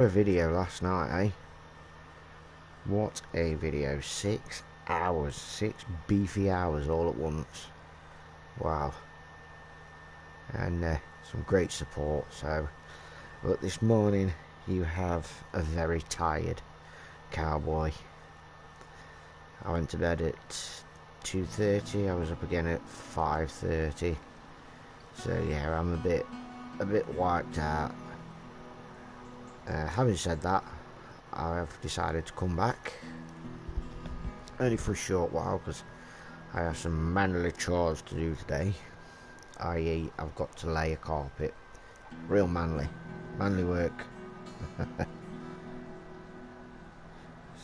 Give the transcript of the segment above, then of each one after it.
A video last night, eh? What a video. 6 hours. 6 beefy hours all at once. Wow. And some great support. So, but this morning you have a very tired cowboy. I went to bed at 2:30. I was up again at 5:30. So yeah, I'm a bit wiped out. Having said that, I've decided to come back only for a short while because I have some manly chores to do today, i.e. I've got to lay a carpet. Real manly work.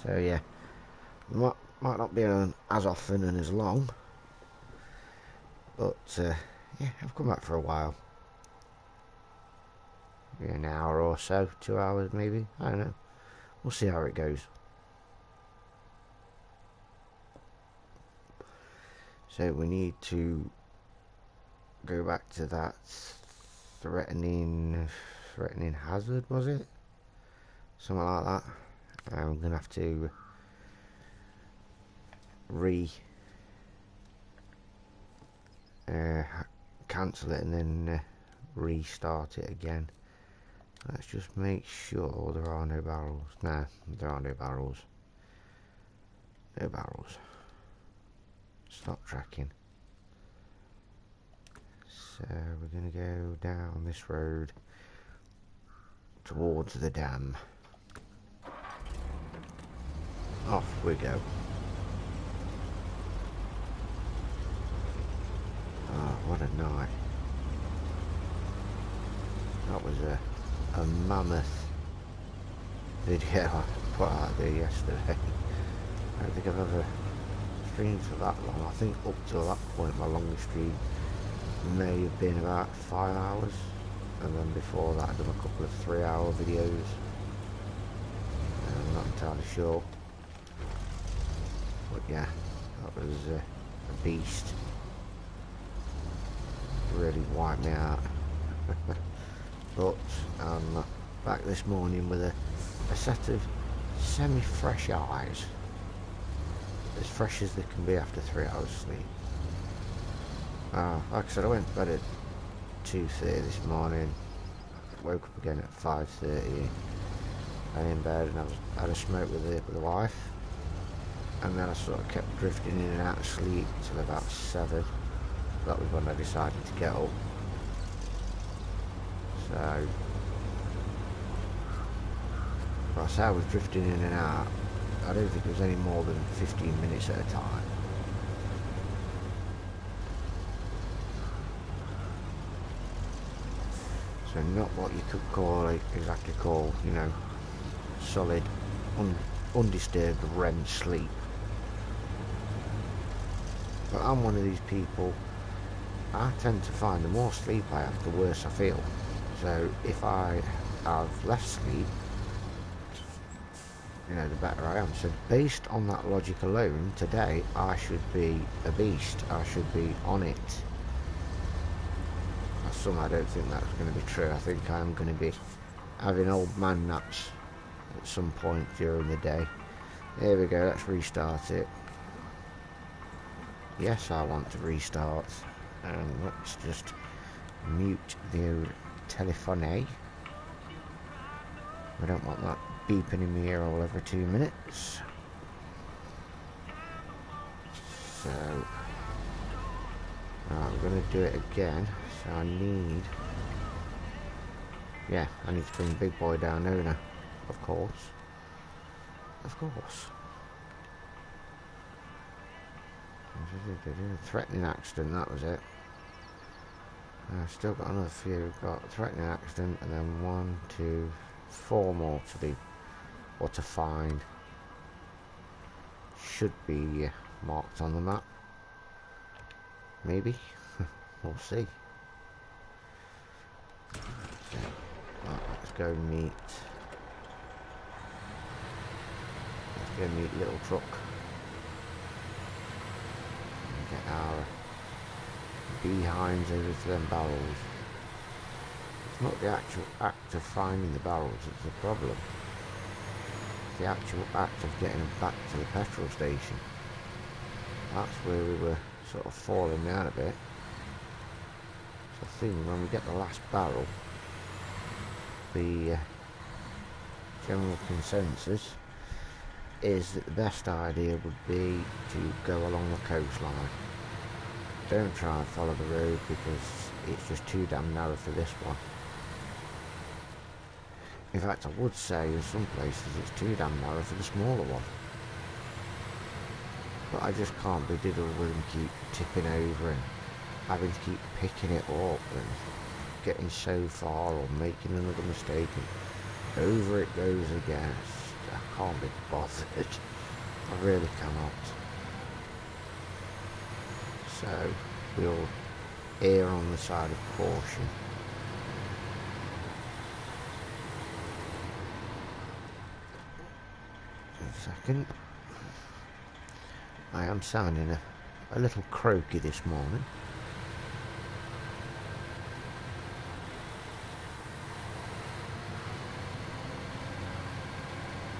So yeah, might not be on as often and as long, but yeah, I've come back for a while. Yeah, an hour or so, 2 hours maybe, I don't know. We'll see how it goes. So we need to go back to that threatening hazard, was it? Something like that. I'm gonna have to cancel it and then restart it again. Let's just make sure there are no barrels. No, there are no barrels. No barrels. Stop tracking. So we're going to go down this road towards the dam. Off we go. Oh, what a night. That was a mammoth video I put out there yesterday. I don't think I've ever streamed for that long. I think up till that point my longest stream may have been about 5 hours, and then before that I've done a couple of 3-hour videos. I'm not entirely sure, but yeah, that was a beast. Really wiped me out. But I'm back this morning with a set of semi-fresh eyes, as fresh as they can be after 3 hours sleep. Like I said, I went to bed at 2:30 this morning, woke up again at 5:30, lay in bed and I had a smoke with the wife, and then I sort of kept drifting in and out of sleep till about 7. That was when I decided to get up. So, well, I say I was drifting in and out. I don't think it was any more than 15 minutes at a time. So not what you could exactly call, you know, solid, undisturbed REM sleep. But I'm one of these people, I tend to find the more sleep I have, the worse I feel. So if I have less sleep, you know, the better I am. So based on that logic alone, today I should be a beast. I should be on it. I don't think that's going to be true. I think I'm going to be having old man naps at some point during the day. There we go, let's restart it. Yes, I want to restart. And let's just mute the old telephone. I don't want that beeping in my ear all every 2 minutes. So I'm going to do it again. So I need to bring big boy down, don't I? Of course. Threatening accident, that was it. I've still got another few. Got threatening accident, and then 1, 2, 4 more to do, or to find. Should be marked on the map. Maybe. We'll see. So, right, let's go meet little truck. Get our behinds over to them barrels. Not the actual act of finding the barrels that's the problem. It's the actual act of getting them back to the petrol station. That's where we were sort of falling down a bit. So I think when we get the last barrel, the general consensus is that the best idea would be to go along the coastline. Don't try and follow the road because it's just too damn narrow for this one. In fact, I would say in some places it's too damn narrow for the smaller one. But I just can't be diddled with them keep tipping over and having to keep picking it up and getting so far or making another mistake and over it goes again. I can't be bothered. I really cannot. So we'll err on the side of caution. A second. I am sounding a little croaky this morning.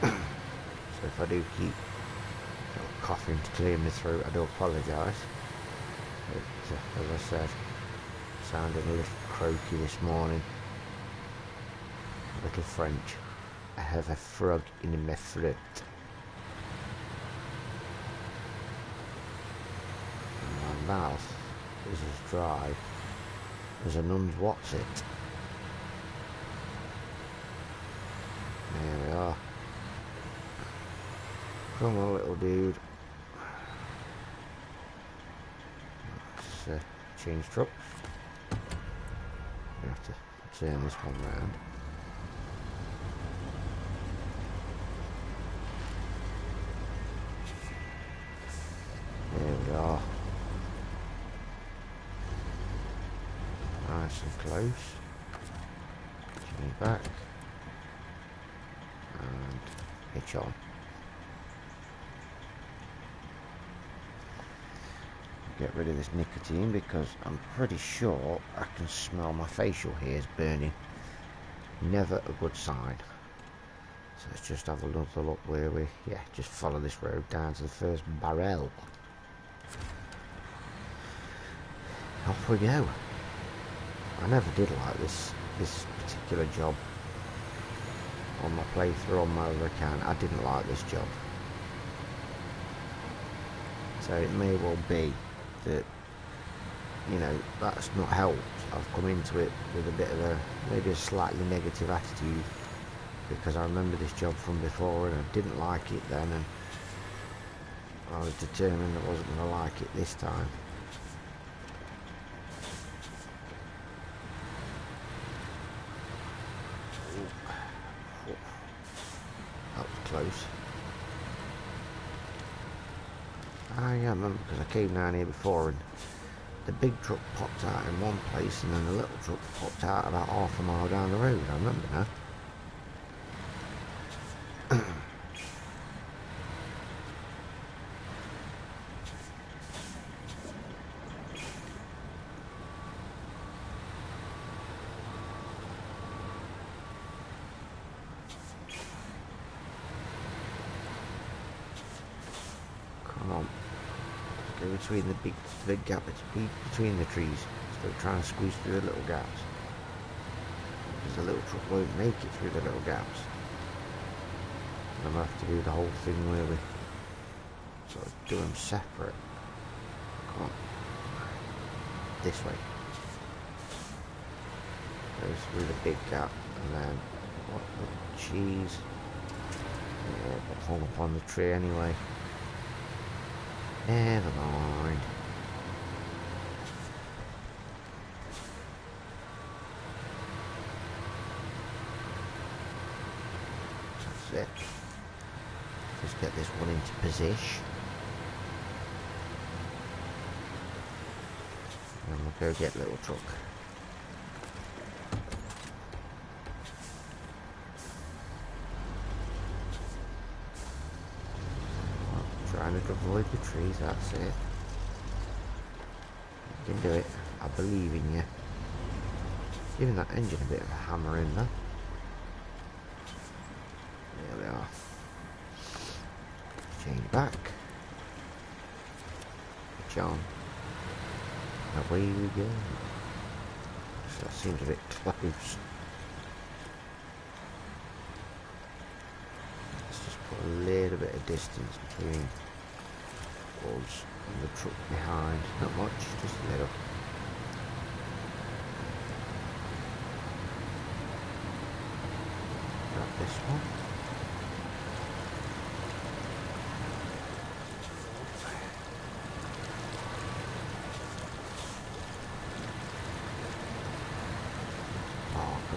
So if I do keep coughing to clear my throat, I do apologise. But as I said, sounding a little croaky this morning. A little French. I have a frog in my throat. And my mouth is as dry as a nun's what's it. There we are. Come on, little dude. Let's change trucks. We have to turn this one round. There we are. Nice and close. Change back. And hitch on. Get rid of this nicotine because I'm pretty sure I can smell my facial hairs burning. Never a good sign. So let's just have another look where we, just follow this road down to the first barrel. Off we go. I never did like this particular job on my playthrough on my other account. I didn't like this job. So it may well be that, you know, that's not helped. I've come into it with a bit of maybe a slightly negative attitude because I remember this job from before and I didn't like it then, and I was determined I wasn't going to like it this time. That was close. I remember because I came down here before and the big truck popped out in one place and then the little truck popped out about half a mile down the road. I remember now. Come on. Go between the big gap between the trees. Instead of trying to squeeze through the little gaps. Because the little truck won't make it through the little gaps. And I'm going to have to do the whole thing where we sort of do them separate. Come on. This way. Goes through the big gap and then what the cheese. Yeah, but hung up on the tree anyway. Never mind. That's it. Just get this one into position. And we'll go get little truck. Trying to avoid the trees, that's it. You can do it. I believe in you. Giving that engine a bit of a hammer in there. There we are. Change back. John. Away we go. So that seems a bit close. Let's just put a little bit of distance between us and the truck behind. Not much, just a little. Grab this one.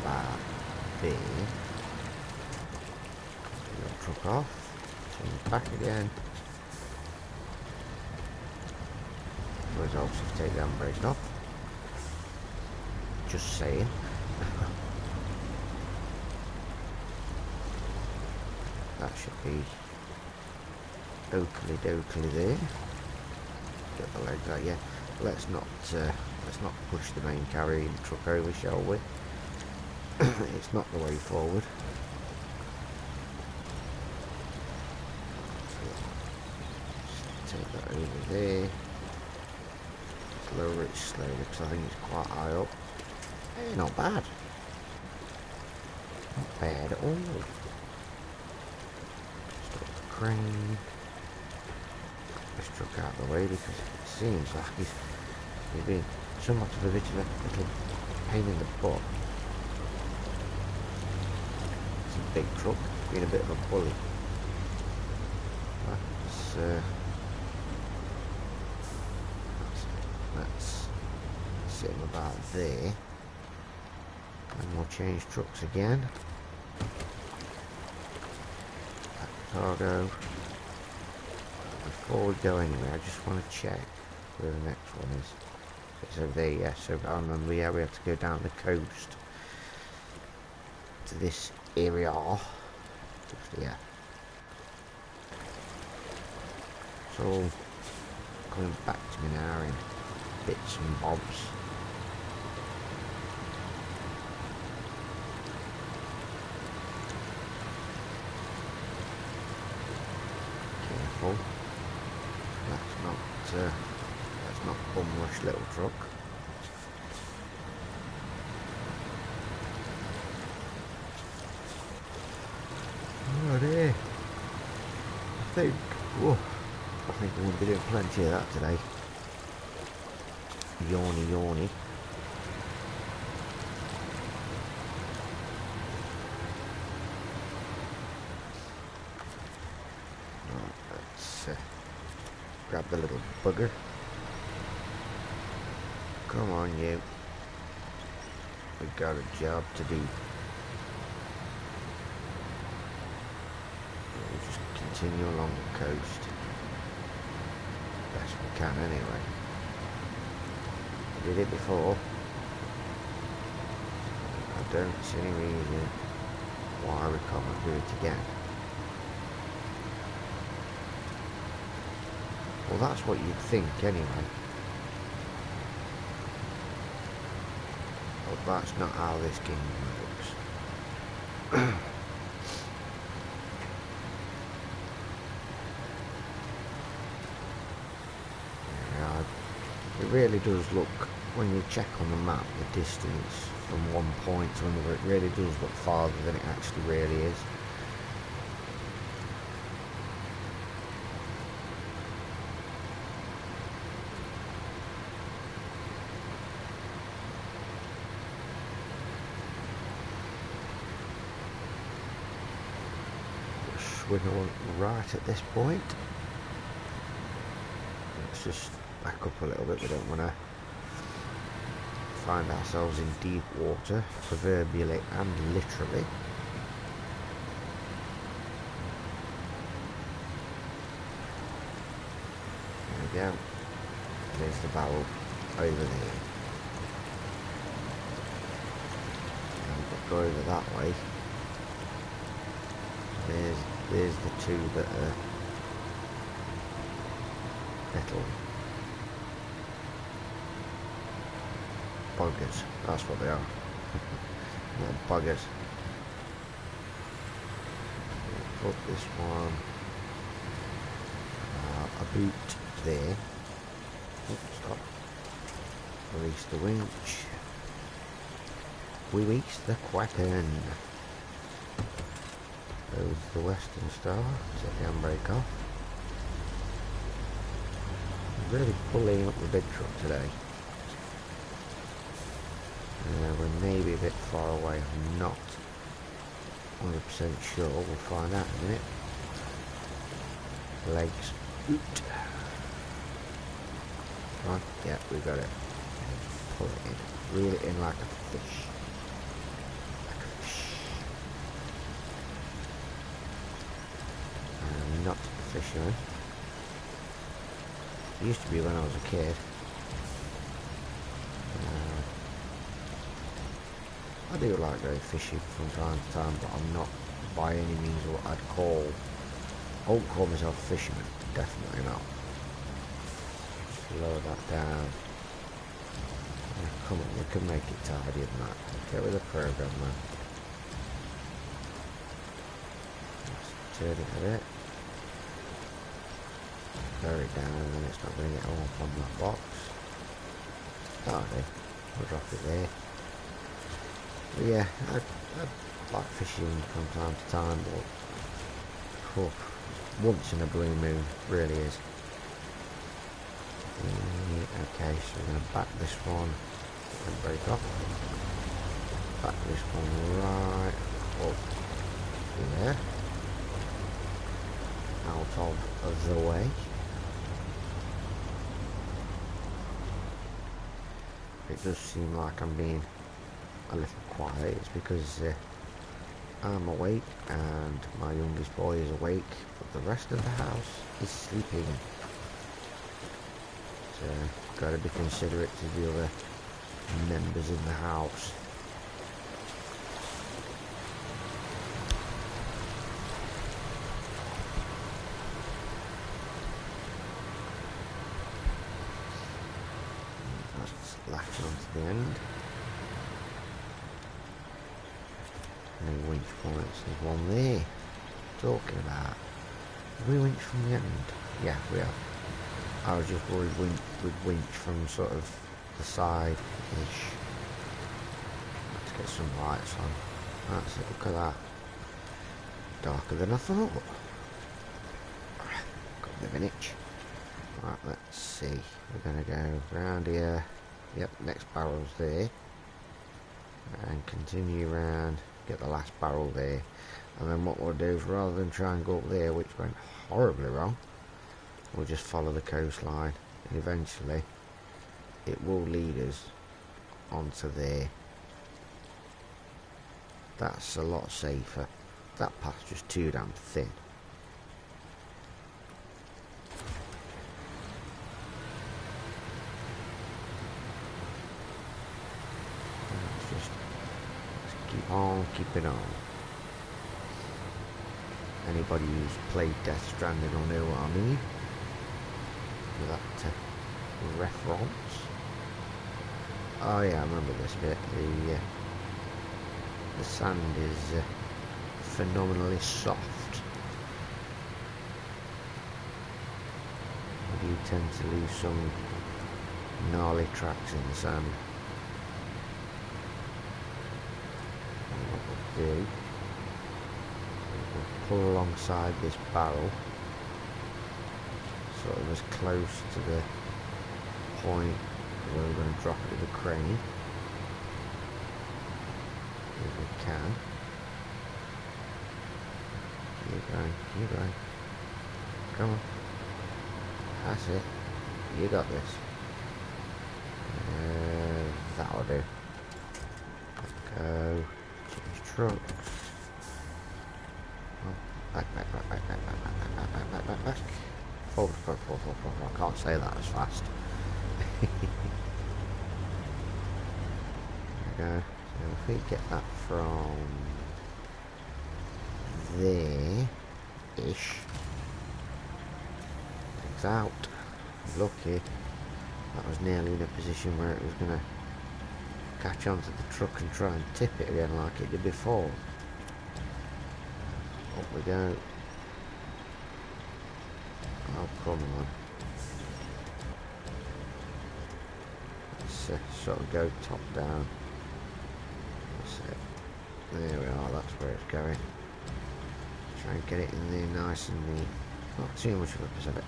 About there. Truck off. Change back again. Whereas obviously take the handbrake off. Just saying. That should be oakley dokley there. Get the legs out, yeah. Let's not push the main carrying truck over, shall we? It's not the way forward. Just take that over there. Just lower it slowly because I think it's quite high up. Hey, not bad. Not bad at all. Stop the crane. This truck out of the way because it seems like he's been somewhat of a bit of a little pain in the butt. Big truck, being a bit of a bully. Let's sit him about there, and we'll change trucks again. Back cargo. Before we go anywhere, I just want to check where the next one is. It's over there, yeah. So I remember, yeah, we have to go down the coast to this area. Yeah. It's all coming back to me now in bits and bobs. Careful. That's not bum rush little truck. There. I think we're going to be doing plenty of that today. Yawny. Right, let's grab the little bugger. Come on, you. We've got a job to do. Continue along the coast best we can anyway. I did it before. I don't see any reason why we can't do it again. Well, that's what you'd think anyway. But that's not how this game works. It really does look, when you check on the map, the distance from one point to another, it really does look farther than it actually really is. Swing on right at this point. Let's just back up a little bit. We don't want to find ourselves in deep water, proverbially and literally. There we go. There's the barrel over there. And we'll go over that way. There's the two that are little buggers. That's what they are. Little buggers. Put this one a boot there. Oops, stop. Release the winch. We reach the Kraken. Loads the Western Star. Set the handbrake off. Really pulling up the big truck today. We're maybe a bit far away. I'm not 100% sure. We'll find out in a minute. Legs. Oot. Come on. Yeah, we got it. Pull it in. Reel it in like a fish. Like a fish. I'm not a fisherman. Used to be when I was a kid. I do like going fishing from time to time, but I'm not by any means what I'd call. I won't call myself a fisherman, definitely not. Slow that down. Come on, we can make it tidier than that. Get with the program, man. Let's turn it a bit. Lower it down, and then it's not going to get all up on that box. Oh, okay. We'll drop it there. But yeah, I like fishing from time to time, but once in a blue moon, really is. Okay, so we're going to back this one and break off. Back this one right up here, out of the way. It does seem like I'm being a little quiet. It's because I'm awake and my youngest boy is awake, but the rest of the house is sleeping. So got to be considerate to the other members in the house. Let's latch onto the end. No winch points, there's one there. Talking about. Have we winched from the end? Yeah, we have. I was just worried with winch from sort of the side-ish. Let's get some lights on. That's it, look at that. Darker than I thought. Got a bit of an itch. Right, let's see. We're going to go round here. Yep, next barrel's there. And continue round. Get the last barrel there. And then what we'll do is, rather than try and go up there, which went horribly wrong, we'll just follow the coastline, and eventually it will lead us onto there. That's a lot safer. That path's just too damn thin. Let's keep on keeping on. Anybody who's played Death Stranding will know what I mean. That reference. Oh yeah, I remember this bit. The sand is phenomenally soft. You tend to leave some gnarly tracks in the sand. And what we'll do, we'll pull alongside this barrel, sort of as close to the point where we're going to drop it with the crane as we can. Keep going, keep going. Come on. That's it. You got this. That'll do. Go. Change trucks. Oh, back. Forward. I can't say that as fast. There we go. So if we get that from there-ish. Legs out. Lucky. That was nearly in a position where it was going to catch onto the truck and try and tip it again like it did before. Up we go. Oh, come on. Let's sort of go top down. That's it. There we are, that's where it's going. Try and get it in there nice and neat. Not too much of a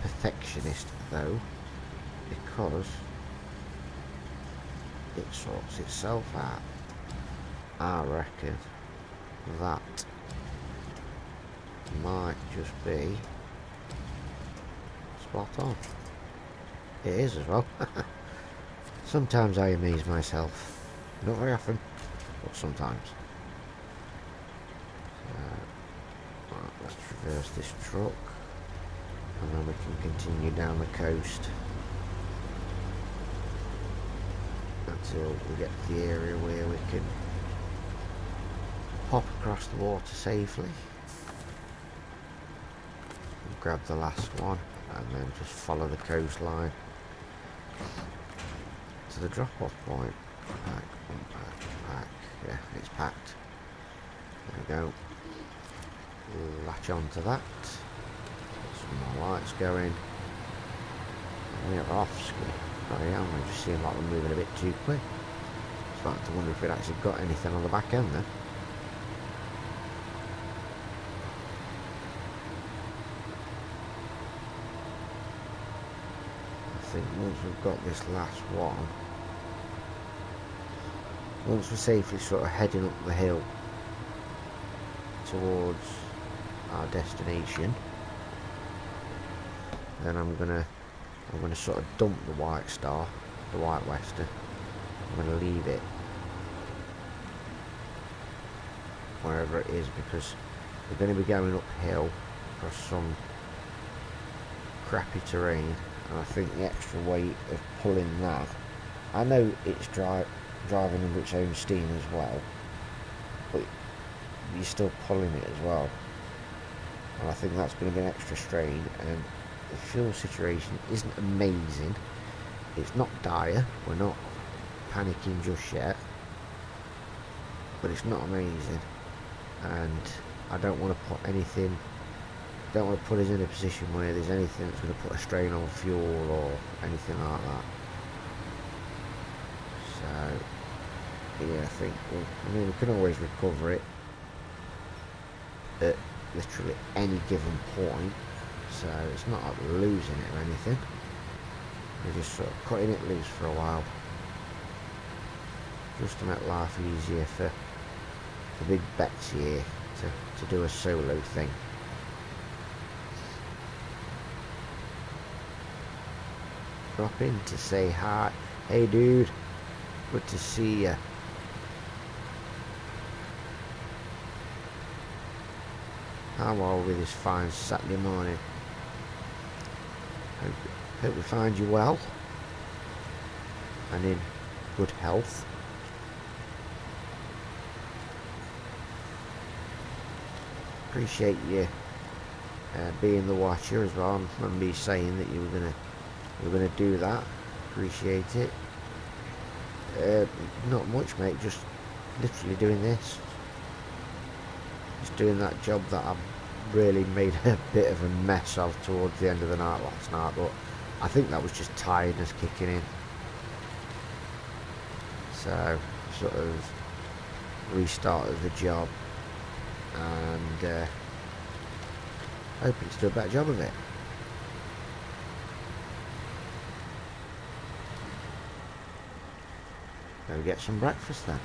perfectionist though, because it sorts itself out. I reckon that might just be spot on. It is as well. Sometimes I amaze myself. Not very often, but sometimes. Right, let's reverse this truck and then we can continue down the coast until we get to the area where we can hop across the water safely. Grab the last one and then just follow the coastline to the drop-off point. Pack. Yeah, it's packed. There we go. Latch onto that. Some more lights going. And we are off ski. Oh yeah, we just seem like we're moving a bit too quick. Starting to wonder if we'd actually got anything on the back end then. I think once we've got this last one, once we're safely sort of heading up the hill towards our destination, then I'm gonna sort of dump the White Star, the White Western. I'm gonna leave it wherever it is because we're going to be going uphill across some crappy terrain. And I think the extra weight of pulling that, I know it's driving under its own steam as well, but you're still pulling it as well, and I think that's going to be an extra strain. And the fuel situation isn't amazing, it's not dire, we're not panicking just yet, but it's not amazing, and I don't want to put anything, don't want to put us in a position where there's anything that's going to put a strain on fuel or anything like that. So yeah, I think we can always recover it at literally any given point, so it's not like we're losing it or anything. We're just sort of cutting it loose for a while, just to make life easier for Big Betsy here to do a solo thing. Drop in to say hi. Hey dude, good to see ya. How are we this fine Saturday morning? Hope we find you well and in good health. Appreciate you being the watcher as well, and me saying that you were gonna do that. Appreciate it. Not much, mate, just literally doing this, just doing that job that I really made a bit of a mess of towards the end of the night last night, but I think that was just tiredness kicking in, so sort of restarted the job and hoping to do a better job of it. Go get some breakfast then.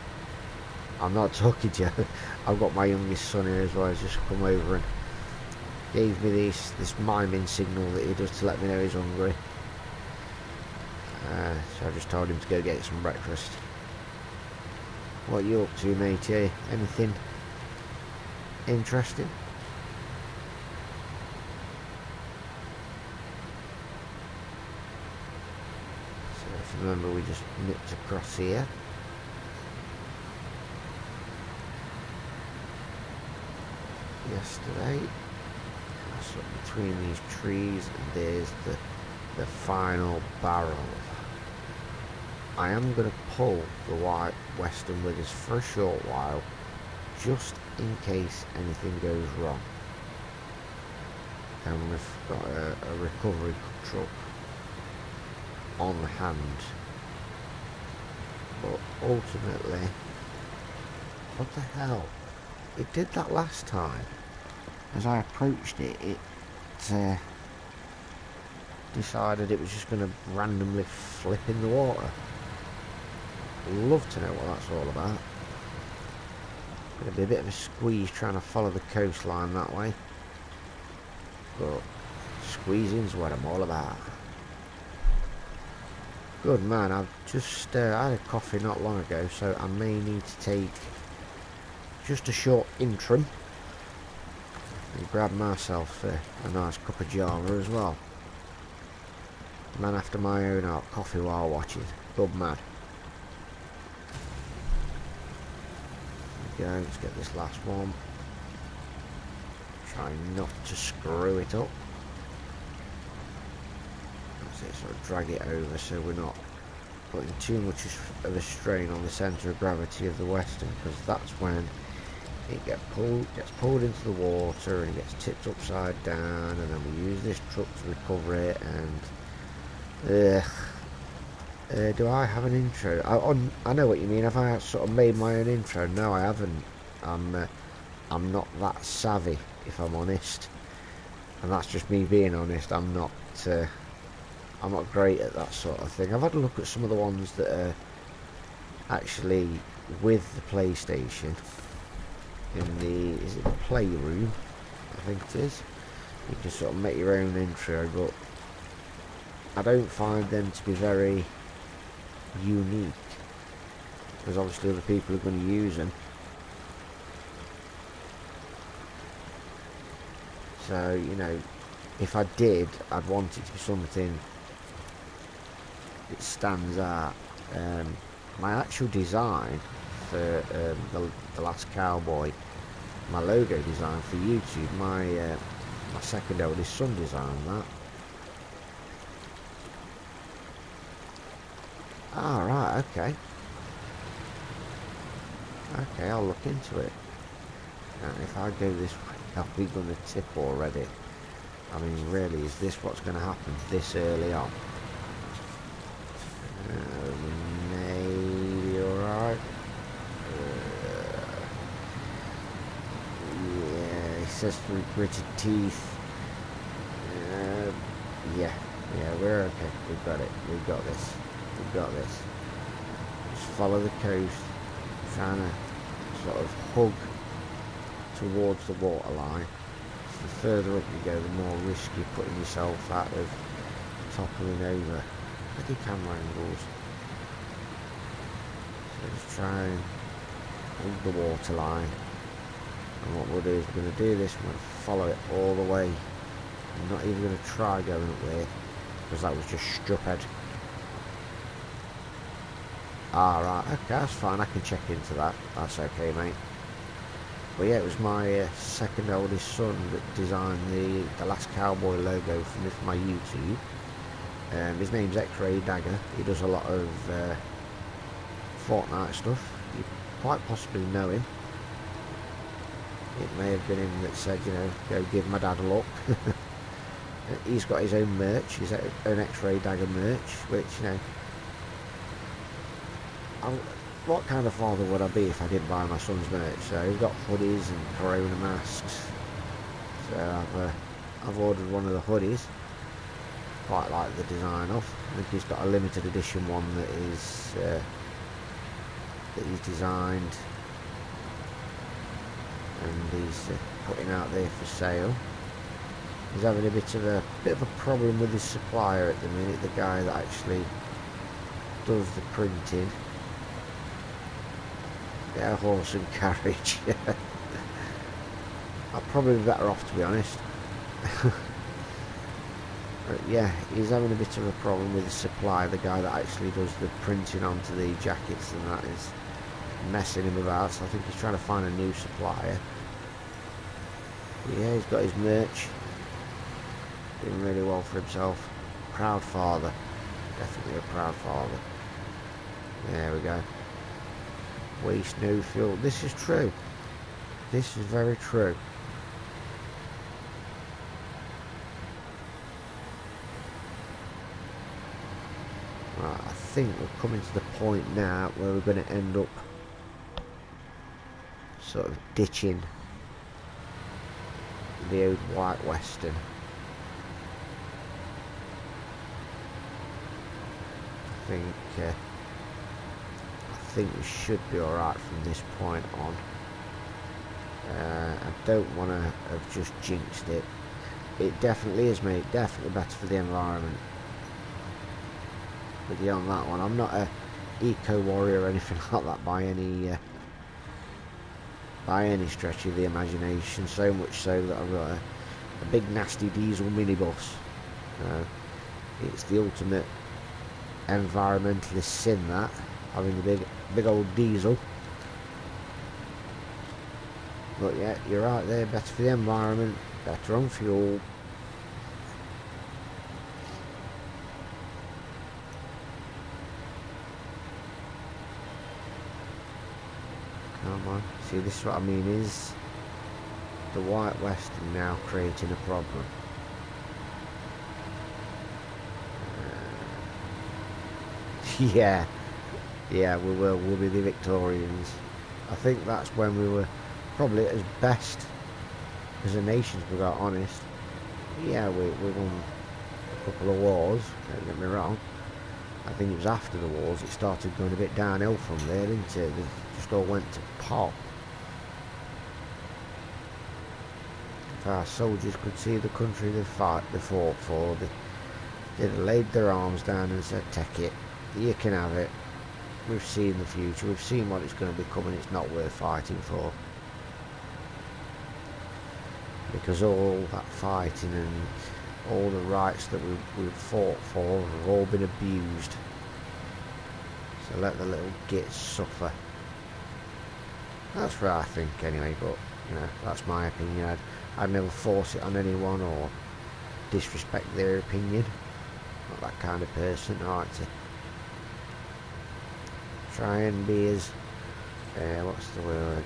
I'm not talking to you. I've got my youngest son here as well. He's just come over and gave me this miming signal that he does to let me know he's hungry. So I just told him to go get some breakfast. What are you up to, matey? Anything interesting? So if you remember, we just nipped across here. Yesterday, so between these trees, and there's the final barrel. I am going to pull the white Western with us for a short while, just in case anything goes wrong. And we've got a recovery truck on hand. But ultimately, what the hell? It did that last time. As I approached it, it decided it was just going to randomly flip in the water. Love to know what that's all about. Going to be a bit of a squeeze trying to follow the coastline that way. But squeezing's what I'm all about. Good man, I've just I had a coffee not long ago, so I may need to take just a short interim and grab myself a nice cup of Java as well. Man after my own heart, coffee while watching. Good man. There we go, let's get this last one. Try not to screw it up. That's it, sort of drag it over so we're not putting too much of a strain on the centre of gravity of the Western, because that's when it gets pulled into the water and it gets tipped upside down, and then we use this truck to recover it. And do I have an intro? I know what you mean. Have I sort of made my own intro? No, I haven't. I'm not that savvy, if I'm honest, and that's just me being honest. I'm not great at that sort of thing. I've had a look at some of the ones that are actually with the PlayStation in the, is it the Playroom? I think it is. You can sort of make your own intro, but I don't find them to be very unique, because obviously other people are going to use them. So, you know, if I did, I'd want it to be something that stands out. My actual design for the Last Cowboy, my logo design for YouTube, my second eldest son designed that. Ah, right, okay. Okay, I'll look into it. And if I go this way, are we going to tip already? I mean, really, is this what's going to happen this early on? Maybe alright. Yeah, it says through gritted teeth. Yeah, we're okay. We've got it. We've got this. We've got this. Just follow the coast, trying to sort of hug towards the waterline. So the further up you go, the more risk you're putting yourself out of toppling over. Look at camera angles. So just try and hug the waterline. And what we'll do is we're going to do this, we're going to follow it all the way. I'm not even going to try going up there, because that was just stupid. Alright, okay, that's fine, I can check into that. That's okay, mate. But yeah, it was my second oldest son that designed the Last Cowboy logo for me for my YouTube. His name's X-Ray Dagger. He does a lot of Fortnite stuff. You quite possibly know him. It may have been him that said, you know, go give my dad a look. He's got his own merch, his own X-Ray Dagger merch, which, you know, what kind of father would I be if I didn't buy my son's merch? So he's got hoodies and Corona masks. So I've ordered one of the hoodies. Quite like the design of. I think he's got a limited edition one that is that he's designed, and he's putting out there for sale. He's having a bit of a problem with his supplier at the minute, the guy that actually does the printing. Yeah, horse and carriage. I'd probably be better off, to be honest. But yeah, he's having a bit of a problem with his supplier, the guy that actually does the printing onto the jackets, and that is messing him about, so I think he's trying to find a new supplier. But yeah, he's got his merch. Doing really well for himself. Proud father. Definitely a proud father. There we go. Waste no fuel. This is true. This is very true. Right, I think we're coming to the point now where we're going to end up sort of ditching the old White Western. I think we should be alright from this point on. I don't want to have just jinxed it. It definitely is, mate. Definitely better for the environment. But beyond that one, I'm not a eco warrior or anything like that by any stretch of the imagination. So much so that I've got a big nasty diesel minibus. It's the ultimate environmentalist sin, that, having a big old diesel. But yeah, you're right there, better for the environment, better on fuel. Come on, see, this is what I mean, is the White Western now creating a problem? Yeah, we'll be the Victorians. I think that's when we were probably at as best as a nation, to be quite honest. Yeah, we won a couple of wars, don't get me wrong. I think it was after the wars it started going a bit downhill from there, didn't it? They just all went to pot. If our soldiers could see the country they fought for, they'd have laid their arms down and said, take it, you can have it. We've seen the future, we've seen what it's going to become, and it's not worth fighting for. Because all that fighting and all the rights that we've fought for have all been abused. So let the little gits suffer. That's what I think anyway, but you know, that's my opinion. I'd never force it on anyone or disrespect their opinion. Not that kind of person. I like to try and be as what's the word?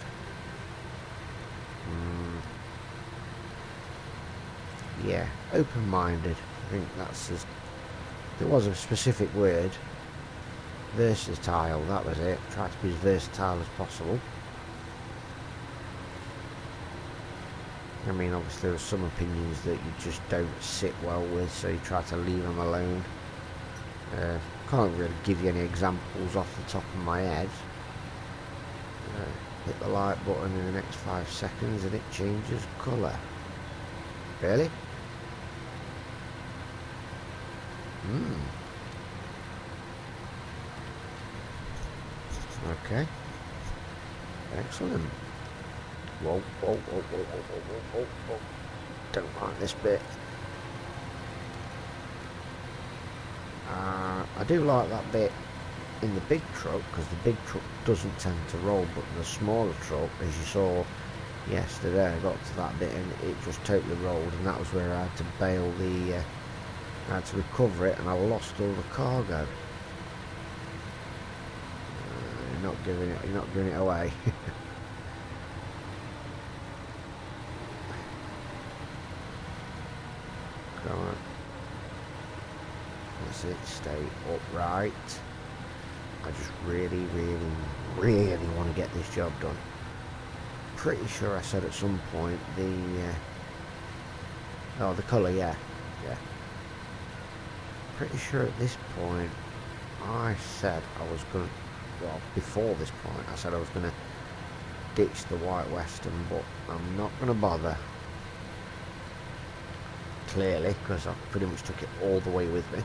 Yeah, open-minded. I think that's there was a specific word. Versatile, that was it. Try to be as versatile as possible. I mean, obviously there are some opinions that you just don't sit well with, so you try to leave them alone. Can't really give you any examples off the top of my head. Hit the like button in the next 5 seconds and it changes colour. Really? Okay. Excellent. Whoa. Don't like this bit. I do like that bit in the big truck, because the big truck doesn't tend to roll, but the smaller truck, as you saw yesterday, I got to that bit and it just totally rolled, and that was where I had to bail I had to recover it, and I lost all the cargo. You're not giving it away. Come on. That's it, stay upright. I just really want to get this job done. Pretty sure I said at some point the colour, yeah. Pretty sure at this point I said I was going to, well, before this point I said I was going to ditch the White Western, but I'm not going to bother. Clearly, because I pretty much took it all the way with me.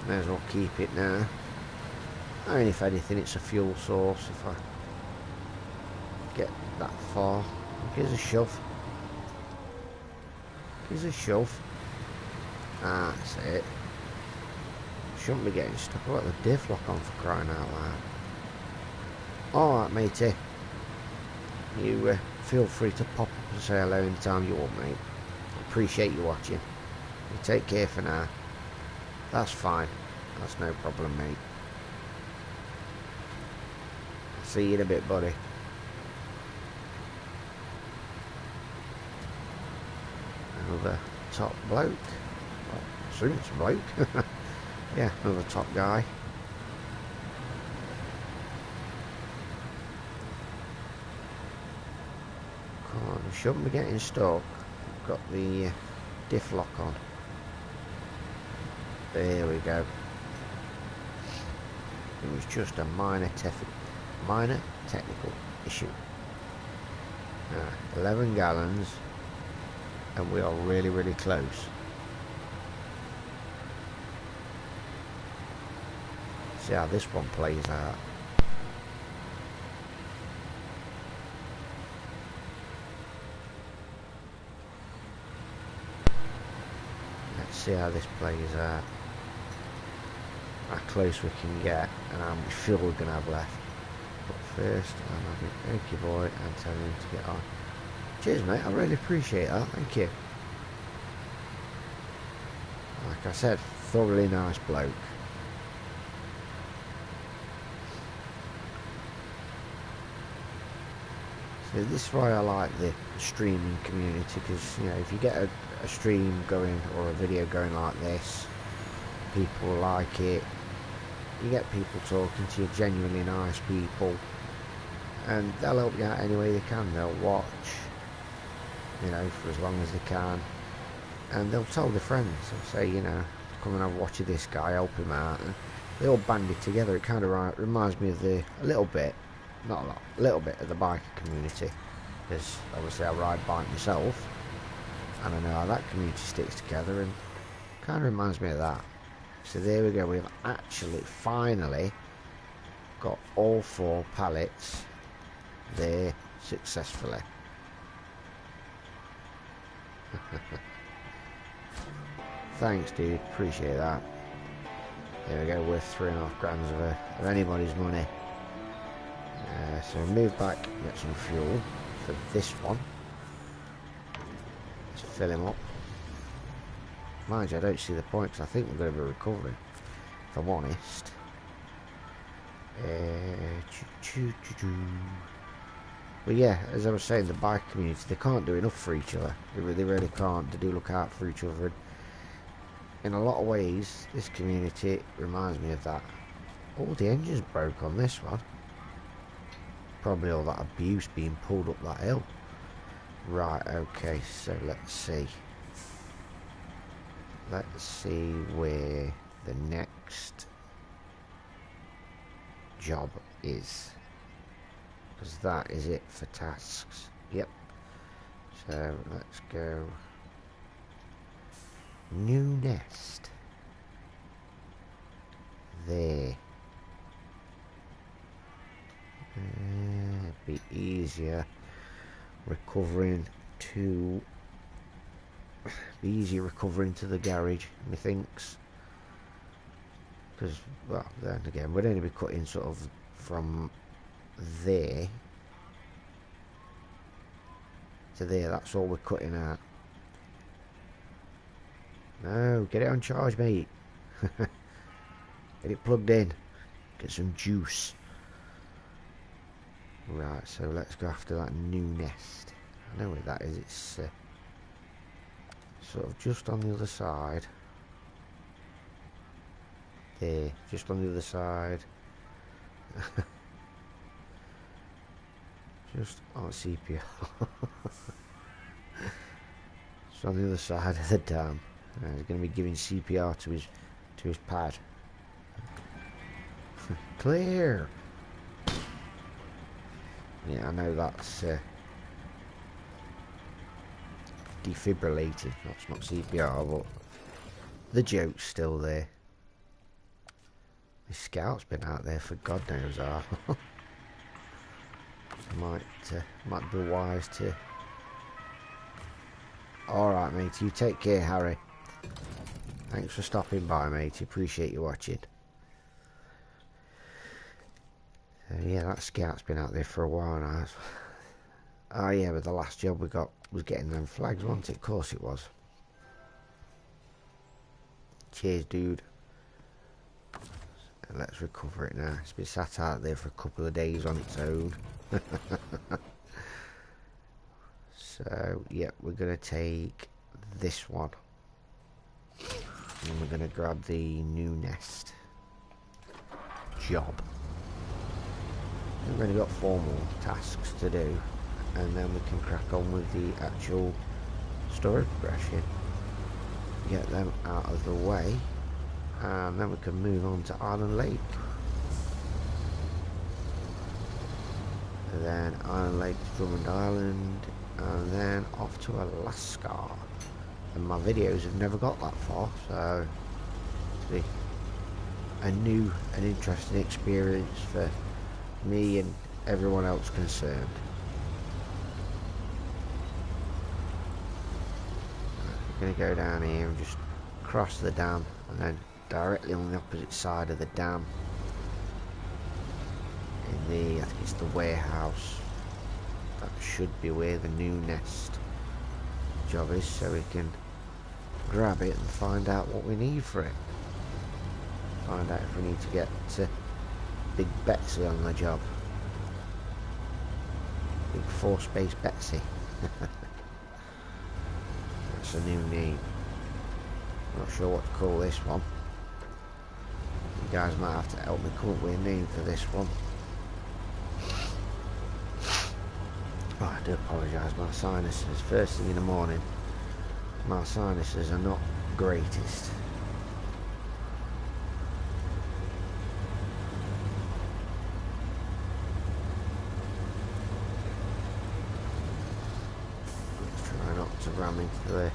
May as well keep it now. I mean, if anything, it's a fuel source if I get that far. Here's a shove. That's it. Shouldn't be getting stuck. I've got the diff lock on, for crying out loud. Alright, matey. You feel free to pop up and say hello anytime you want, mate. Appreciate you watching. You take care for now. That's fine. That's no problem, mate. See you in a bit, buddy. Another top bloke. Well, I assume it's a bloke. Yeah, another top guy. We shouldn't be getting stuck. We've got the diff lock on. There we go. It was just a minor technical issue. 11 gallons, and we are really, really close. See how this one plays out. Let's see how this plays out. How close we can get and how much fuel we're going to have left. But first, I'm having thank you boy and telling him to get on. Cheers mate, I really appreciate that, thank you. Like I said, thoroughly nice bloke. So this is why I like the streaming community, because you know, if you get a stream going or a video going like this, people like it. You get people talking to you, genuinely nice people, and they'll help you out any way they can. They'll watch, you know, for as long as they can, and they'll tell their friends. They'll say, you know, come and have a watch of this guy, help him out, and they all band it together. It kind of reminds me of a little bit, not a lot, a little bit of the biker community, because obviously I ride bike myself, and I know how that community sticks together, and kind of reminds me of that. So there we go, we've actually finally got all 4 pallets there successfully. Thanks dude, appreciate that. There we go, worth 3.5 grams of anybody's money. So we move back, get some fuel for this one. Let's fill him up. Mind you, I don't see the point because I think we're going to be recovering, if I'm honest. But yeah, as I was saying, the bike community, they can't do enough for each other. They really can't. They do look out for each other. And in a lot of ways, this community reminds me of that. Oh, the engine's broke on this one. Probably all that abuse being pulled up that hill. Right, okay, so let's see. Let's see where the next job is, because that is it for tasks. Yep. So let's go new nest there. Be easier recovering to the garage, methinks, because well, then again we'd only be cutting sort of from there to there. That's all we're cutting out. No, get it on charge, mate. Get it plugged in, get some juice. Right, so let's go after that new nest. I know where that is. It's sort of just on the other side. There, just on the other side. Just on CPR. Just on the other side of the dam. He's going to be giving CPR to his pad. Clear. Yeah, I know that's defibrillating. That's not CPR, but the joke's still there. This scout's been out there for God knows how. Might be wise to. Alright mate, you take care, Harry. Thanks for stopping by, mate. Appreciate you watching. Yeah, that scout's been out there for a while now. Oh yeah, but the last job we got was getting them flags, wasn't it? Of course it was. Cheers, dude. And let's recover it now. It's been sat out there for a couple of days on its own. So, yeah, we're going to take this one. And we're going to grab the new nest job. We've only got 4 more tasks to do, and then we can crack on with the actual story progression. Get them out of the way, and then we can move on to Island Lake. And then Island Lake to Drummond Island, and then off to Alaska. And my videos have never got that far, so it'll be a new and interesting experience for me and everyone else concerned. We're going to go down here and just cross the dam, and then directly on the opposite side of the dam, in the, I think it's the warehouse, that should be where the new nest job is, so we can grab it and find out what we need for it. Find out if we need to get Big Betsy on the job. Big 4-space Betsy. That's a new name. Not sure what to call this one. You guys might have to help me come up with a name for this one. Oh, I do apologise, my sinuses, first thing in the morning, my sinuses are not greatest. Try not to ram into the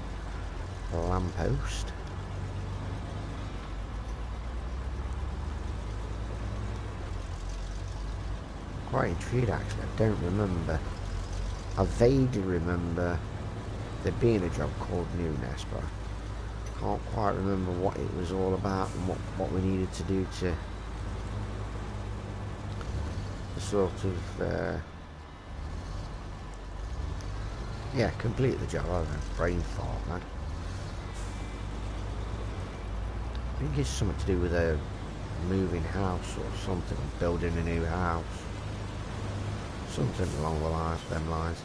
lamppost. Quite intrigued actually, I don't remember. I vaguely remember there being a job called New Nest, but I can't quite remember what it was all about and what we needed to do to sort of yeah, complete the job. I don't know, brain fart, man. I think it's something to do with a moving house or something, building a new house. Something along the lines, them lines.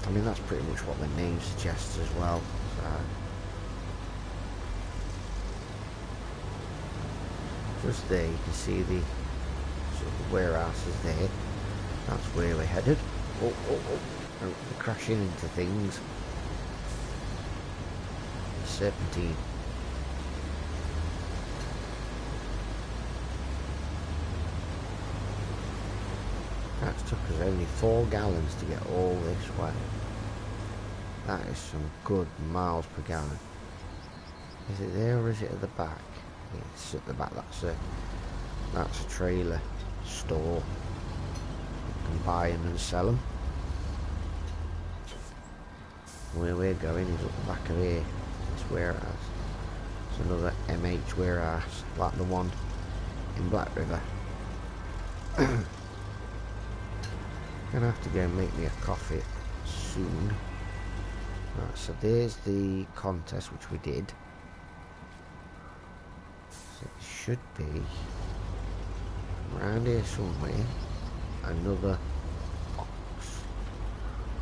I mean, that's pretty much what the name suggests as well. So, just there, you can see the sort of warehouse is there. That's where we're headed. Oh, oh, oh! We're crashing into things. Serpentine. That took us only 4 gallons to get all this way. That is some good miles per gallon. Is it there or is it at the back? Yeah, it's at the back. That's a trailer store. You can buy them and sell them. Where we're going is up the back of here. This warehouse. It's another MH warehouse, like the one in Black River. Gonna have to go and make me a coffee soon. Right, so there's the contest which we did. So it should be around here somewhere. Another box.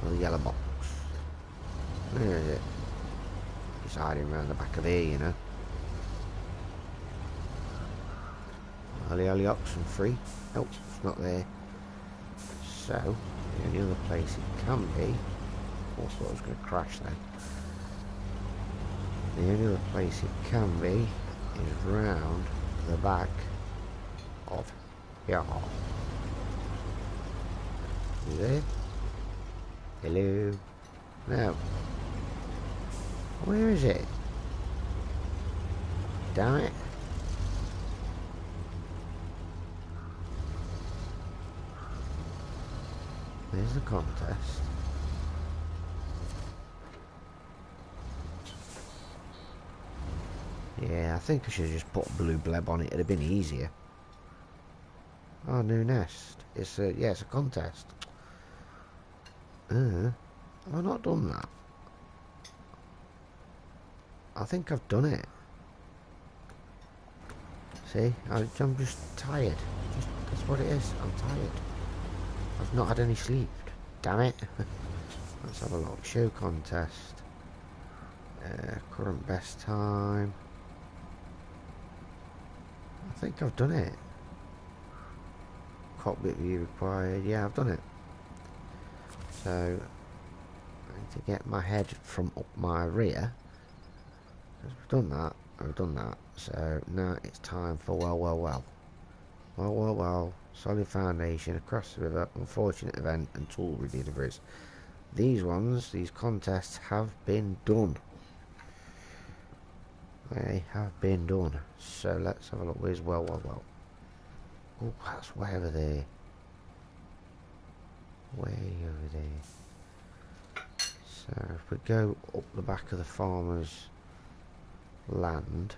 Another yellow box. Where is it? It's hiding around the back of here, you know. Ollie oxen free. Nope, it's not there. So, the only other place it can be, also I was going to crash then. The only other place it can be is round the back of here. You there? Hello? No. Where is it? Damn it. There's the contest. Yeah, I think I should have just put a blue bleb on it. It'd have been easier. Oh, new nest. It's a, yeah, it's a contest. Have I not done that? I think I've done it. See, I'm just tired. That's what it is. I'm tired. I've not had any sleep. Damn it. Let's have a look. Show contest. Current best time. I think I've done it. Cockpit view required. Yeah, I've done it. So I need to get my head from up my rear. We've done that. I've done that. So now it's time for well. Solid foundation across the river. Unfortunate event and tool redeliveries. These contests have been done. They have been done. So let's have a look. Where's well. Oh, that's way over there. Way over there. So if we go up the back of the farmer's land,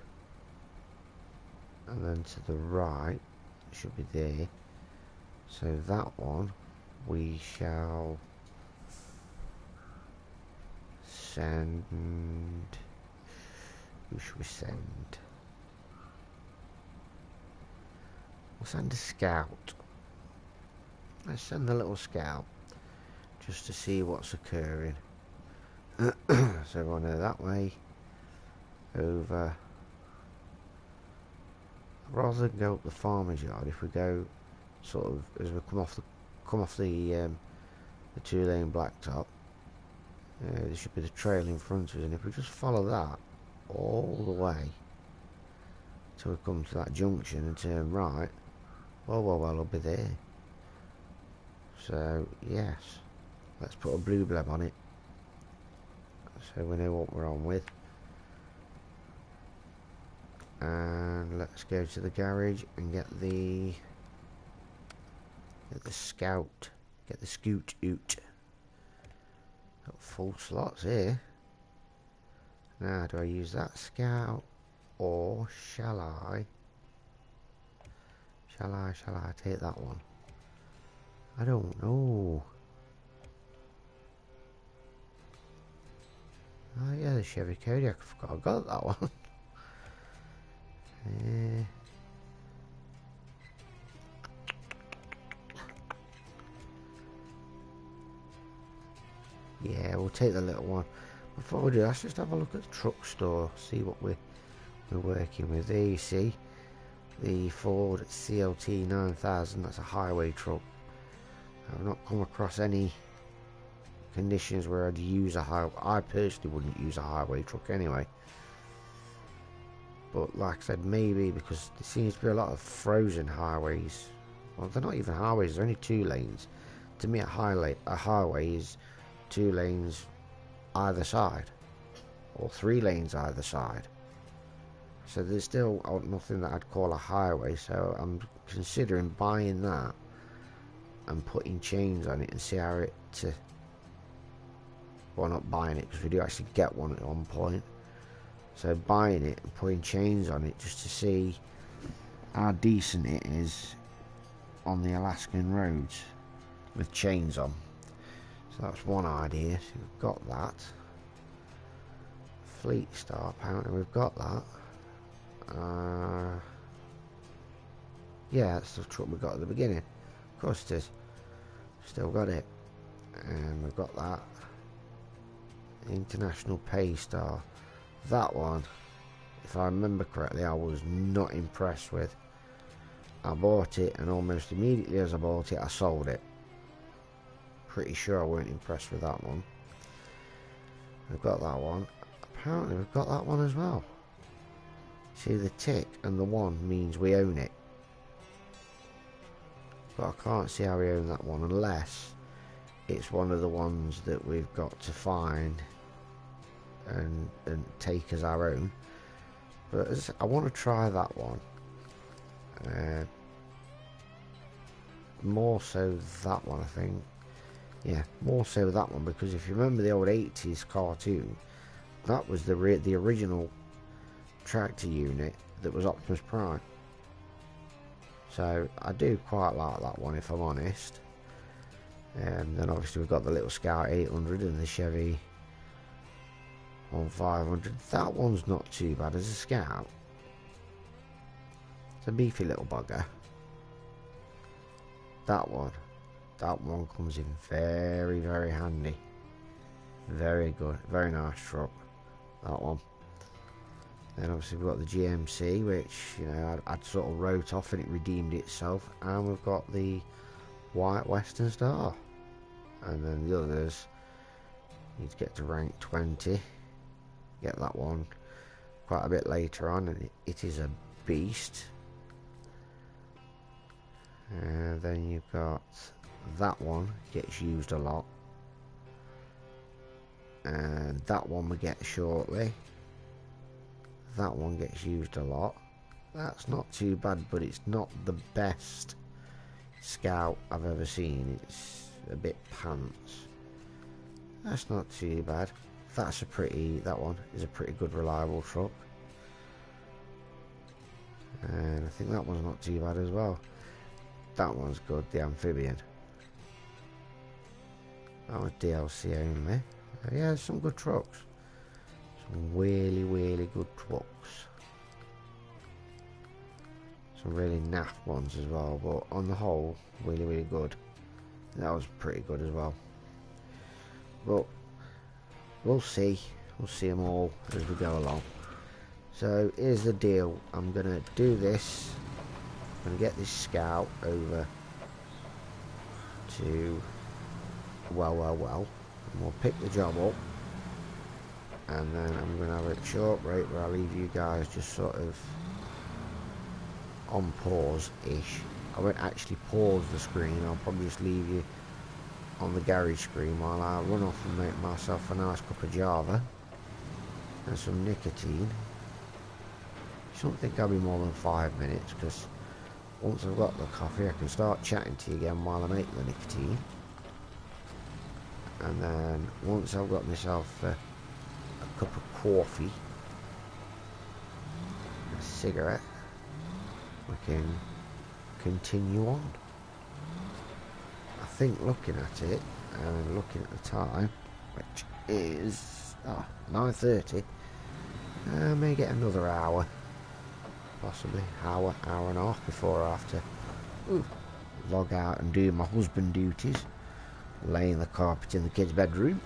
and then to the right, it should be there. So that one we shall send. Who should we send? We'll send a scout. Let's send the little scout just to see what's occurring. So we'll go that way over. Rather than go up the farmer's yard, if we go sort of as we come off the 2-lane blacktop, there should be the trail in front of us, and if we just follow that all the way till we come to that junction and turn right, well, it'll be there. So yes, let's put a blue bleb on it so we know what we're on with. And let's go to the garage and get the scout, get the scoot out. Got full slots here. Now, do I use that scout or shall I take that one? I don't know. Oh yeah, the Chevy Kodiak. I forgot I got that one. Yeah, we'll take the little one. Before we do, let's just have a look at the truck store, see what we're working with. There you see the Ford CLT 9000. That's a highway truck. I've not come across any conditions where I'd use a highway. I personally wouldn't use a highway truck anyway. But like I said, maybe because there seems to be a lot of frozen highways. Well, they're not even highways, they're only 2 lanes. To me, a highway is 2 lanes either side, or 3 lanes either side. So there's still nothing that I'd call a highway. So I'm considering buying that and putting chains on it and see how it. Well, not buying it because we do actually get one at one point. So buying it and putting chains on it just to see how decent it is on the Alaskan roads with chains on. So that's one idea. So we've got that. Fleet Star, apparently we've got that. Yeah, that's the truck we got at the beginning. Of course it is. Still got it. And we've got that. International Pay Star. That one, if I remember correctly, I was not impressed with. I bought it and almost immediately as I bought it I sold it. Pretty sure I weren't impressed with that one. We've got that one. Apparently we've got that one as well. See, the tick and the 1 means we own it. But I can't see how we own that one unless it's one of the ones that we've got to find and take as our own. But I want to try that one. More so that one, I think. Yeah, more so that one, because if you remember the old 80s cartoon, that was the original tractor unit that was Optimus Prime. So I do quite like that one, if I'm honest. Then obviously we've got the little Scout 800 and the Chevy 1500. That one's not too bad as a Scout. It's a beefy little bugger. That one comes in very, very handy. Very good, very nice truck. That one. Then obviously we've got the GMC, which, you know, I'd sort of wrote off and it redeemed itself. And we've got the white Western Star. And then the others, need to get to rank 20. Get that one quite a bit later on, and it is a beast. And then you've got that one, gets used a lot. And that one we get shortly. That one gets used a lot. That's not too bad, but it's not the best Scout I've ever seen. It's a bit pants. That's not too bad. That one is a pretty good reliable truck. And I think that one's not too bad as well. That one's good, the amphibian. That was DLC only. Yeah, there's some good trucks. Some really, really good trucks. Some really naff ones as well, but on the whole, really, really good. That was pretty good as well. But we'll see. We'll see them all as we go along. So here's the deal. I'm going to do this. I'm going to get this Scout over to well. And we'll pick the job up. And then I'm going to have a short break where I'll leave you guys just sort of on pause-ish. I won't actually pause the screen. I'll probably just leave you on the garage screen while I run off and make myself a nice cup of Java and some nicotine. I shouldn't think I'll be more than 5 minutes, because once I've got the coffee I can start chatting to you again while I make the nicotine. And then once I've got myself a cup of coffee, a cigarette, we can continue on. I think looking at it and looking at the time, which is 9:30, I may get another hour, possibly hour and a half before I have to log out and do my husband duties, laying the carpet in the kids' bedroom.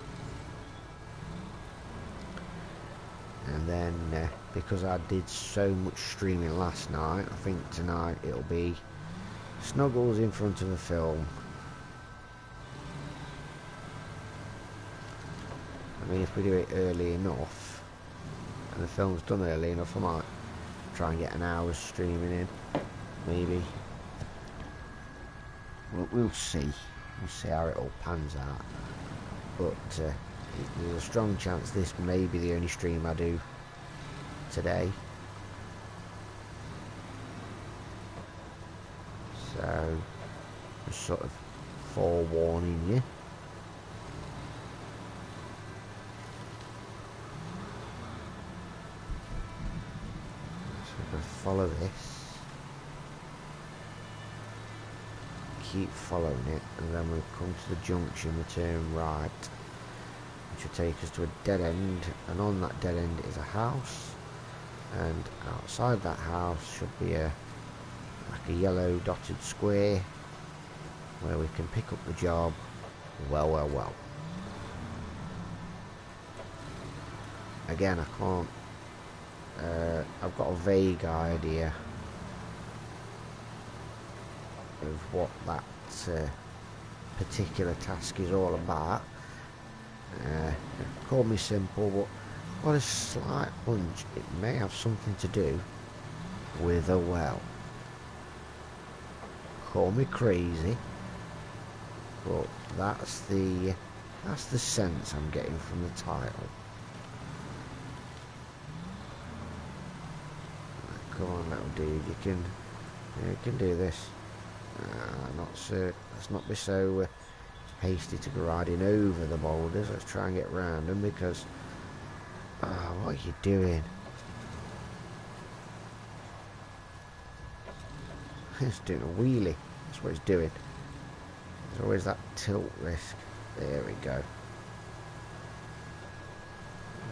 And then because I did so much streaming last night, I think tonight it'll be snuggles in front of a film. I mean, if we do it early enough and the film's done early enough, I might try and get an hour's streaming in, maybe. We'll see. We'll see how it all pans out. But there's a strong chance this may be the only stream I do today. So, just sort of forewarning you. So we're going to follow this. Keep following it, and then we'll come to the junction, we turn right, which will take us to a dead end, and on that dead end is a house, and outside that house should be like a yellow dotted square where we can pick up the job. Well. Again, I can't, I've got a vague idea of what that particular task is all about. Call me simple, but I've got a slight hunch it may have something to do with a well. Call me crazy, but that's the sense I'm getting from the title. Come on, little dude, you can do this. Not so. Let's not be so hasty to go riding over the boulders. Let's try and get round them, because what are you doing? It's doing a wheelie. That's what it's doing. There's always that tilt risk. There we go.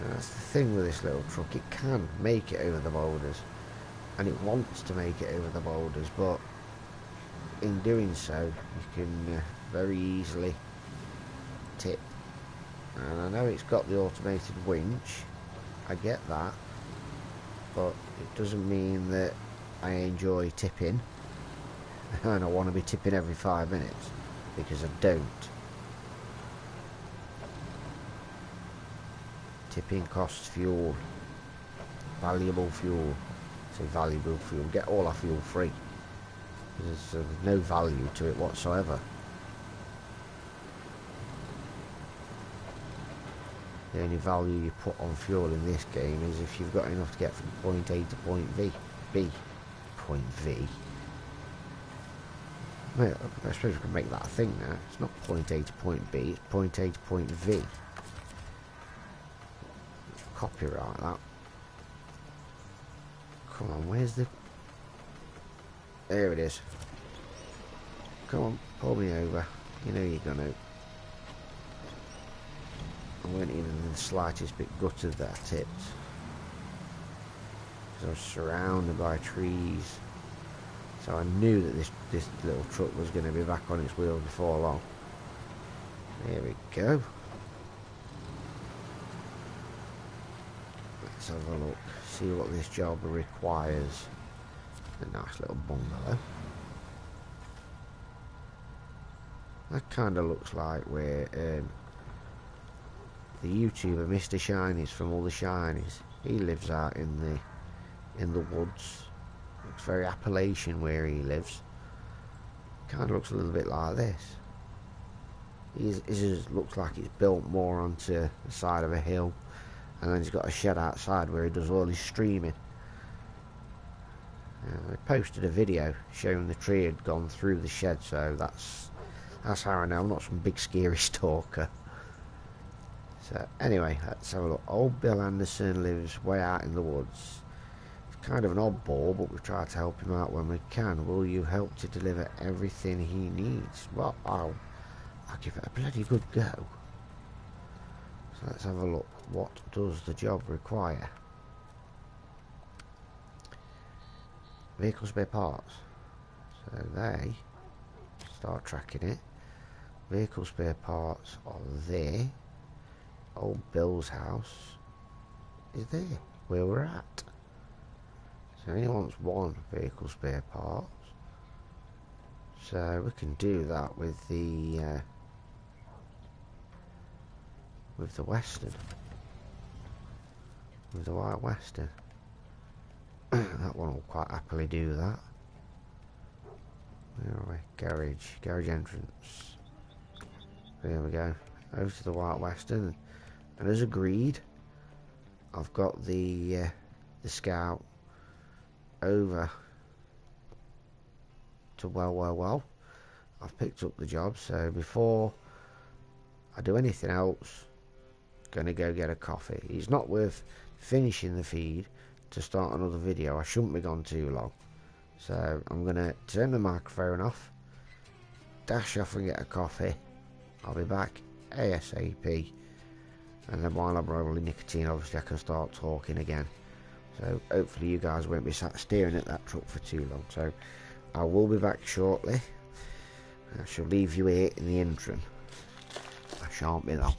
And that's the thing with this little truck. It can make it over the boulders. and it wants to make it over the boulders, but in doing so you can very easily tip. And I know it's got the automated winch, I get that, but it doesn't mean that I enjoy tipping and I want to be tipping every 5 minutes, because I don't. Tipping costs fuel, valuable fuel. I say valuable fuel, get all our fuel free. There's no value to it whatsoever. The only value you put on fuel in this game is if you've got enough to get from point A to point B. Point V. Well, I suppose we can make that a thing now. It's not point A to point B, it's point A to point V. Copyright that. Come on, where's the... There it is. Come on, pull me over. You know you're gonna. I weren't even in the slightest bit gutted that I tipped, because I was surrounded by trees. So I knew that this little truck was going to be back on its wheels before long. There we go. Let's have a look, see what this job requires. A nice little bungalow. That kind of looks like where the YouTuber Mr. Shinies from all the Shinies, he lives out in the woods. Looks very Appalachian where he lives. Kind of looks a little bit like this. His looks like it's built more onto the side of a hill, and then he's got a shed outside where he does all his streaming. I posted a video showing the tree had gone through the shed, so that's how I know I'm not some big scary stalker. So anyway, let's have a look. Old Bill Anderson lives way out in the woods. He's kind of an oddball, but we try to help him out when we can. Will you help to deliver everything he needs? Well, I'll give it a bloody good go. So let's have a look. What does the job require? Vehicle spare parts. So they start tracking it. Vehicle spare parts are there. Old Bill's house is there, where we're at. So he only wants one vehicle spare parts. So we can do that with the Western, with the white Western. That one will quite happily do that. Where are we? Garage entrance. There we go. Over to the white Western, and as agreed, I've got the Scout over to well. I've picked up the job, so before I do anything else, gonna go get a coffee. It's not worth finishing the feed to start another video. I shouldn't be gone too long, so I'm gonna turn the microphone off, dash off and get a coffee. I'll be back ASAP, and then while I'm rolling nicotine, obviously I can start talking again. So hopefully you guys won't be sat staring at that truck for too long. So I will be back shortly. I shall leave you here in the interim. I shan't be long.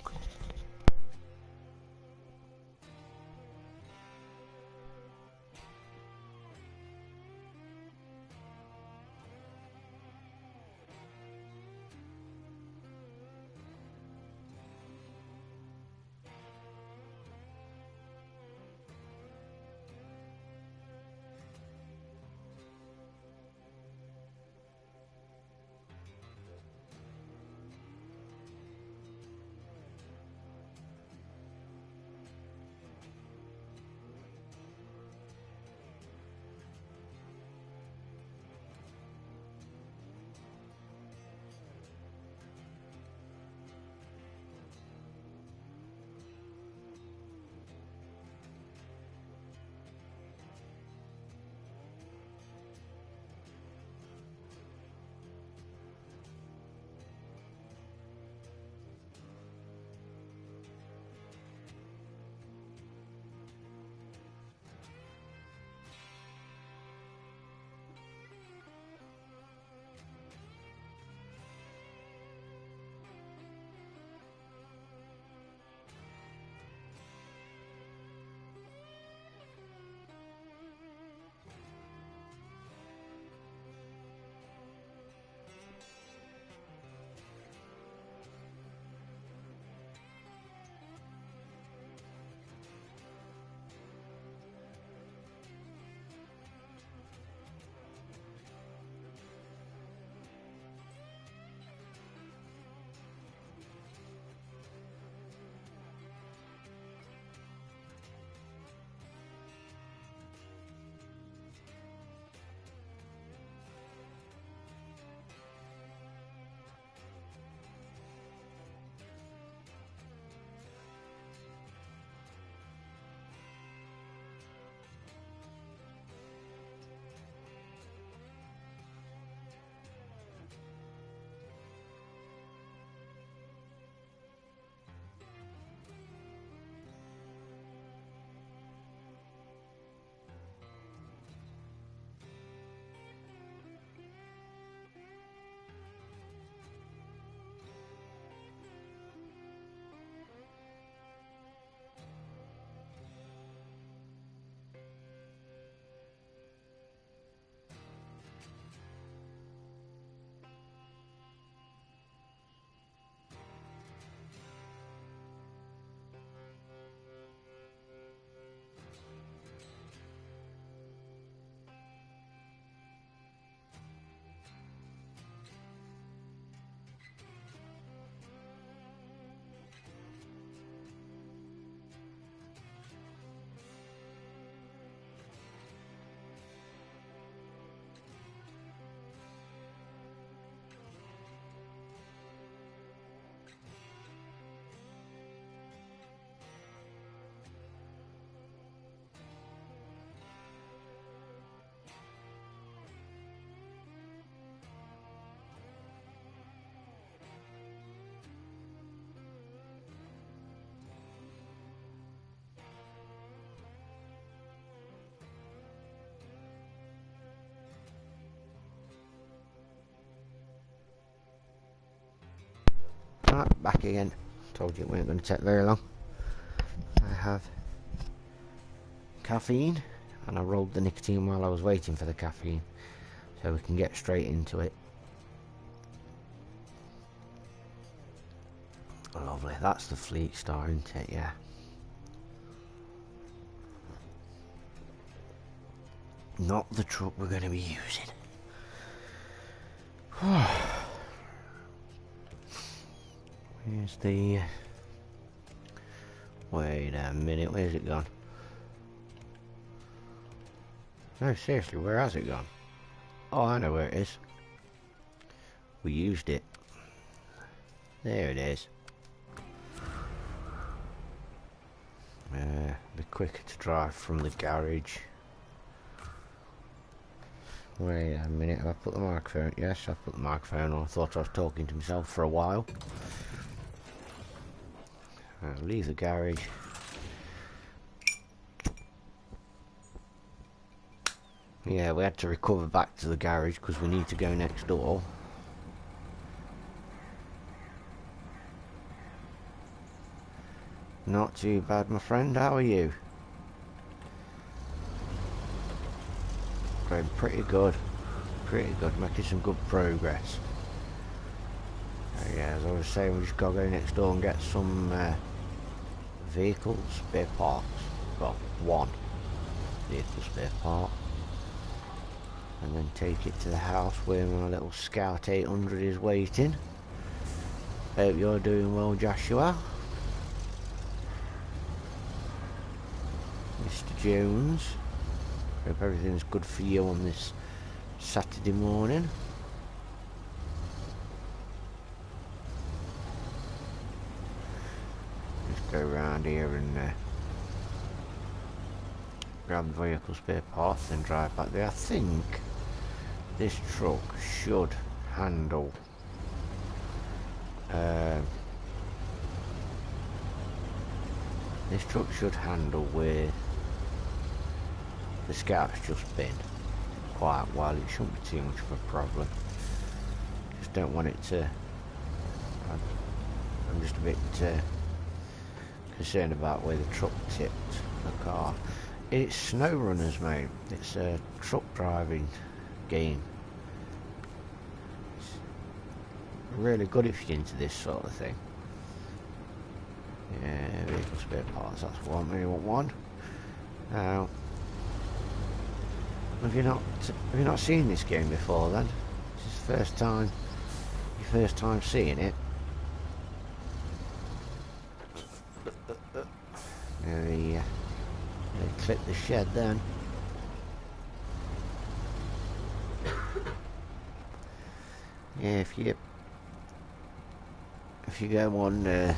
Right, back again. Told you it weren't going to take very long. I have caffeine, and I rolled the nicotine while I was waiting for the caffeine, so we can get straight into it. Lovely, that's the Fleet Star, isn't it? Yeah. Not the truck we're going to be using. Here's the... Wait a minute, where's it gone? No, seriously, where has it gone? Oh, I know where it is. We used it. There it is. Be quicker to drive from the garage. Wait a minute, have I put the microphone? Yes, I put the microphone on. I thought I was talking to myself for a while. I'll leave the garage. Yeah, we had to recover back to the garage because we need to go next door. Not too bad, my friend. How are you? Going pretty good. Pretty good. Making some good progress. Yeah, as I was saying, we just got to go next door and get some vehicle spare parts. Well, one vehicle spare part. And then take it to the house where my little Scout 800 is waiting. Hope you're doing well, Joshua. Mr. Jones. Hope everything's good for you on this Saturday morning. Just go around here and grab the vehicle spare parts and drive back there. I think this truck should handle where the Scout's just been quite well. It shouldn't be too much of a problem. Just don't want it to... I'm just a bit concerned about where the truck tipped the car. It's Snowrunners, mate. It's a truck driving game. It's really good if you're into this sort of thing. Yeah, vehicle spare parts, that's one. We want one. Now, have you not seen this game before then? This is the first time, your first time seeing it. They clip the shed then. Yeah, if you go on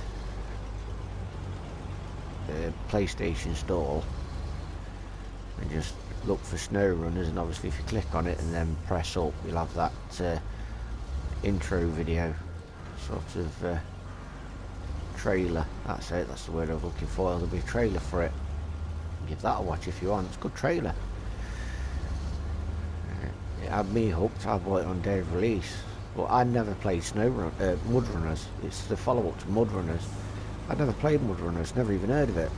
PlayStation Store and just look for Snowrunners, and obviously if you click on it and then press up, you'll have that intro video, sort of trailer. That's it, that's the word I was looking for. There'll be a trailer for it. Give that a watch if you want. It's a good trailer. It had me hooked. I bought it on day of release, but I never played Mudrunners. It's the follow-up to Mudrunners. I'd never played Mudrunners, never even heard of it.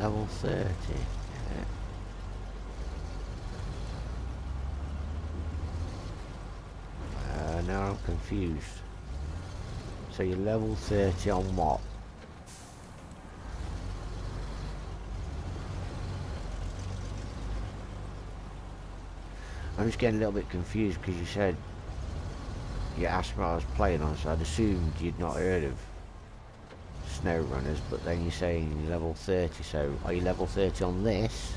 Level 30. Yeah. Now I'm confused. So you're level 30 on what? I'm just getting a little bit confused because you said you asked me what I was playing on, so I'd assumed you'd not heard of Snowrunners, but then you're saying you're level 30, so are you level 30 on this,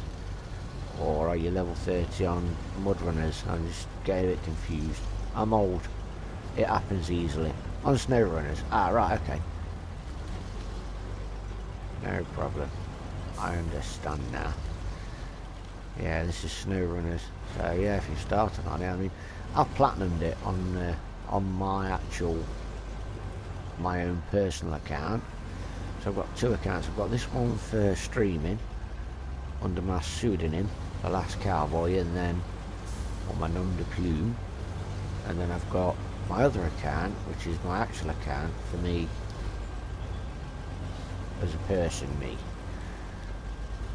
or are you level 30 on Mudrunners? I'm just getting a bit confused. I'm old, it happens easily. On Snowrunners, right, okay, no problem, I understand now. Yeah, this is Snowrunners. So yeah, if you're starting on it, I mean, I've platinumed it on my own personal account. So I've got two accounts. I've got this one for streaming under my pseudonym, The Last Cowboy, and then on my nom de plume. And then I've got my other account, which is my actual account for me as a person, me.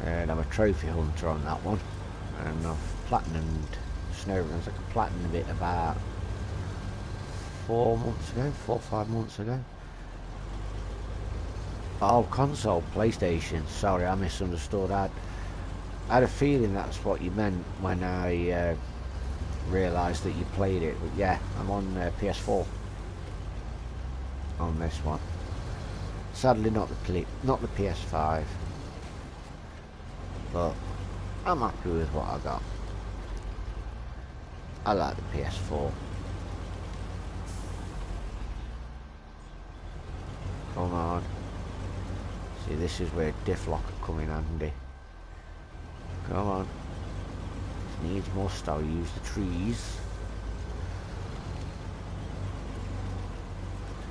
And I'm a trophy hunter on that one. And I've platinumed Snowrunners. I could platinum it about 4 months ago, 4 or 5 months ago. Oh, console, PlayStation. Sorry, I misunderstood. I had a feeling that's what you meant when I realised that you played it. But yeah, I'm on PS4 on this one. Sadly, not the PS5. But I'm happy with what I got. I like the PS4. Come on. See, this is where diff lock will come in handy. Come on. If needs must, I'll use the trees.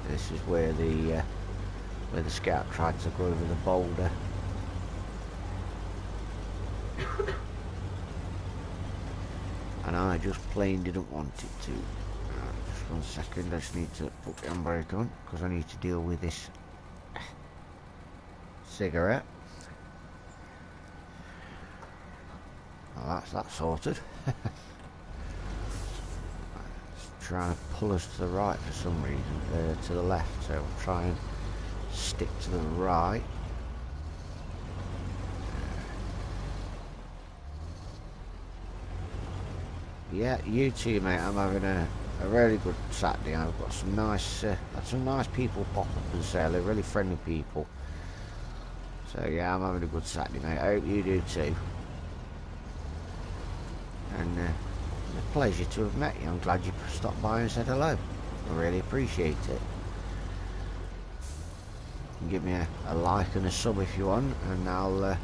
This is where the scout tried to go over the boulder. And I just plain didn't want it to. Just 1 second, I just need to put the handbrake on because I need to deal with this cigarette. Well, that's that sorted. It's trying to pull us to the right for some reason, to the left, so I'll try and stick to the right. Yeah, you too, mate. I'm having a really good Saturday. I've got some nice people pop up and say they're really friendly people. So yeah, I'm having a good Saturday, mate. I hope you do too. And it's a pleasure to have met you. I'm glad you stopped by and said hello. I really appreciate it. You can give me a like and a sub if you want, and I'll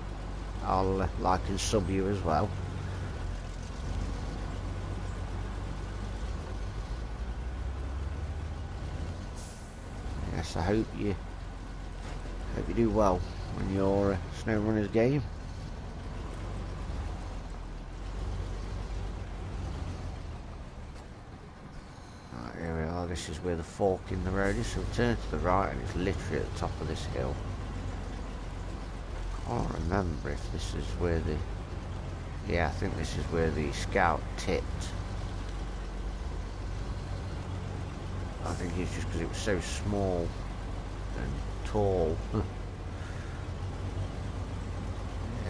like and sub you as well. Yes, I hope you do well on your Snowrunners game. Right, here we are. This is where the fork in the road is. So we'll turn to the right, and it's literally at the top of this hill. Can't remember if this is where the... Yeah, I think this is where the scout tipped. I think it's just because it was so small and tall.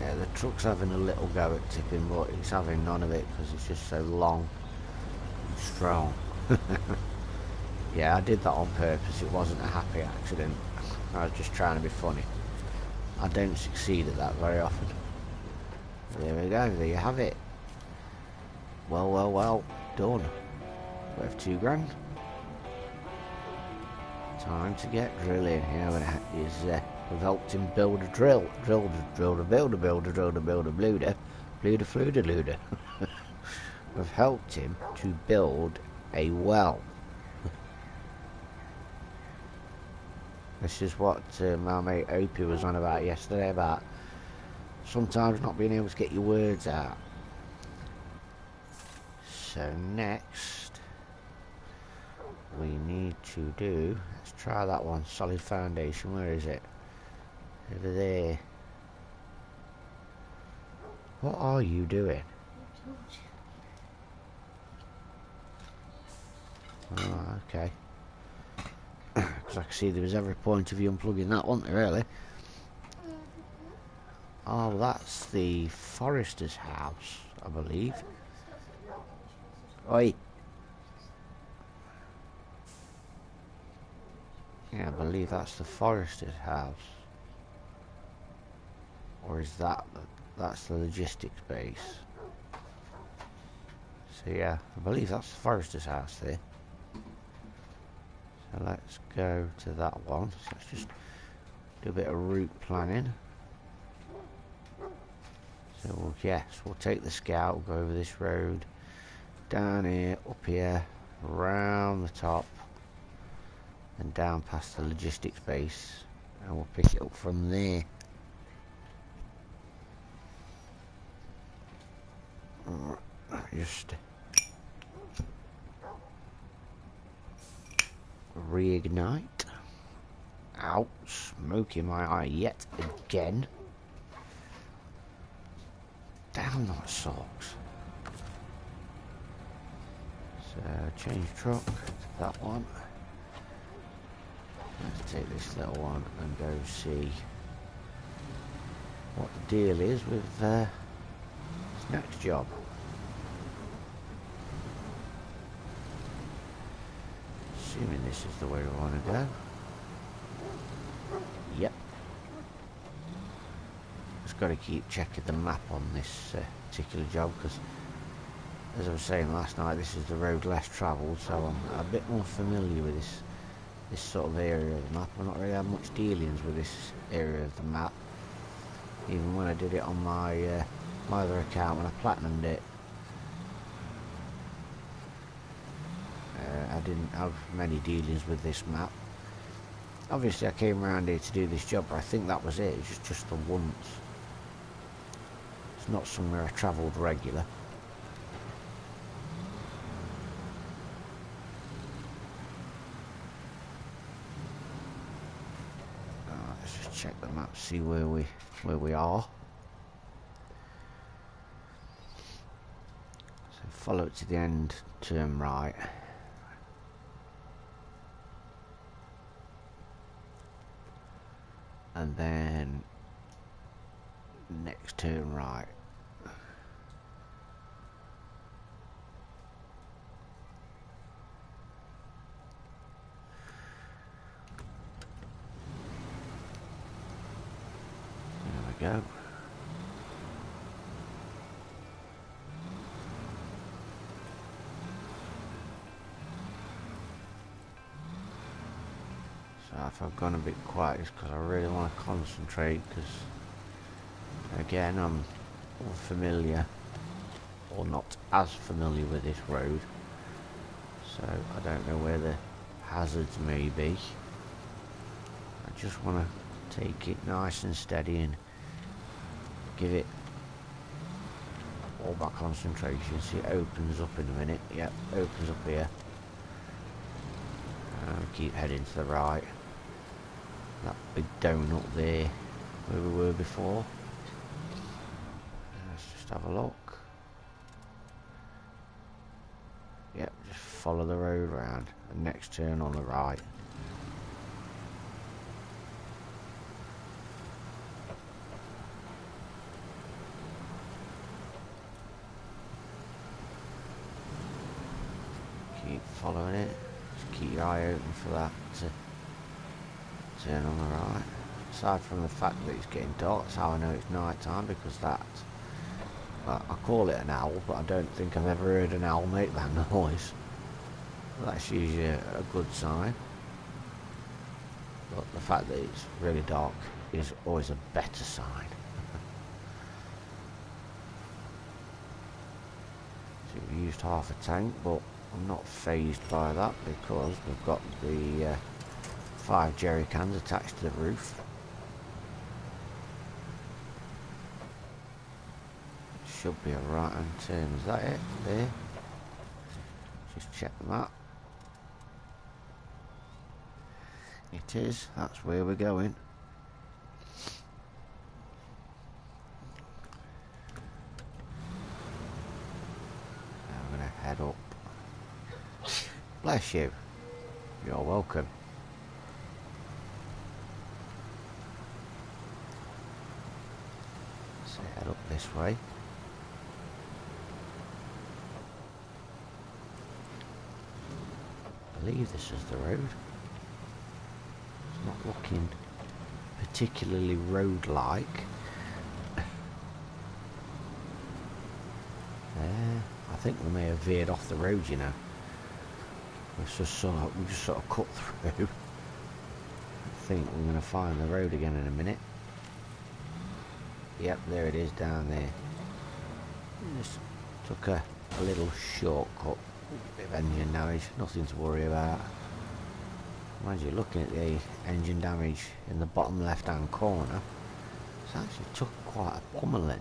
Yeah, the truck's having a little go at tipping, but it's having none of it because it's just so long and strong. Yeah, I did that on purpose. It wasn't a happy accident. I was just trying to be funny. I don't succeed at that very often. There we go. There you have it. Well, well, well. Done. Worth $2 grand. Time to get drilling. You know, we've helped him build a drill. Builder, bluder. We've helped him to build a well. This is what my mate Opie was on about yesterday, about sometimes not being able to get your words out. So next we need to do, let's try that one, solid foundation. Where is it? Over there. What are you doing? Oh, okay. Because I can see there was every point of you unplugging that, wasn't there, really? Oh, that's the forester's house, I believe. Oi! Yeah, I believe that's the forester's house. Or is that's the logistics base? So yeah, I believe that's the forester's house there. So let's go to that one. So let's just do a bit of route planning. So yes, we'll take the scout, we'll go over this road, down here, up here, round the top, and down past the logistics base, and we'll pick it up from there. Just reignite. Ow, smoke in my eye yet again. Damn those socks. So change truck to that one. Let's take this little one and go see what the deal is with this next job. Assuming this is the way we want to go. Yep. Just got to keep checking the map on this particular job, because as I was saying last night, this is the road less travelled, so I'm a bit more familiar with this sort of area of the map. I've not really had much dealings with this area of the map, even when I did it on my my other account when I platinumed it. I didn't have many dealings with this map. Obviously I came around here to do this job, but I think that was it. It's just the once. It's not somewhere I travelled regular. Let's just check the map, see where we are. So follow it to the end, turn right. And then next turn right. There we go. If I've gone a bit quiet, it's because I really want to concentrate, because again I'm unfamiliar or not as familiar with this road, so I don't know where the hazards may be. I just want to take it nice and steady and give it all my concentration. See, it opens up in a minute. Yep, opens up here. Keep heading to the right. That big donut there where we were before. Let's just have a look. Yep, just follow the road round and next turn on the right. Keep following it. Just keep your eye open for that to turn on the right. Aside from the fact that it's getting dark, that's how I know it's night time, because that's, well, I call it an owl, but I don't think I've ever heard an owl make that noise. That's usually a good sign. But the fact that it's really dark is always a better sign. So we used half a tank, but I'm not phased by that, because we've got the 5 jerry cans attached to the roof. Should be a right hand turn. Is that it? There. Just check the map. It is. That's where we're going. Now I'm going to head up. Bless you. You're welcome. So head up this way. I believe this is the road. It's not looking particularly road-like. I think we may have veered off the road, you know. We just sort of cut through. I think we're going to find the road again in a minute. Yep, there it is down there. Just took a little shortcut. Bit of engine damage, nothing to worry about. Mind you, looking at the engine damage in the bottom left hand corner, it's actually took quite a pummeling.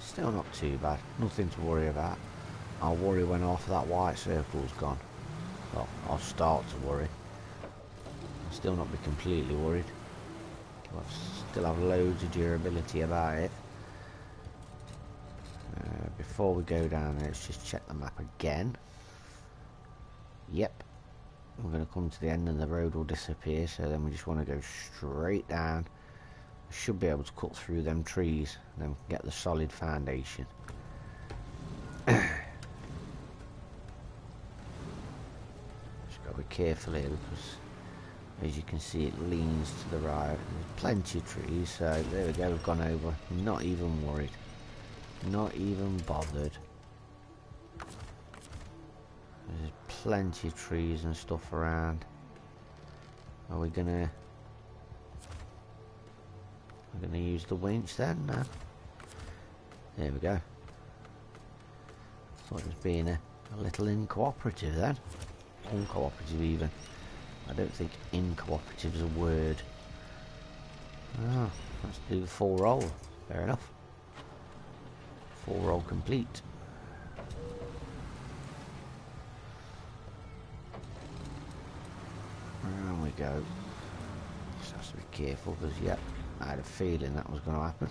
Still not too bad, nothing to worry about. I'll worry when half of that white circle's gone. Well, I'll start to worry. I'll still not be completely worried. I'll still have loads of durability about it. Before we go down there, let's just check the map again. Yep, we're going to come to the end and the road will disappear, so then we just want to go straight down. We should be able to cut through them trees and then we can get the solid foundation. Just got to be careful here because as you can see it leans to the right. There's plenty of trees, so there we go, we've gone over. Not even worried, not even bothered. There's plenty of trees and stuff around. Are we gonna use the winch then? No. There we go. Thought it was being a little incooperative then. Uncooperative even. I don't think incooperative is a word. Oh, let's do the full roll. Fair enough. Full roll complete. There we go. Just have to be careful because, yep, I had a feeling that was going to happen.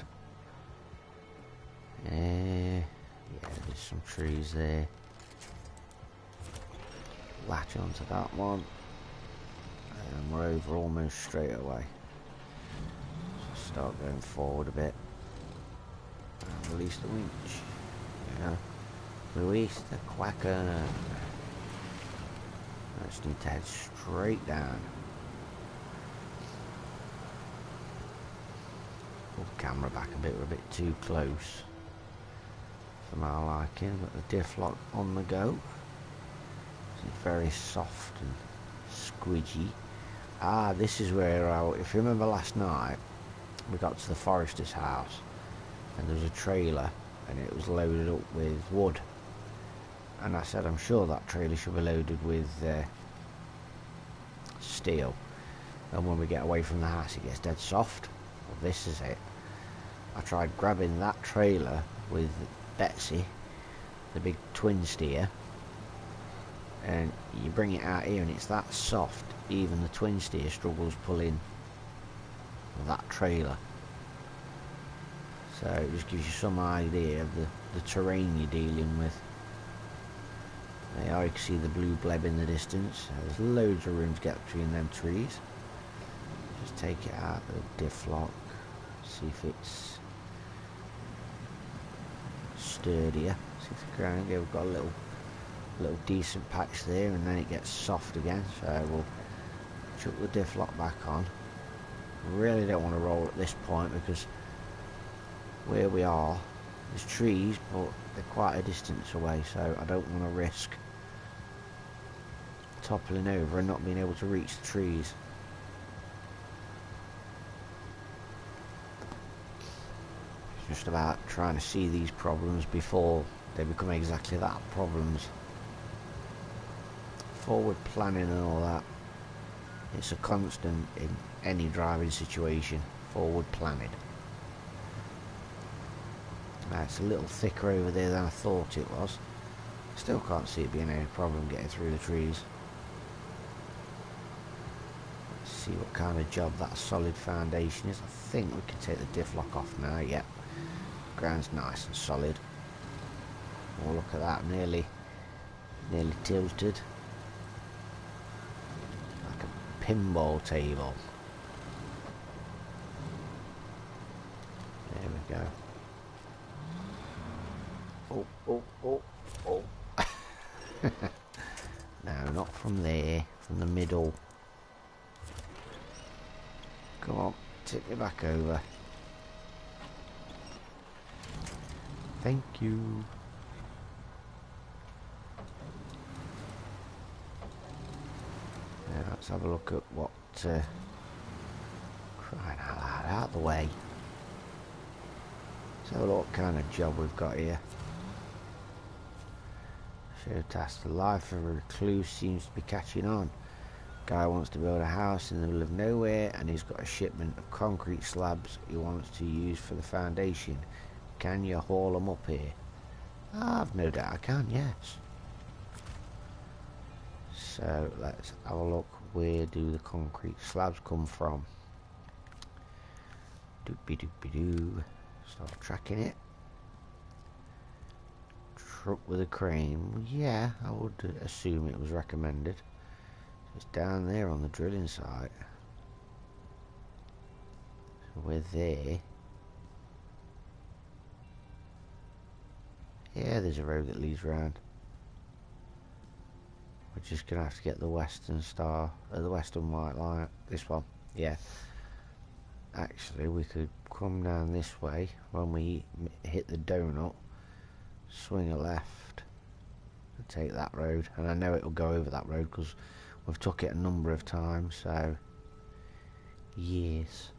Yeah, there's some trees there. Latch onto that one. And we're over almost straight away. So start going forward a bit. And release the winch. Yeah. Release the quacker. I just need to head straight down. Pull the camera back a bit, we're a bit too close for my liking. Got the diff lock on the go. It's very soft and squidgy. Ah, this is where, if you remember last night, we got to the forester's house and there was a trailer and it was loaded up with wood. And I said, I'm sure that trailer should be loaded with steel. And when we get away from the house, it gets dead soft. Well, this is it. I tried grabbing that trailer with Betsy, the big twin steer, and you bring it out here and it's that soft, even the twin steer struggles pulling that trailer. So it just gives you some idea of the terrain you're dealing with. There you can see the blue bleb in the distance. There's loads of room to get between them trees. Just take it out of the diff lock, see if it's sturdier. See if the ground, yeah, we've got a little decent patch there, and then it gets soft again. So we'll chuck the diff lock back on. Really don't want to roll at this point because where we are, there's trees, but they're quite a distance away, so I don't want to risk toppling over and not being able to reach the trees. It's just about trying to see these problems before they become exactly that, problems. Forward planning and all that, it's a constant in any driving situation. Forward planning. It's a little thicker over there than I thought it was. Still can't see it being any problem getting through the trees. Let's see what kind of job that solid foundation is. I think we can take the diff lock off now. Yep, ground's nice and solid. Oh, look at that, nearly tilted like a pinball table. There we go. Oh. No, not from there. From the middle. Come on, tip me back over. Thank you. Now, let's have a look at what... crying out loud, out of the way. So look what kind of job we've got here. Show task. The life of a recluse seems to be catching on. Guy wants to build a house in the middle of nowhere and he's got a shipment of concrete slabs he wants to use for the foundation. Can you haul them up here? I've no doubt I can, yes. So let's have a look. Where do the concrete slabs come from? Doopy doopy doo. Start tracking it. Truck with a crane. Well, yeah, I would assume it was recommended. It's down there on the drilling site. So we're there. Yeah, there's a road that leads round. We're just gonna have to get the Western Star, the Western White Line. This one, yeah. Actually, we could come down this way when we hit the donut, swing a left, and take that road. And I know it'll go over that road because we've took it a number of times. So, yes,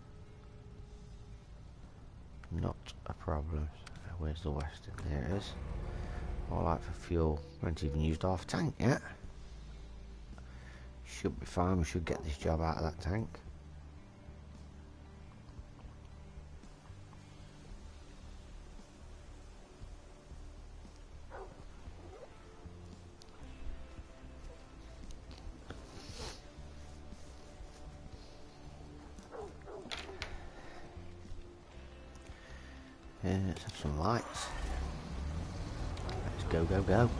not a problem. So where's the Western? There it is. All right for fuel. We haven't even used half a tank yet. Should be fine. We should get this job out of that tank. Let's have some lights. Let's go, go, go.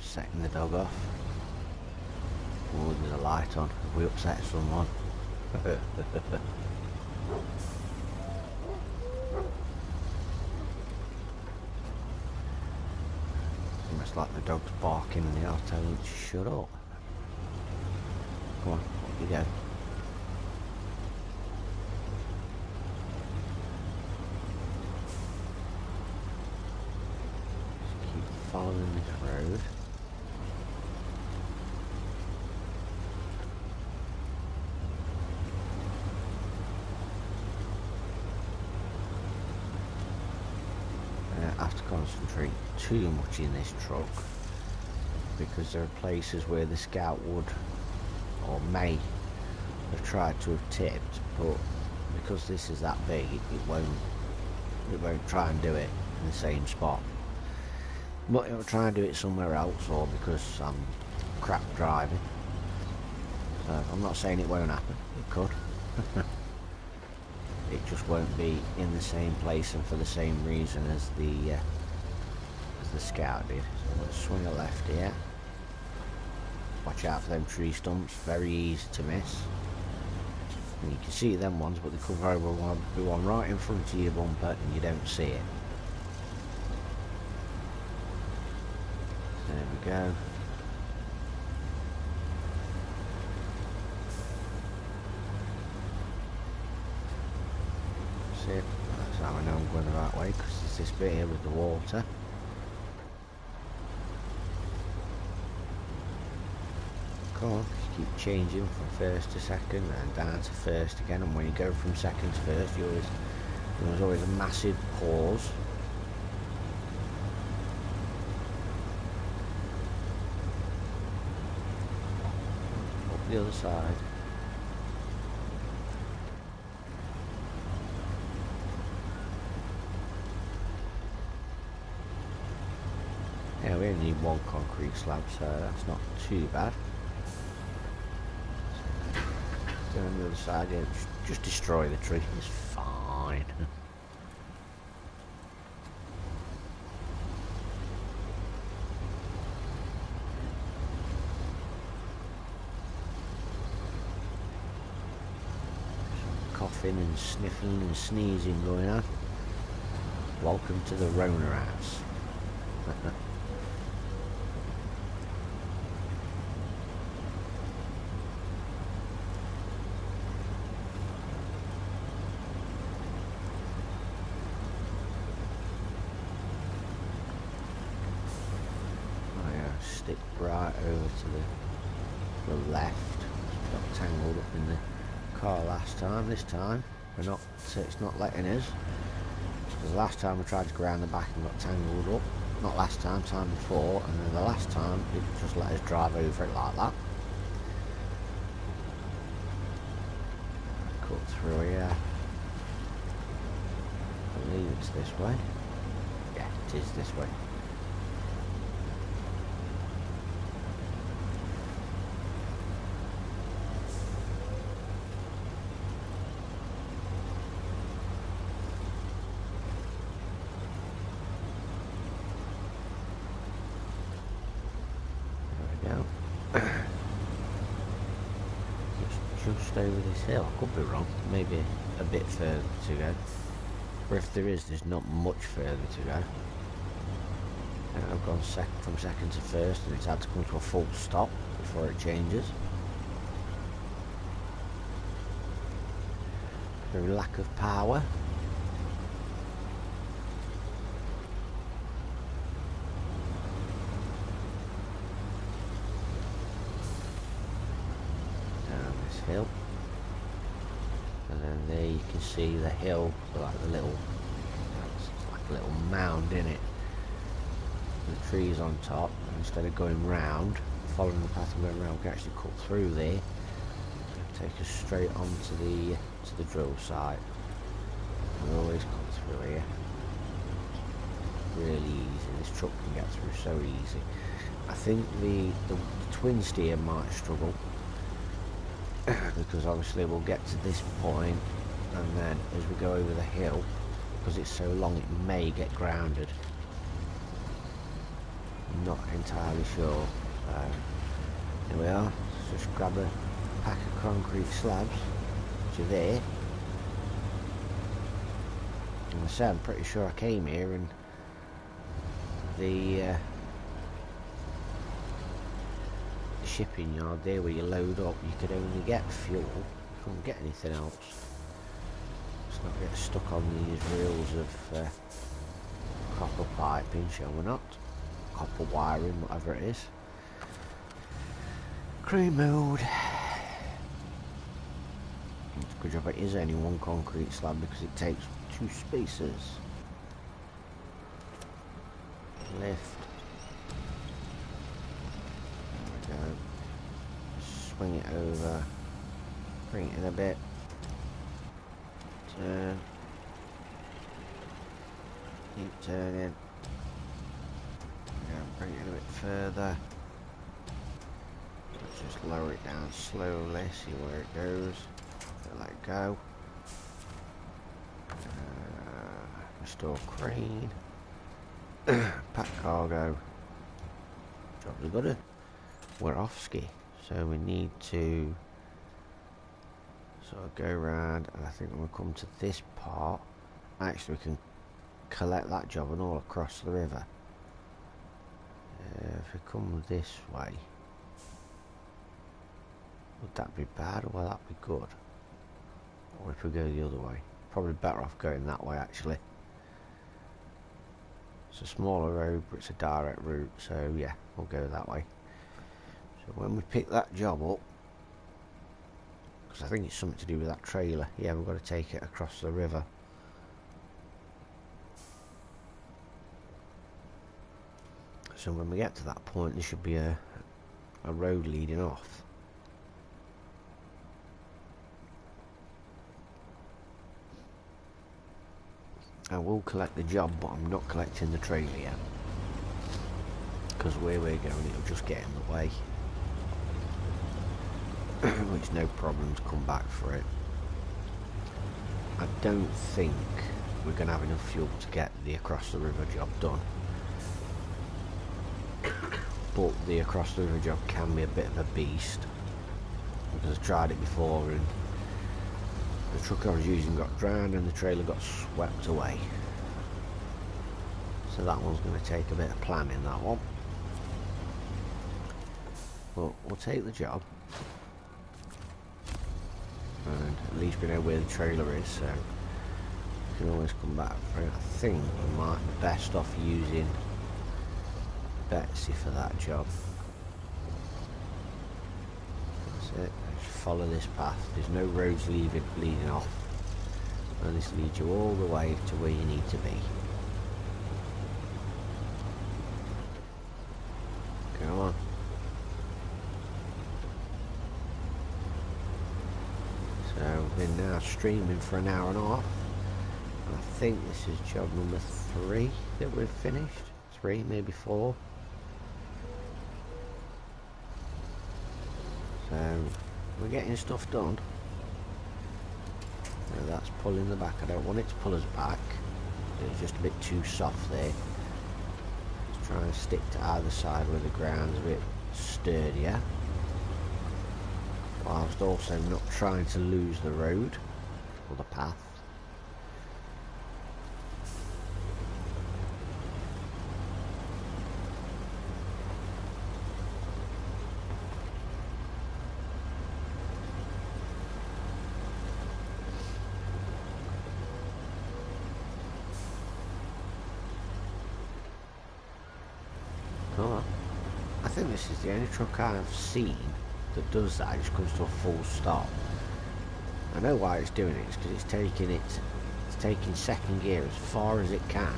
Setting the dog off. Oh, there's a light on. Have we upset someone? Almost like the dog's barking and the I'll tell him to shut up. Come on, up you go. Just keep following this road. I have to concentrate too much in this truck because there are places where the Scout would or may have tried to have tipped, but because this is that big, it won't try and do it in the same spot. But it will try and do it somewhere else, or because I'm crap driving. So I'm not saying it won't happen. It could. It just won't be in the same place and for the same reason as the Scout did. So I'm going to swing a left here. Watch out for them tree stumps, very easy to miss. And you can see them ones, but they come over one right in front of your bumper and you don't see it. There we go. That's how I know I'm going the right way, because there's this bit here with the water. Come on, just keep changing from first to second and down to first again, and when you go from second to first there's always a massive pause. Up the other side. Yeah, we only need one concrete slab, so that's not too bad. So on the other side, yeah, just destroy the tree, it's fine. Some coughing and sniffling and sneezing going on. Welcome to the Rona house. Stick right over to the the left. Got tangled up in the car last time. This time we're not. It's not letting us. Because last time we tried to go around the back and got tangled up. Not last time, time before, and then the last time it just let us drive over it like that. Cut through here. I believe it's this way. Yeah, it is this way. Just over this hill. I could be wrong. Maybe a bit further to go. Or if there is, there's not much further to go. And I've gone from second to first, and it's had to come to a full stop before it changes. Through lack of power. Hill, and then there you can see the hill, like the little, it's like a little mound in it, the trees on top. And instead of going round, following the path and going round, we can actually cut through there, take us straight onto the drill site. We always cut through here, really easy. This truck can get through so easy. I think the twin steer might struggle, because obviously we'll get to this point, and then as we go over the hill, because it's so long, it may get grounded. I'm not entirely sure. Here we are. Let's just grab a pack of concrete slabs, which are there. And I say, I'm pretty sure I came here and the shipping yard there where you load up, you could only get fuel, you couldn't get anything else. Let's not get stuck on these reels of copper piping, shall we not? Copper wiring, whatever it is. Crew mode. It's a good job it is only one concrete slab, because it takes 2 spaces. Lift. There we go. Swing it over. Bring it in a bit. Turn. Keep turning. Bring it a bit further. Let's just lower it down slowly, see where it goes. Let it go. Restore crane. Pack cargo. Jobs are good. We're off ski, so we need to sort of go around, and I think when we come to this part, actually we can collect that job and all across the river. If we come this way, would that be bad, or will that be good? Or if we go the other way, probably better off going that way actually. It's a smaller road, but it's a direct route, so yeah, we'll go that way. So when we pick that job up, because I think it's something to do with that trailer, yeah, we've got to take it across the river. So when we get to that point, there should be a road leading off. I will collect the job, but I'm not collecting the trailer yet, because where we're going, it'll just get in the way. Which no problem to come back for it. I don't think we're going to have enough fuel to get the across the river job done. But the across the river job can be a bit of a beast, because I tried it before and the truck I was using got drowned and the trailer got swept away. So that one's going to take a bit of planning, that one. But we'll take the job. And at least we know where the trailer is, so we can always come back for it. I think we might be best off using Betsy for that job. follow this path. There's no roads leading off, and this leads you all the way to where you need to be. Come on. So we've been now streaming for an hour and a half. I think this is job number 3 that we've finished. 3, maybe 4. So we're getting stuff done. Now that's pulling the back. I don't want it to pull us back. It's just a bit too soft there. Let's try and stick to either side where the ground's a bit sturdier, whilst also not trying to lose the road or the path. Oh, I think this is the only truck I've seen that does that. It just comes to a full stop. I know why it's doing it. It's because it's taking second gear as far as it can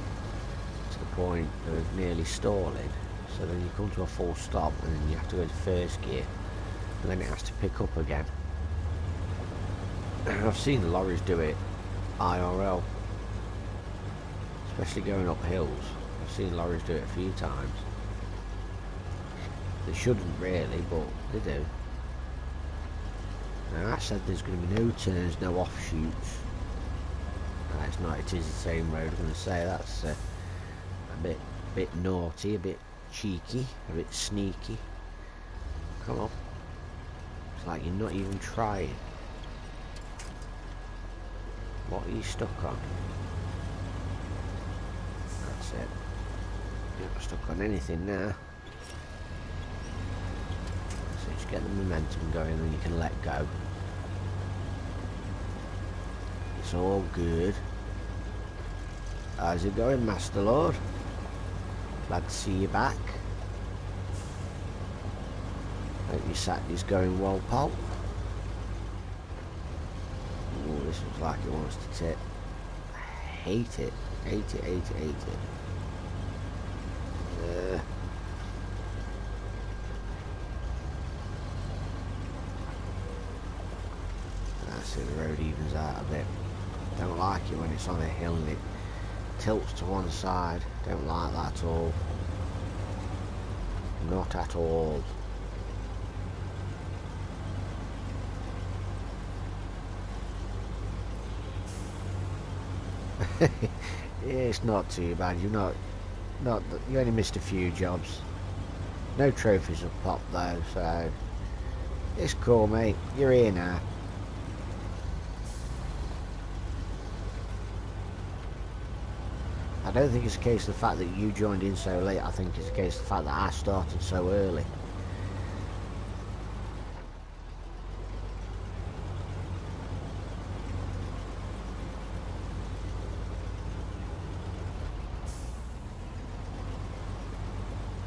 to the point of nearly stalling. So then you come to a full stop and then you have to go to first gear, and then it has to pick up again. I've seen the lorries do it IRL, especially going up hills. I've seen lorries do it a few times. They shouldn't really, but they do. Now I said there's going to be no turns, no offshoots. It's not. It is the same road. I'm going to say that's a bit naughty, a bit cheeky, a bit sneaky. Come on. It's like you're not even trying. What are you stuck on? That's it. You're not stuck on anything now. Get the momentum going and you can let go. It's all good. How's it going, Master Lord? Glad to see you back. Hope your Saturday's going well, pal. Oh, this looks like it wants to tip. I hate it. Hate it, hate it, hate it. See, the road evens out a bit. Don't like it when it's on a hill and it tilts to one side. Don't like that at all. Not at all. Yeah, it's not too bad. You only missed a few jobs. No trophies have popped though, so it's cool, mate. You're here now. I don't think it's a case of the fact that you joined in so late. I think it's a case of the fact that I started so early.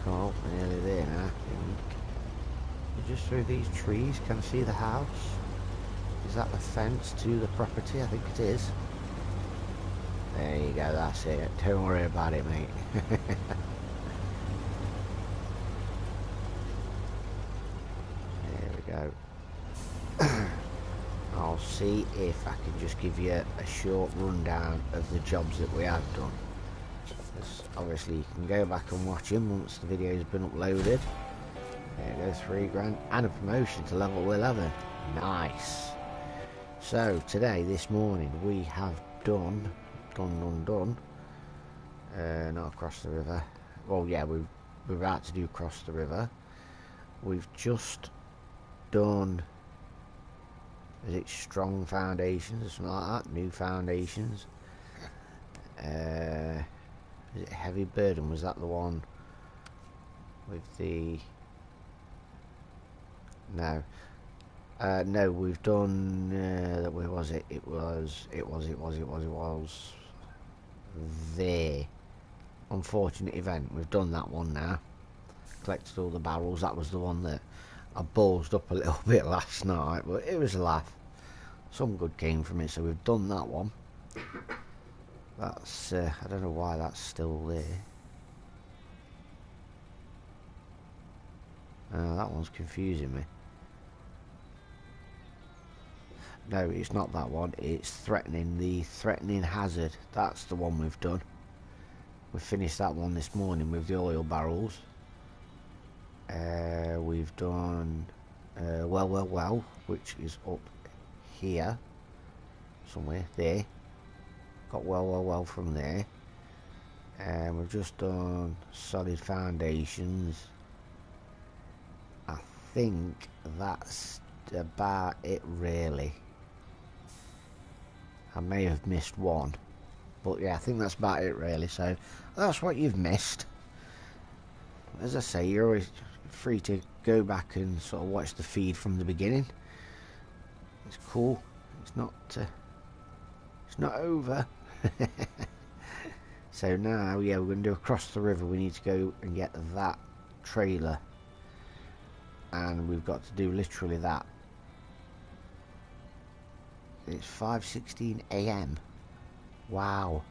Cool, we're nearly there now. You're just through these trees. Can I see the house? Is that the fence to the property? I think it is. There you go, that's it. Don't worry about it, mate. There we go. I'll see if I can just give you a short rundown of the jobs that we have done. Obviously, you can go back and watch them once the video's been uploaded. There you go, 3 grand and a promotion to level 11. Nice. So today, this morning, we have done. Not across the river. Well, yeah, we're about to do across the river. We've just done, is it strong foundations or something like that? New foundations. Is it heavy burden? Was that the one with the? No. No, we've done. Where was it? It was there. Unfortunate event. We've done that one now. Collected all the barrels. That was the one that I ballsed up a little bit last night, but it was a laugh. Some good came from it, so we've done that one. That's I don't know why that's still there. That one's confusing me. No, it's not that one. It's threatening, the threatening hazard. That's the one we've done. We finished that one this morning with the oil barrels. We've done well, which is up here somewhere. There. Got well from there. And we've just done solid foundations. I think that's about it, really. I may have missed one, but yeah, I think that's about it, really. So that's what you've missed. As I say, you're always free to go back and sort of watch the feed from the beginning. It's cool. It's not over. So now, yeah, we're going to do across the river. We need to go and get that trailer, and we've got to do literally that. It's 5:16 AM. Wow.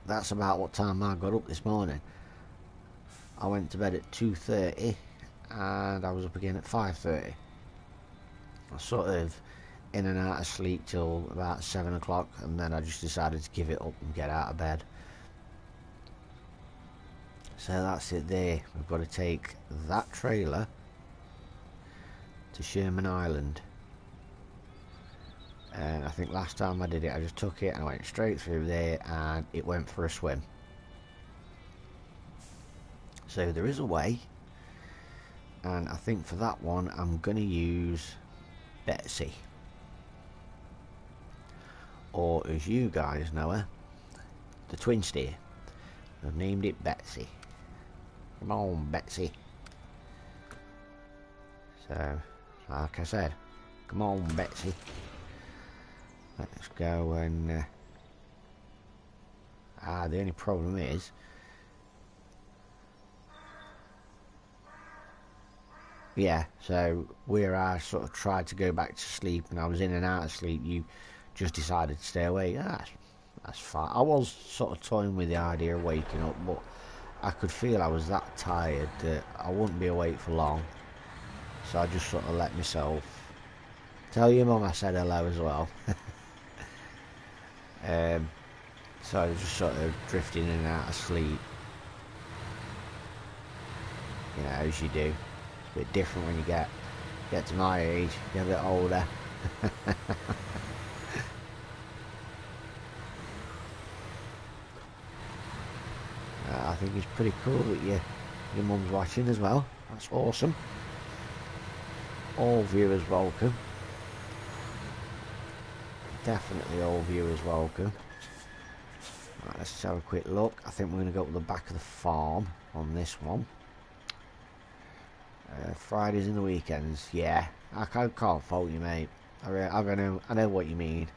That's about what time I got up this morning. I went to bed at 2:30 and I was up again at 5:30. I was sort of in and out of sleep till about 7 o'clock, and then I just decided to give it up and get out of bed. So that's it there. We've got to take that trailer to Sherman Island. And I think last time I did it, I just took it and I went straight through there and it went for a swim. So there is a way, and I think for that one I'm going to use Betsy, or as you guys know her, the twin steer. I've named it Betsy. Come on, Betsy. So, like I said, come on, Betsy. Let's go and the only problem is yeah, so where I sort of tried to go back to sleep and I was in and out of sleep, you just decided to stay awake. That's fine. I was sort of toying with the idea of waking up, but I could feel I was that tired that I wouldn't be awake for long, so I just sort of let myself. Tell your mum I said hello as well. So I was just sort of drifting in and out of sleep, you know, as you do. It's a bit different when you get to my age, get a bit older. I think it's pretty cool that your mum's watching as well. That's awesome. All viewers welcome. Definitely all viewers welcome. Right, let's just have a quick look. I think we're going to go to the back of the farm on this one. Fridays and the weekends, yeah. I can't fault you, mate. I know what you mean.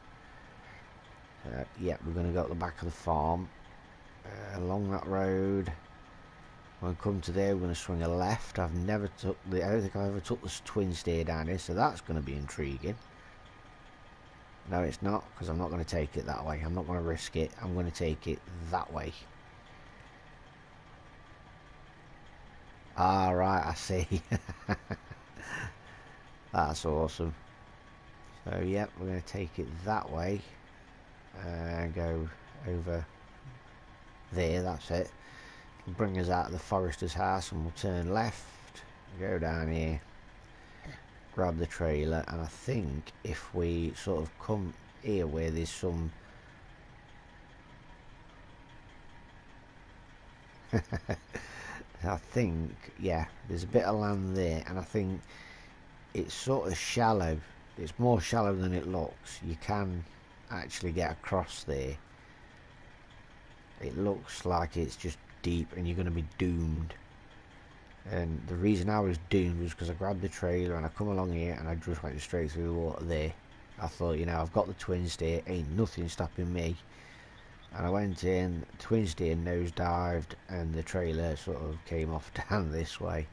Yeah, we're going to go to the back of the farm. Along that road. When we come to there, we're going to swing a left. I don't think I've ever took this twin steer down here, so that's going to be intriguing. No, it's not, because I'm not going to take it that way. I'm not going to risk it. I'm going to take it that way. Ah, right, I see. That's awesome. So, yep, we're going to take it that way and go over there. That's it. Bring us out of the forester's house, and we'll turn left, go down here, grab the trailer, and I think if we sort of come here where there's some I think, yeah, there's a bit of land there, and I think it's sort of shallow. It's more shallow than it looks. You can actually get across there. It looks like it's just deep and you're going to be doomed. And the reason I was doomed was because I grabbed the trailer and I come along here and I just went straight through the water there. I thought, you know, I've got the twin steer, ain't nothing stopping me. And I went in, the twin steer nose dived, and the trailer sort of came off down this way.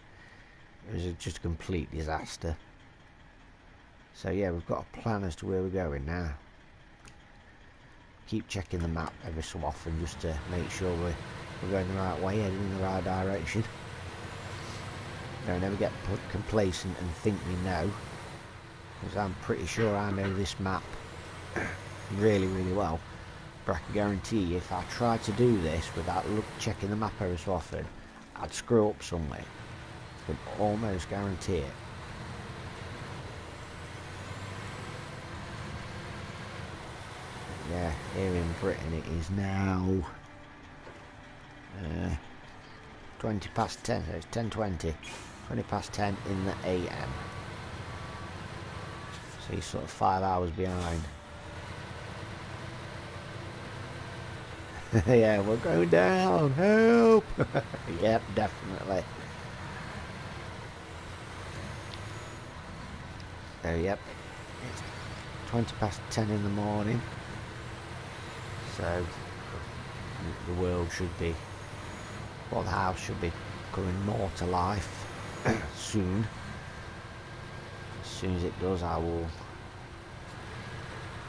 It was just a complete disaster. So yeah, we've got a plan as to where we're going now. Keep checking the map every so often just to make sure we're going the right way, heading in the right direction. Don't ever get complacent and think we know, because I'm pretty sure I know this map really, really well. But I can guarantee you, if I tried to do this without checking the map every so often, I'd screw up somewhere. I can almost guarantee it. Yeah, here in Britain it is now 20 past 10, so it's 10:20, 20 past 10 in the AM. So you're sort of 5 hours behind. Yeah, we're going down, help! Yep, definitely. So yep, it's 20 past 10 in the morning. So the world should be, well, the house should be coming more to life soon. As soon as it does, I will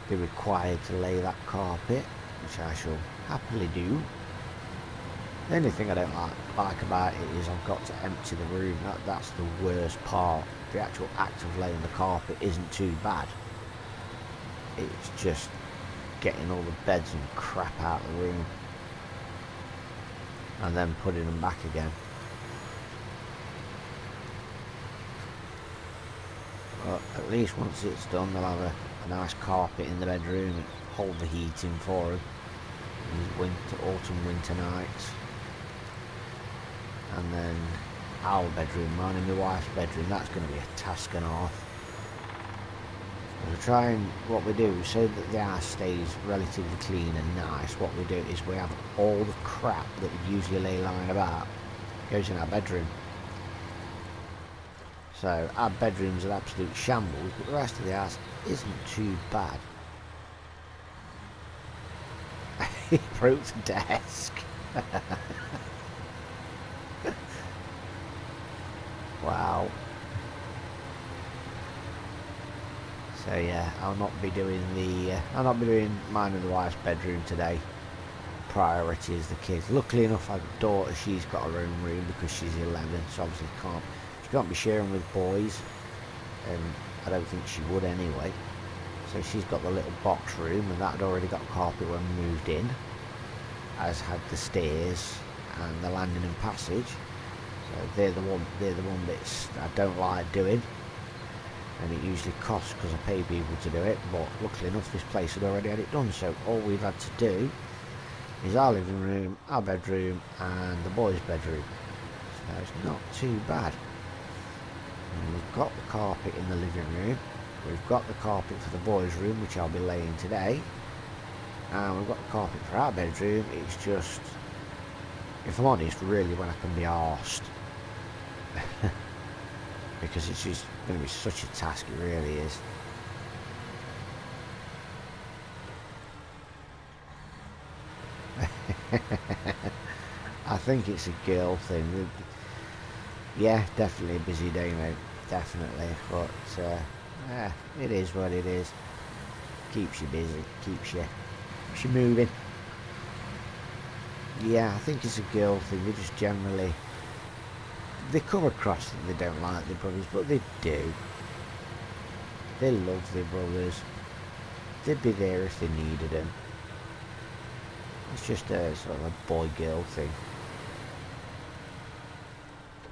be required to lay that carpet, which I shall happily do. The only thing I don't like about it is I've got to empty the room. That's the worst part. The actual act of laying the carpet isn't too bad. It's just getting all the beds and crap out of the room and then putting them back again. But at least once it's done, they'll have a nice carpet in the bedroom and hold the heating for them. These autumn winter nights. And then our bedroom, mine and my wife's bedroom, that's going to be a task and a half. We'll try and, what we do, so that the house stays relatively clean and nice, what we do is we have all the crap that we usually lay lying about goes in our bedroom. So our bedroom's an absolute shambles, but the rest of the house isn't too bad. He broke the desk. Wow. So yeah, I'll not be doing mine and the wife's bedroom today. Priority is the kids. Luckily enough, our daughter, she's got her own room because she's 11, so obviously she can't be sharing with boys, and I don't think she would anyway. So she's got the little box room, and that had already got carpet when we moved in, as had the stairs and the landing and passage. So they're the one bits I don't like doing, and it usually costs because I pay people to do it. But luckily enough, this place had already had it done, so all we've had to do is our living room, our bedroom, and the boys' bedroom. So it's not too bad. And we've got the carpet in the living room. We've got the carpet for the boys' room, which I'll be laying today. And we've got the carpet for our bedroom. It's just, if I'm honest, really when I can be arsed. Because it's just going to be such a task, it really is. I think it's a girl thing. Yeah, definitely a busy day, mate. Definitely. But it is what it is. Keeps you busy. Keeps you moving. Yeah, I think it's a girl thing. They just generally, they come across that they don't like their brothers, but they do. They love their brothers. They'd be there if they needed them. It's just a sort of a boy-girl thing.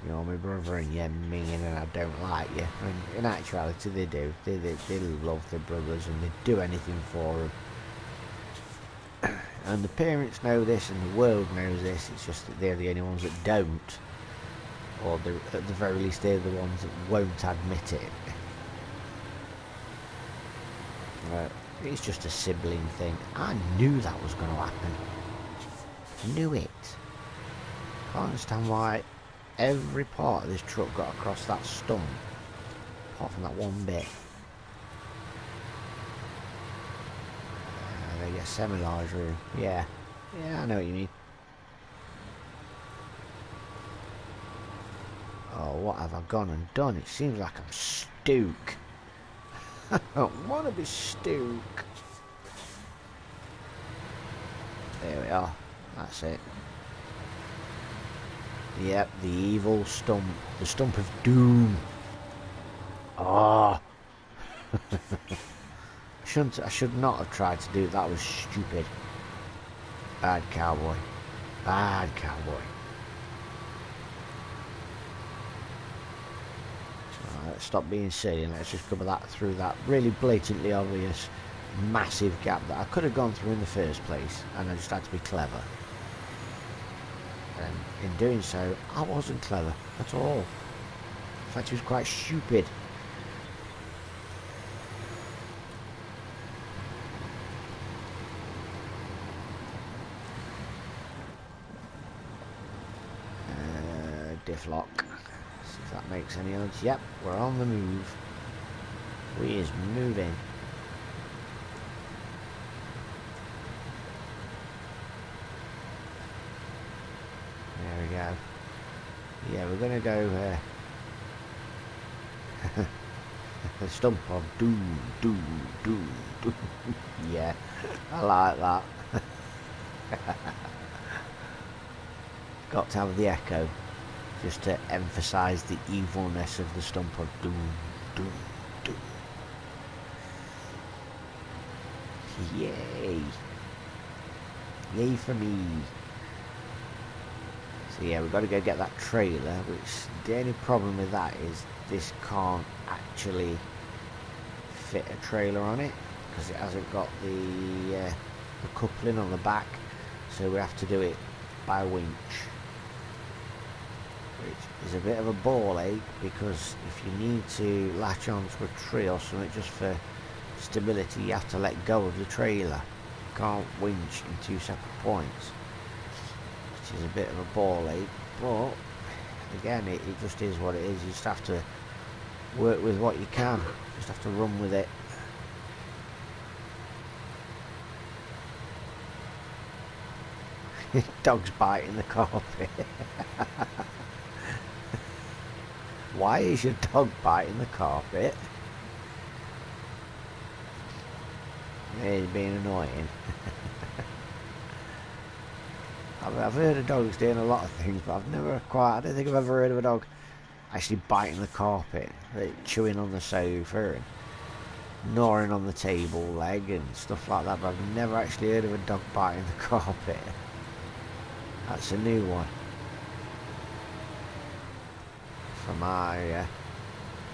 You know, my brother and you mean and I don't like you. And in actuality, they do. They love their brothers and they do anything for them. And the parents know this and the world knows this. It's just that they're the only ones that don't. Or at the very least, they're the ones that won't admit it. It's just a sibling thing. I knew that was going to happen. Knew it. Can't understand why every part of this truck got across that stump, apart from that one bit. They get semi-large room. Yeah, I know what you mean. Oh, what have I gone and done? It seems like I'm Stook. I don't want to be Stook. There we are. That's it. Yep, the evil stump. The stump of doom. Oh. I should not have tried to do that. Was stupid. Bad cowboy. Bad cowboy. So, let's stop being silly and let's just cover that through that really blatantly obvious massive gap that I could have gone through in the first place, and I just had to be clever. And in doing so, I wasn't clever at all. In fact, it was quite stupid. Diff lock. See if that makes any odds. Yep, we're on the move. We is moving. There we go. Yeah, we're gonna go the stump of doom, doom, doom, doom. Yeah, I like that. Got to have the echo, just to emphasise the evilness of the stump of doom, doom, doom. Yay! Yay for me! So yeah, we've got to go get that trailer, which the only problem with that is this can't actually fit a trailer on it, because it hasn't got the coupling on the back, so we have to do it by winch. Which is a bit of a ball ache, because if you need to latch onto a tree or something just for stability, you have to let go of the trailer. You can't winch in two separate points, which is a bit of a ball ache, but again it just is what it is. You just have to work with what you can, just have to run with it. Dog's biting the carpet. Why is your dog biting the carpet? He's being annoying. I've heard of dogs doing a lot of things, but I don't think I've ever heard of a dog actually biting the carpet, like chewing on the sofa and gnawing on the table leg and stuff like that, but I've never actually heard of a dog biting the carpet. That's a new one for my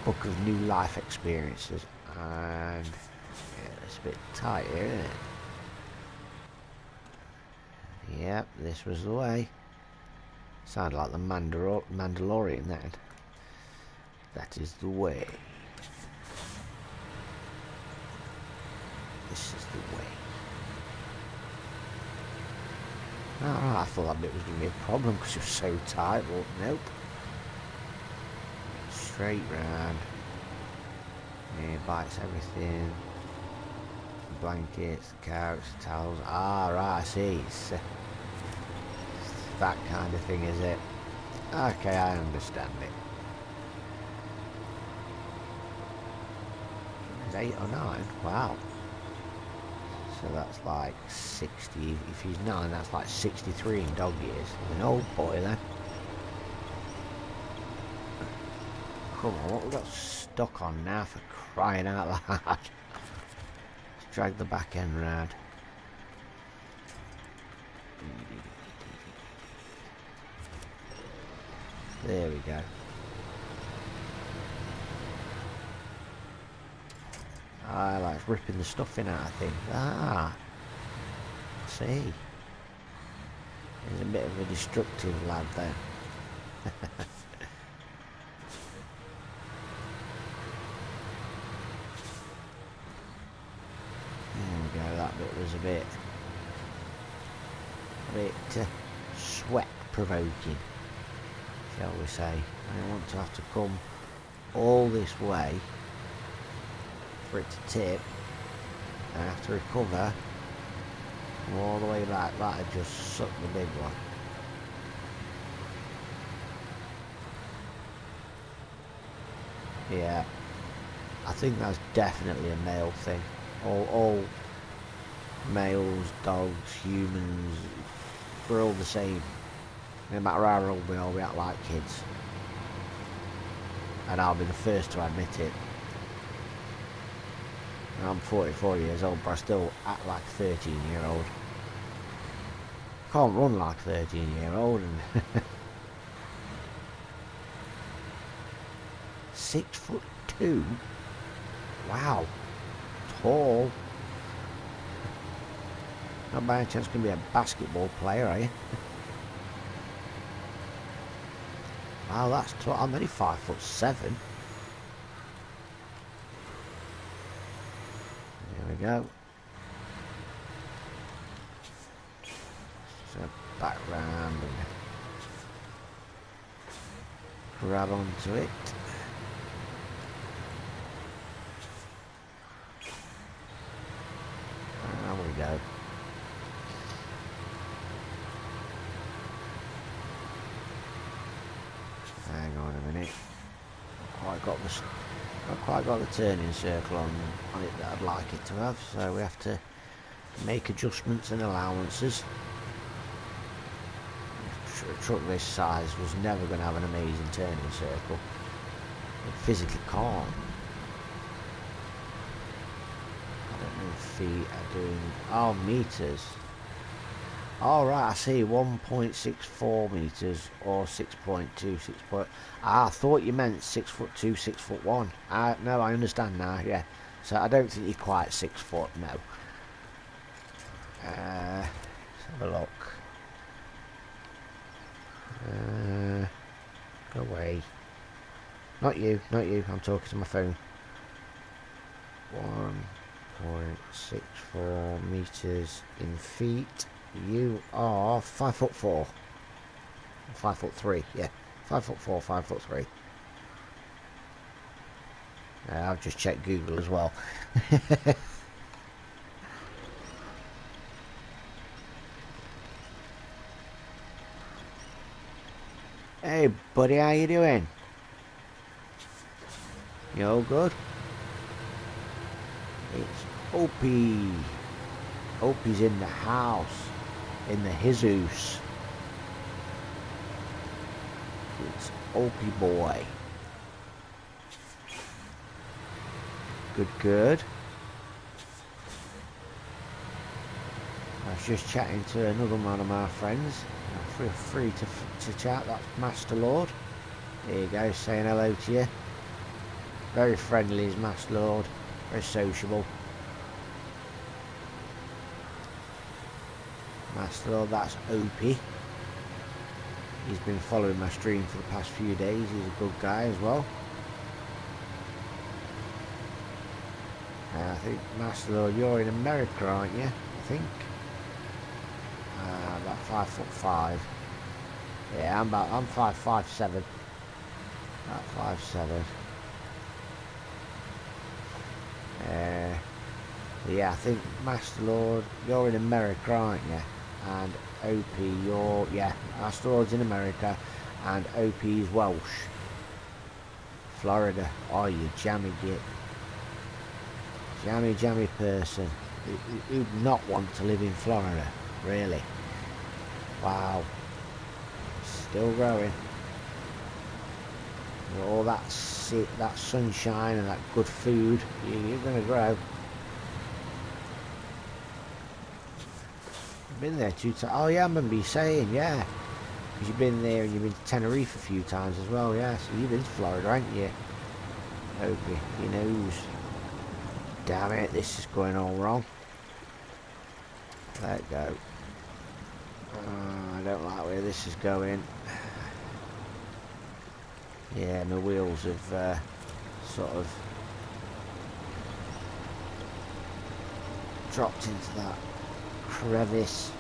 book of new life experiences. And yeah, it's a bit tight here, isn't it? Yep, this was the way. Sounded like the Mandalorian then. That is the way. This is the way. Alright, I thought that bit was going to be a problem because it was so tight, but nope. Straight round. Yeah, bites everything. The blankets, the couch, the towels. Ah, right, I see. It's that kind of thing, is it? Okay, I understand it. It's 8 or 9. Wow. So that's like 60. If he's 9, that's like 63 in dog years. He's an old boy then. Come on, what we got stuck on now, for crying out loud? Let's drag the back end round. There we go. I like ripping the stuffing out, I think. Ah, see. He's a bit of a destructive lad there. There we go, that bit was a bit sweat provoking, shall we say. I don't want to have to come all this way for it to tip and I have to recover all the way back. That had just sucked the big one. Yeah, I think that's definitely a male thing. All males, dogs, humans, we're all the same. No matter how old we are, we act like kids. And I'll be the first to admit it. I'm 44 years old, but I still act like a 13-year-old. Can't run like a 13-year-old. And 6'2". Wow, tall. Not by any chance going to be a basketball player, are you? Wow, that's tall. I'm only 5'7". There we go. So back round and grab onto it. There we go. Hang on a minute. Not quite got the turning circle on it that I'd like it to have, so we have to make adjustments and allowances. A truck this size was never going to have an amazing turning circle. It physically can't. I don't know if feet are doing... Oh, meters. Alright, I see. 1.64 meters or 6.2, 6. I thought you meant 6'2", 6'1". No, I understand now, yeah. So I don't think you're quite 6 foot, no. Let's have a look. Go away. Not you, I'm talking to my phone. 1.64 meters in feet. You are 5'4". 5'3", yeah. 5'4", 5'3". I've just checked Google as well. Hey buddy, how you doing? You all good? It's Opie. Opie's in the house. In the Jesus. It's Opie boy. Good. I was just chatting to another one of my friends. Feel free to chat. That's Master Lord. There you go, saying hello to you. Very friendly is Master Lord. Very sociable. Master Lord, that's Opie. He's been following my stream for the past few days. He's a good guy as well. I think, Master Lord, you're in America, aren't you? I think. About 5'5". Yeah, I'm 5'7". About 5'7". Yeah, I think, Master Lord, you're in America, aren't you? And OP, yeah, Master Lord's in America, and OP's Welsh. Florida. Oh, you jammy git. Jammy person. Who'd not want to live in Florida? Really? Wow. Still growing. With all that sunshine and that good food, you're going to grow. Been there 2 times. Oh yeah, I remember you saying, yeah. Because you've been there and you've been to Tenerife a few times as well, yeah. So you've been to Florida, haven't you? Opie, he knows. Damn it, this is going all wrong. Let go. I don't like where this is going. Yeah, my wheels have sort of dropped into that crevasse.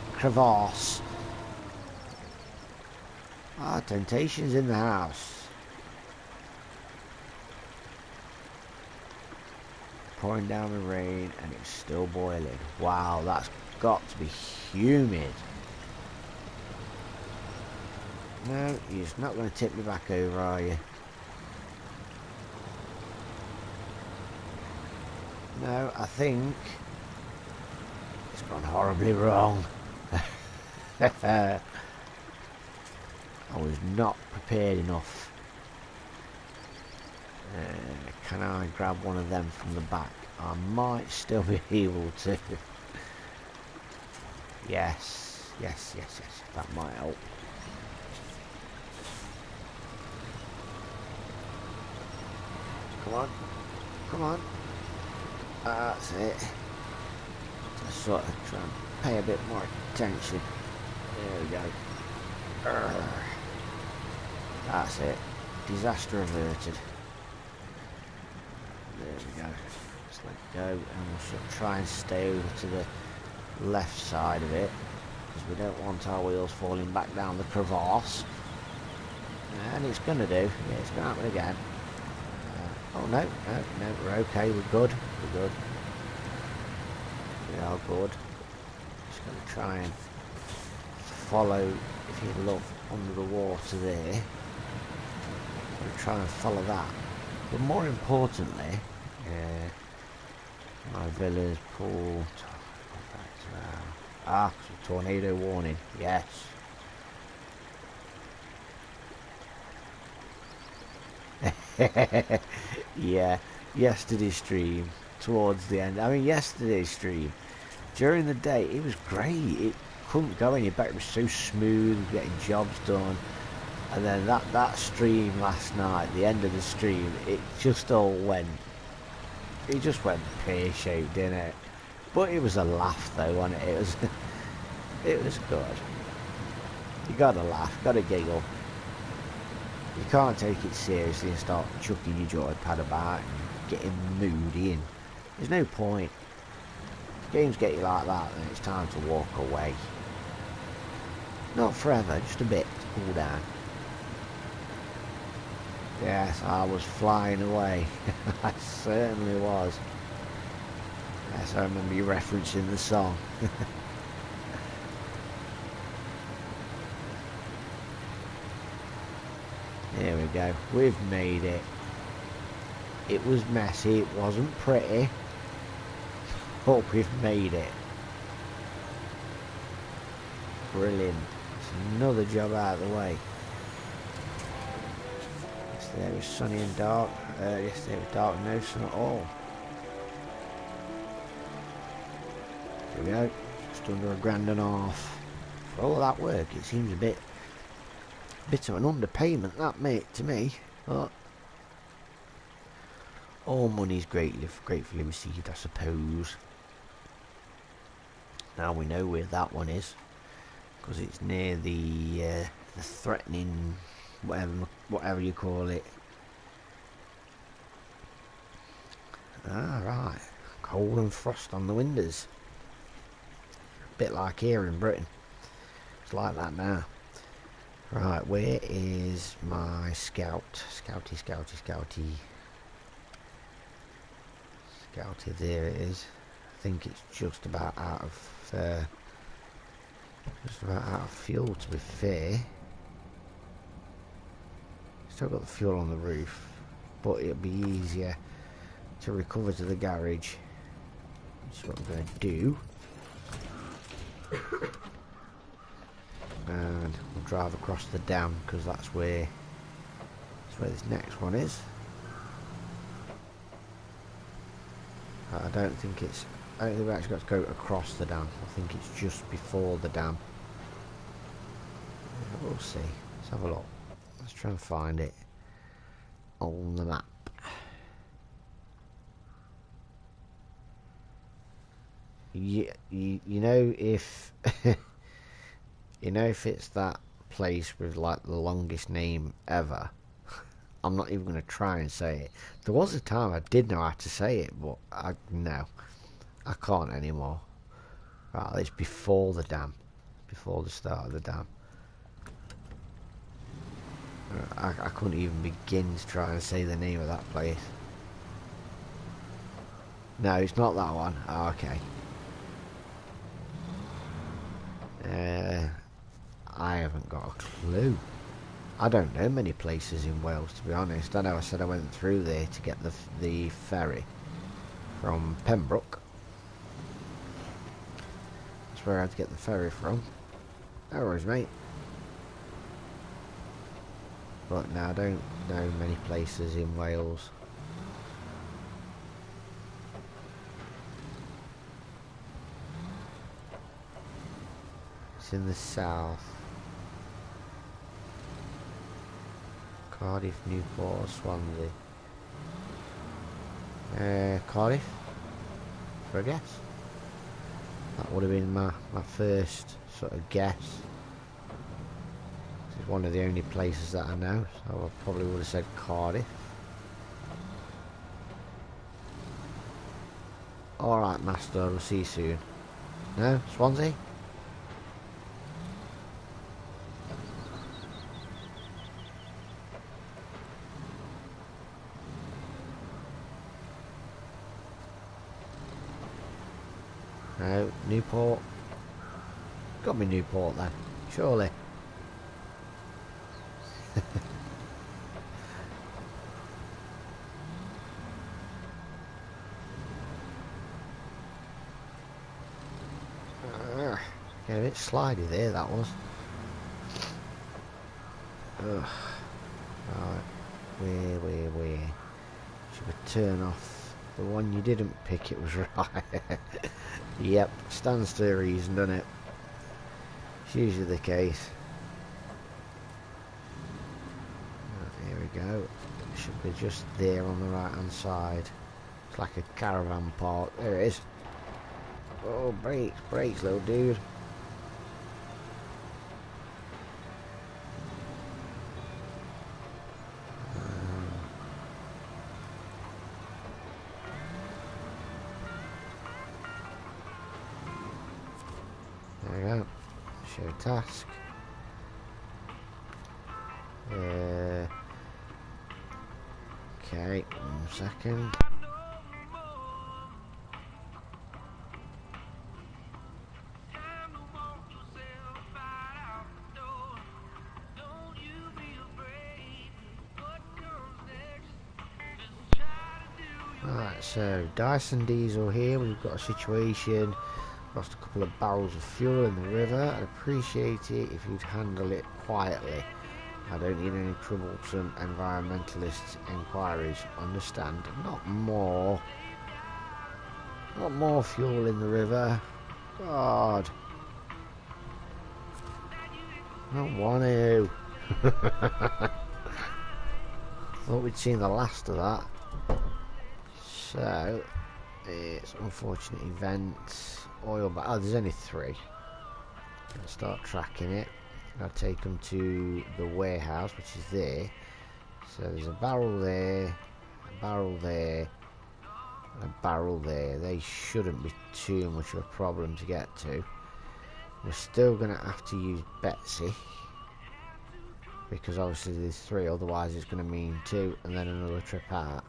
Temptation's in the house. Pouring down the rain and it's still boiling. Wow, that's got to be humid. No, you're not going to tip me back over, are you? No, I think it's gone horribly wrong. I was not prepared enough. Can I grab one of them from the back? I might still be able to. Yes, yes, yes, yes. That might help. Come on. Come on. That's it. Just sort of try and pay a bit more attention. There we go. That's it. Disaster averted. There we go. Just let it go, and we'll sort of try and stay over to the left side of it, because we don't want our wheels falling back down the crevasse. And it's going to do. Yeah, it's going to happen again. Oh no, no, we're okay. We're good. We're good. We are good. Just going to try and follow, if you look under the water there. We'll try and follow that. But more importantly, my villas pool. Tornado warning. Yes. Yeah, yesterday's stream towards the end. I mean, yesterday's stream during the day, it was great. It couldn't go any better. It was so smooth, getting jobs done. And then that stream last night, the end of the stream, it just all went. It just went pear-shaped, didn't it? But it was a laugh, though, wasn't it? It was. It was good. You gotta laugh, gotta giggle. You can't take it seriously and start chucking your joypad about and getting moody, and there's no point. If games get you like that, then it's time to walk away. Not forever, just a bit to cool down. Yes, I was flying away. I certainly was. Yes, I remember you referencing the song. There we go. We've made it. It was messy. It wasn't pretty. But we've made it. Brilliant. It's another job out of the way. Yesterday it was sunny and dark. Yesterday it was dark and no sun at all. There we go. Just under £1.5 for all that work. It seems a bit of an underpayment, that, mate, to me. But all money's gratefully received, I suppose. Now we know where that one is, because it's near the threatening, whatever you call it. Ah, right. Cold and frost on the windows. Bit like here in Britain. It's like that now. Right, where is my scout? Scouty. Scouty, there it is. I think it's just about out of fuel, to be fair. Still got the fuel on the roof, but it'll be easier to recover to the garage. That's what I'm going to do. And we'll drive across the dam, because that's where this next one is. I don't think we've actually got to go across the dam. I think it's just before the dam. We'll see. Let's have a look. Let's try and find it on the map. You know, if you know, if it's that place with like the longest name ever, I'm not even going to try and say it. There was a time I did know how to say it, but no, I can't anymore. Right, it's before the dam, before the start of the dam. I couldn't even begin to try and say the name of that place. No, it's not that one. Oh, okay. I haven't got a clue. I don't know many places in Wales, to be honest. I know I said I went through there to get the ferry. from Pembroke. That's where I had to get the ferry from. No worries, mate. But now I don't know many places in Wales. It's in the south. Cardiff, Newport, Swansea. Cardiff, for a guess. That would have been my first sort of guess. This is one of the only places that I know, so I probably would have said Cardiff. Alright, master, we'll see you soon. No? Swansea? No, Newport. Got me Newport then, surely. Yeah, a bit slidey there, that was. Ugh. Right, where? Should we turn off the one you didn't pick? It was right. Yep, stands to reason, doesn't it? It's usually the case. Right, here we go. It should be just there on the right hand side. It's like a caravan park. There it is. Oh, brakes, little dude. There we go. Show task. Okay, 1 second. Right, so Dyson diesel here. We've got a situation. Lost a couple of barrels of fuel in the river. I'd appreciate it if you'd handle it quietly. I don't need any troublesome environmentalist inquiries. Understand? Not more fuel in the river. God. I don't want to. Thought we'd seen the last of that. So, it's unfortunate events. Oil, but there's only 3. I'll start tracking it. I'll take them to the warehouse, which is there. So there's a barrel there, a barrel there, and a barrel there. They shouldn't be too much of a problem to get to. We're still going to have to use Betsy, because obviously there's 3, otherwise it's going to mean 2 and then another trip out.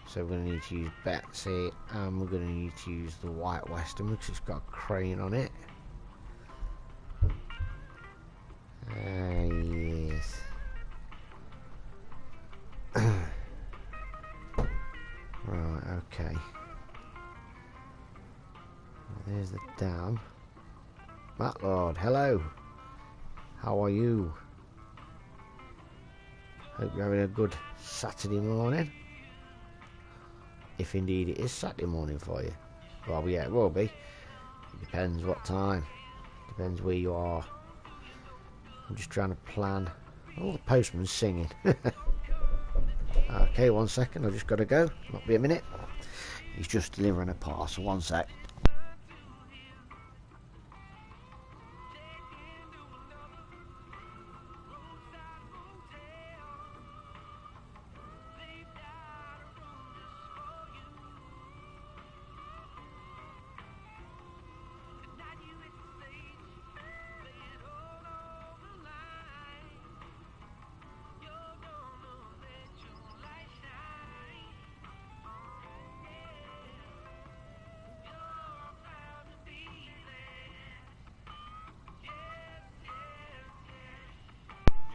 So we're going to need to use Betsy, and we're going to need to use the White Western because it's got a crane on it. Yes. Right, okay. Well, there's the dam. Matlord, hello. How are you? Hope you're having a good Saturday morning. If indeed it is Saturday morning for you. Well, yeah, it will be. It depends what time. Depends where you are. I'm just trying to plan. Oh, the postman's singing. Okay, 1 second. I've just got to go. Not be a minute. He's just delivering a parcel. 1 sec.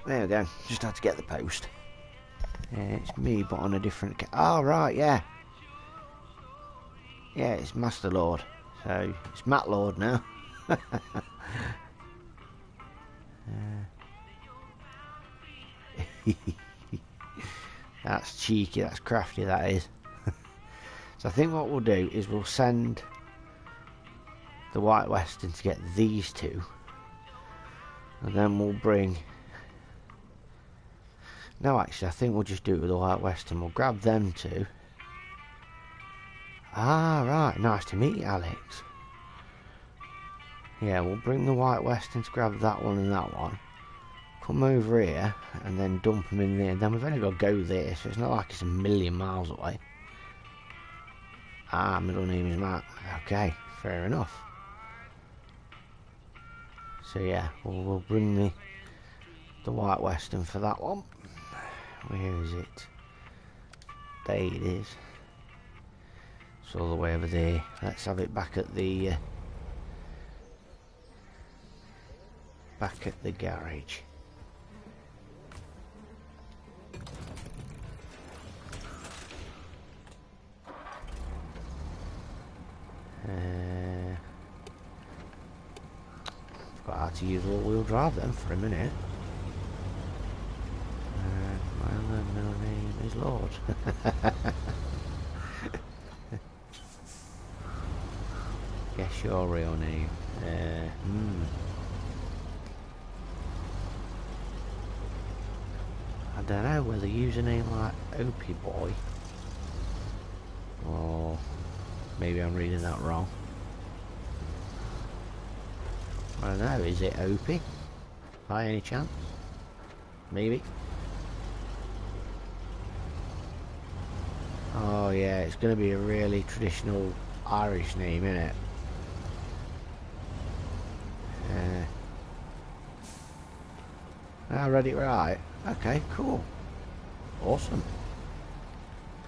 There we go. Just had to get the post. It's me, but on a different. Oh right, yeah. Yeah, it's Master Lord. So it's Matt Lord now. That's cheeky, that's crafty, that is. So I think what we'll do is we'll send the White Western to get these two, and then we'll bring... No, actually, I think we'll just do it with the White Western. We'll grab them two. Ah, right. Nice to meet you, Alex. Yeah, we'll bring the White Western to grab that one and that one. Come over here and then dump them in there. Then we've only got to go there, so it's not like it's a million miles away. Ah, middle name is Matt. Okay, fair enough. So yeah, we'll bring the White Western for that one. Where is it? There it is. It's all the way over there. Let's have it back at the garage. Forgot how to use all-wheel drive then for a minute. My other middle name is Lord. Guess your real name. I don't know whether username like Opie Boy, or maybe I'm reading that wrong. I don't know, is it Opie by any chance? Maybe. Oh yeah, it's going to be a really traditional Irish name, isn't it? I read it right. Okay, cool. Awesome.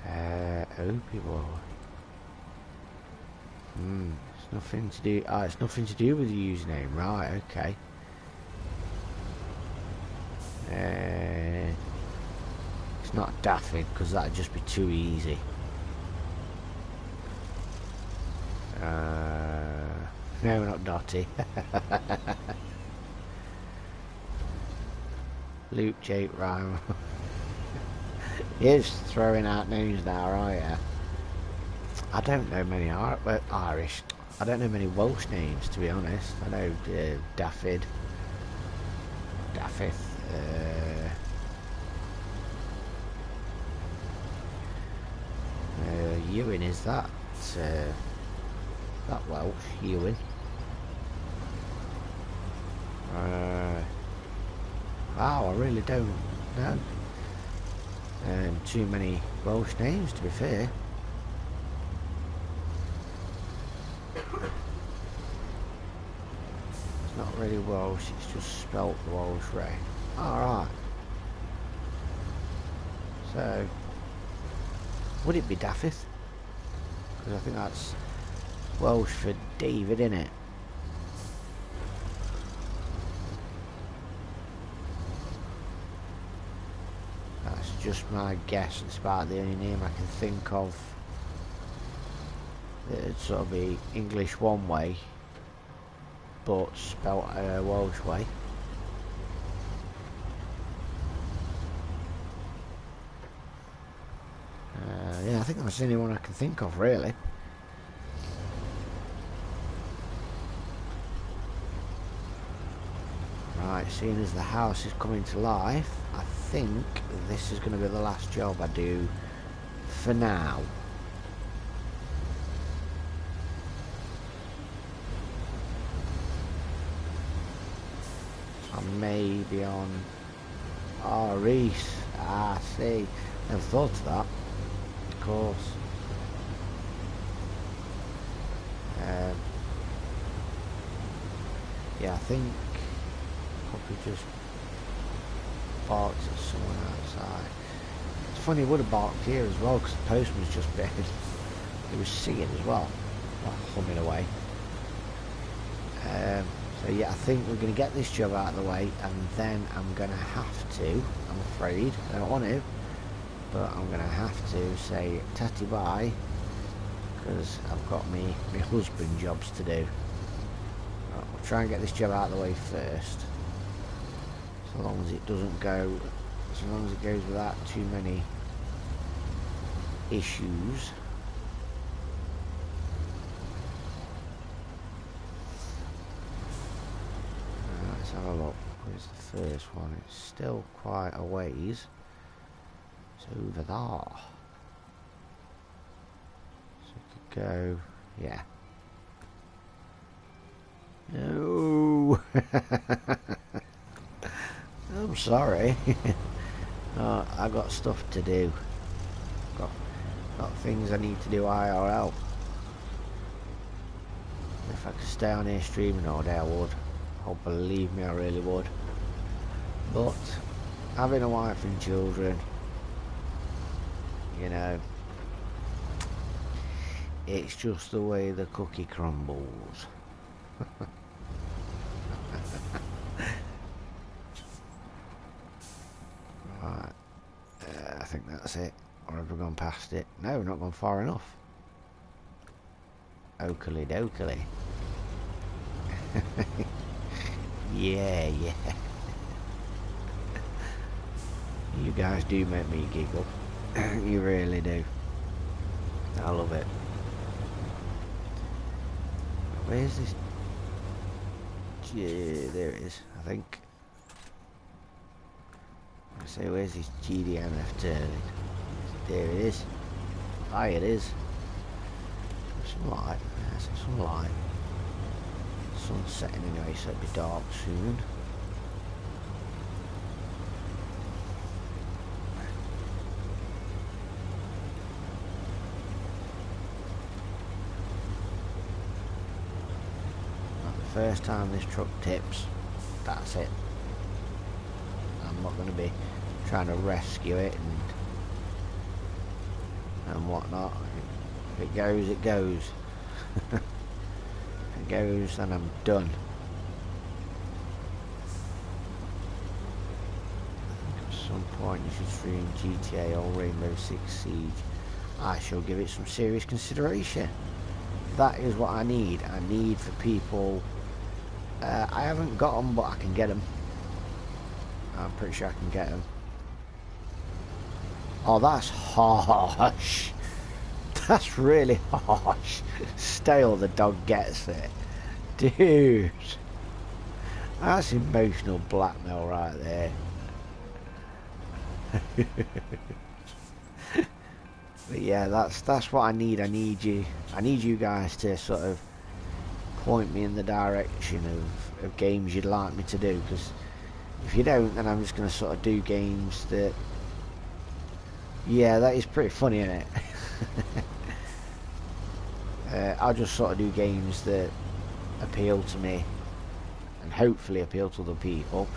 Opie Boy. It's nothing to do. It's nothing to do with the username, right? Okay. It's not Daffy because that'd just be too easy. No, not Dotty. Luke Jake Rhyme. He's throwing out names now, are you? I don't know many Irish. I don't know many Welsh names, to be honest. I know Daffyd, Daffith. Ewan, is that Welsh? Ewan. Wow, I really don't know too many Welsh names, to be fair. It's not really Welsh, it's just spelt the Welsh way. Alright. So, would it be Daffith? Because I think that's Welsh for David, isn't it? That's just my guess. It's about the only name I can think of. It'd sort of be English one way, but spelt Welsh way. Yeah, I think that's the only one I can think of, really. Right, seeing as the house is coming to life, I think this is going to be the last job I do for now. I may be on... Oh, Reese. Ah, I see. Never thought of that. Of course. Yeah, I think probably just barked at someone outside. It's funny, he would have barked here as well because the postman's just been. He was singing as well, humming away. So yeah, I think we're going to get this job out of the way, and then I'm going to have to, I'm afraid, I don't want to, but I'm going to have to say tatty bye, because I've got my husband jobs to do. I'll try and get this job out of the way first, so long as it doesn't go, so long as it goes without too many issues. Let's have a look. Where's the first one? It's still quite a ways. It's over there. So it could go, yeah. No. I'm sorry. I got stuff to do. Got things I need to do IRL. If I could stay on here streaming all day, I would. Oh, believe me, I really would. But having a wife and children, you know, it's just the way the cookie crumbles. Right, I think that's it. Or have we gone past it? No, we've not gone far enough. Oakley dokley. Yeah. You guys do make me giggle. You really do. I love it. Where's this? Yeah, there it is, I think. I say, where's this GDMF turning? There it is. Ah, it is. Some light. Yes, some light. Sun's setting anyway, so it'll be dark soon. Not the first time this truck tips. That's it. I'm not going to be trying to rescue it and whatnot. If it goes, it goes. If it goes, then I'm done. At some point you should stream GTA or Rainbow Six Siege. I shall give it some serious consideration. That is what I need. I need for people. I haven't got them, but I can get them. I'm pretty sure I can get them. Oh, that's harsh. That's really harsh. Stale, the dog gets it. Dude. That's emotional blackmail right there. But yeah, that's what I need. I need you guys to sort of point me in the direction of games you'd like me to do, because if you don't, then I'm just going to sort of do games that... Yeah, that is pretty funny, isn't it? I'll just sort of do games that appeal to me and hopefully appeal to other people,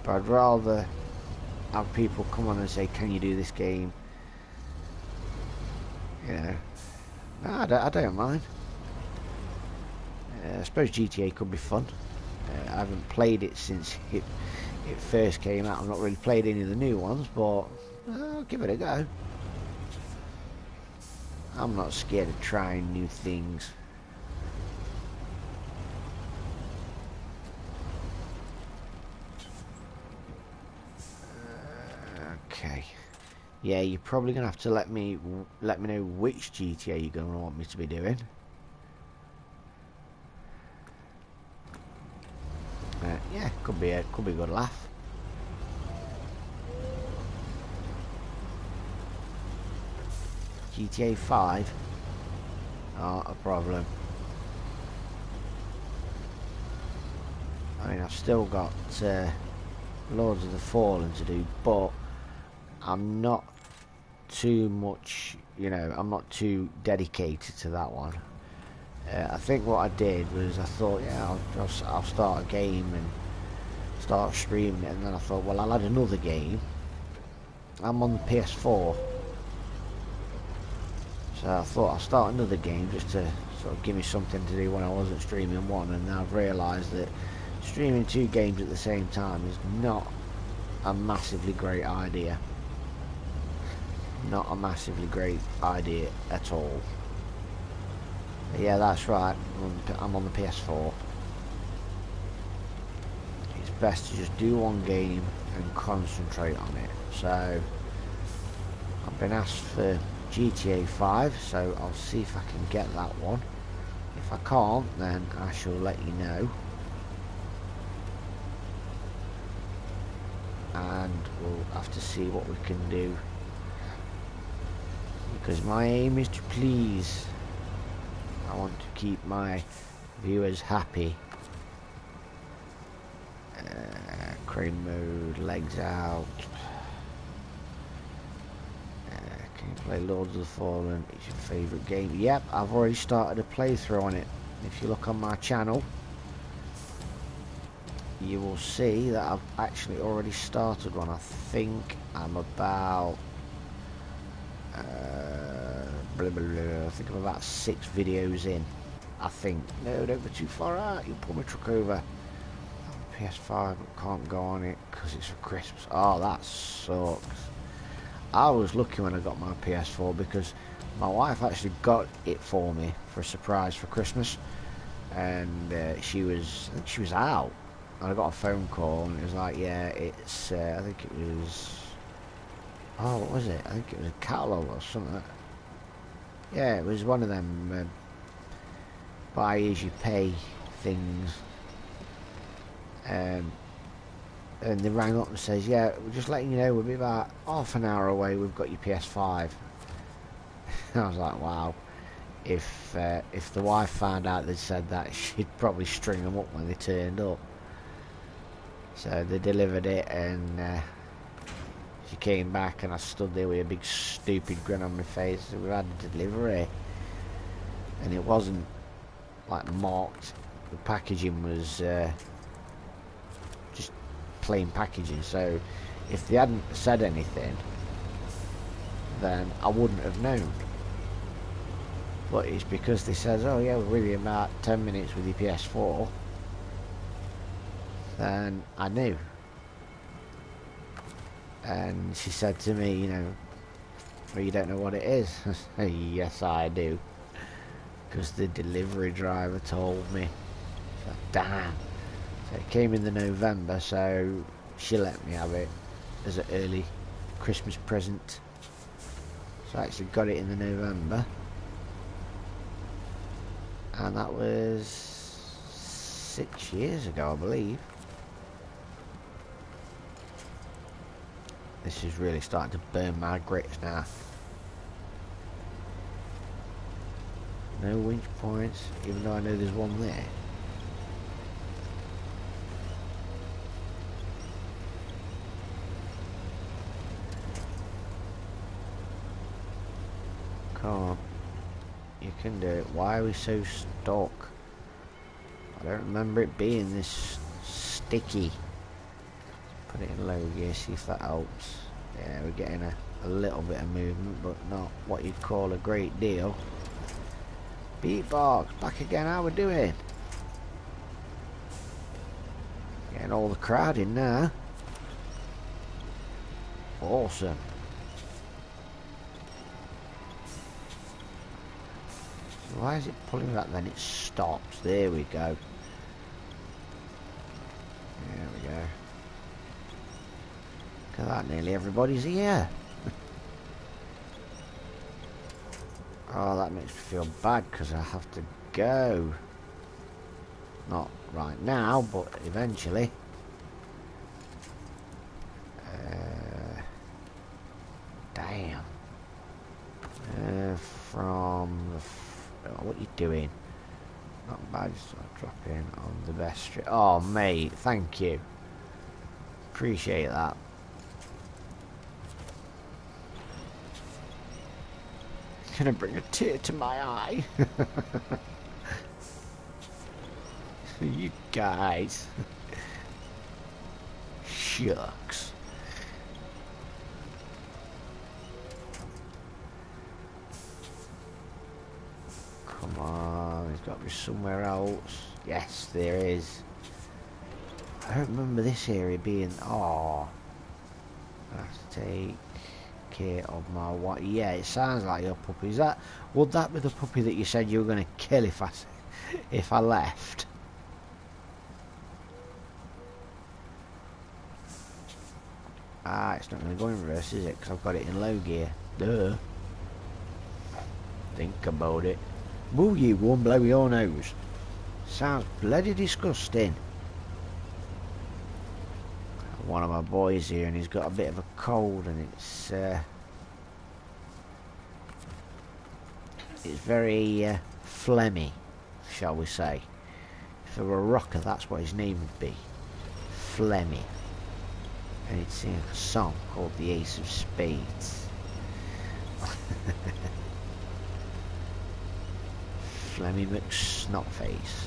but I'd rather have people come on and say, can you do this game? You know, no, I don't mind. I suppose GTA could be fun. I haven't played it since it first came out. I've not really played any of the new ones, but I'll give it a go. I'm not scared of trying new things. Okay. Yeah, you're probably gonna have to let me know which GTA you're gonna want me to be doing. Yeah, could be a good laugh. GTA 5, not a problem. I mean, I've still got Lords of the Fallen to do, but I'm not too much, you know, I'm not too dedicated to that one. I think what I did was I thought, yeah, I'll start a game and start streaming it, and then I thought, well, I'll add another game. I'm on the PS4. So I thought I'll start another game just to sort of give me something to do when I wasn't streaming one, and now I've realised that streaming two games at the same time is not a massively great idea. Not a massively great idea at all. Yeah, that's right. I'm on the PS4. It's best to just do one game and concentrate on it. So I've been asked for GTA 5, so I'll see if I can get that one. If I can't, then I shall let you know. And we'll have to see what we can do. Because my aim is to please. I want to keep my viewers happy. Crane mode, legs out. Can you play Lords of the Fallen? It's your favourite game? Yep, I've already started a playthrough on it. If you look on my channel, you will see that I've actually already started one. I think I'm about I think I'm about 6 videos in. I think. No, don't go too far out. You'll pull my truck over. PS5, but can't go on it because it's for Christmas. Oh, that sucks. I was lucky when I got my PS4 because my wife actually got it for me for a surprise for Christmas, and I think she was out, and I got a phone call and it was like, yeah, it's I think it was, oh, what was it? I think it was a catalogue or something. Yeah, it was one of them buy as you pay things. And they rang up and says, yeah, we're just letting you know we'll be about half an hour away, we've got your PS5. I was like, wow. If the wife found out they'd said that, she'd probably string them up when they turned up. So they delivered it, and she came back and I stood there with a big stupid grin on my face. We had a delivery, and it wasn't like marked. The packaging was just plain packaging, so if they hadn't said anything, then I wouldn't have known. But it's because they said, oh yeah, we're with you in about 10 minutes with your PS4, then I knew. And she said to me, you know, well, you don't know what it is? Yes, I do, because the delivery driver told me. So, damn. So it came in the November, so she let me have it as an early Christmas present. So I actually got it in the November, and that was 6 years ago, I believe. This is really starting to burn my grits now. No winch points, even though I know there's one there. Can't. You can do it. Why are we so stuck? I don't remember it being this sticky. Put it in low gear, see if that helps. Yeah, we're getting a little bit of movement, but not what you'd call a great deal. Beatbox, back again, how we doing? Getting all the crowd in now. Awesome. Why is it pulling back then? It stops. There we go. There we go. Look at that, nearly everybody's here. Oh, that makes me feel bad because I have to go. Not right now, but eventually. Damn. From the... what are you doing? Not bad, just drop in on the best street. Oh, mate, thank you. Appreciate that. Gonna bring a tear to my eye. You guys. Shucks. Come on, there's got to be somewhere else. Yes, there is. I don't remember this area being... Oh. I have to take care of my wife. Yeah, it sounds like your puppy. Would that be the puppy that you said you were going to kill if I left? Ah, it's not going to go in reverse, is it? Because I've got it in low gear. Duh. Think about it. Will you go and blow your nose? Sounds bloody disgusting. One of my boys here, and he's got a bit of a cold, and it's very phlegmy, shall we say. If there were a rocker, that's what his name would be. Phlegmy. And he'd sing a song called The Ace of Spades. Phlegmy McSnotface.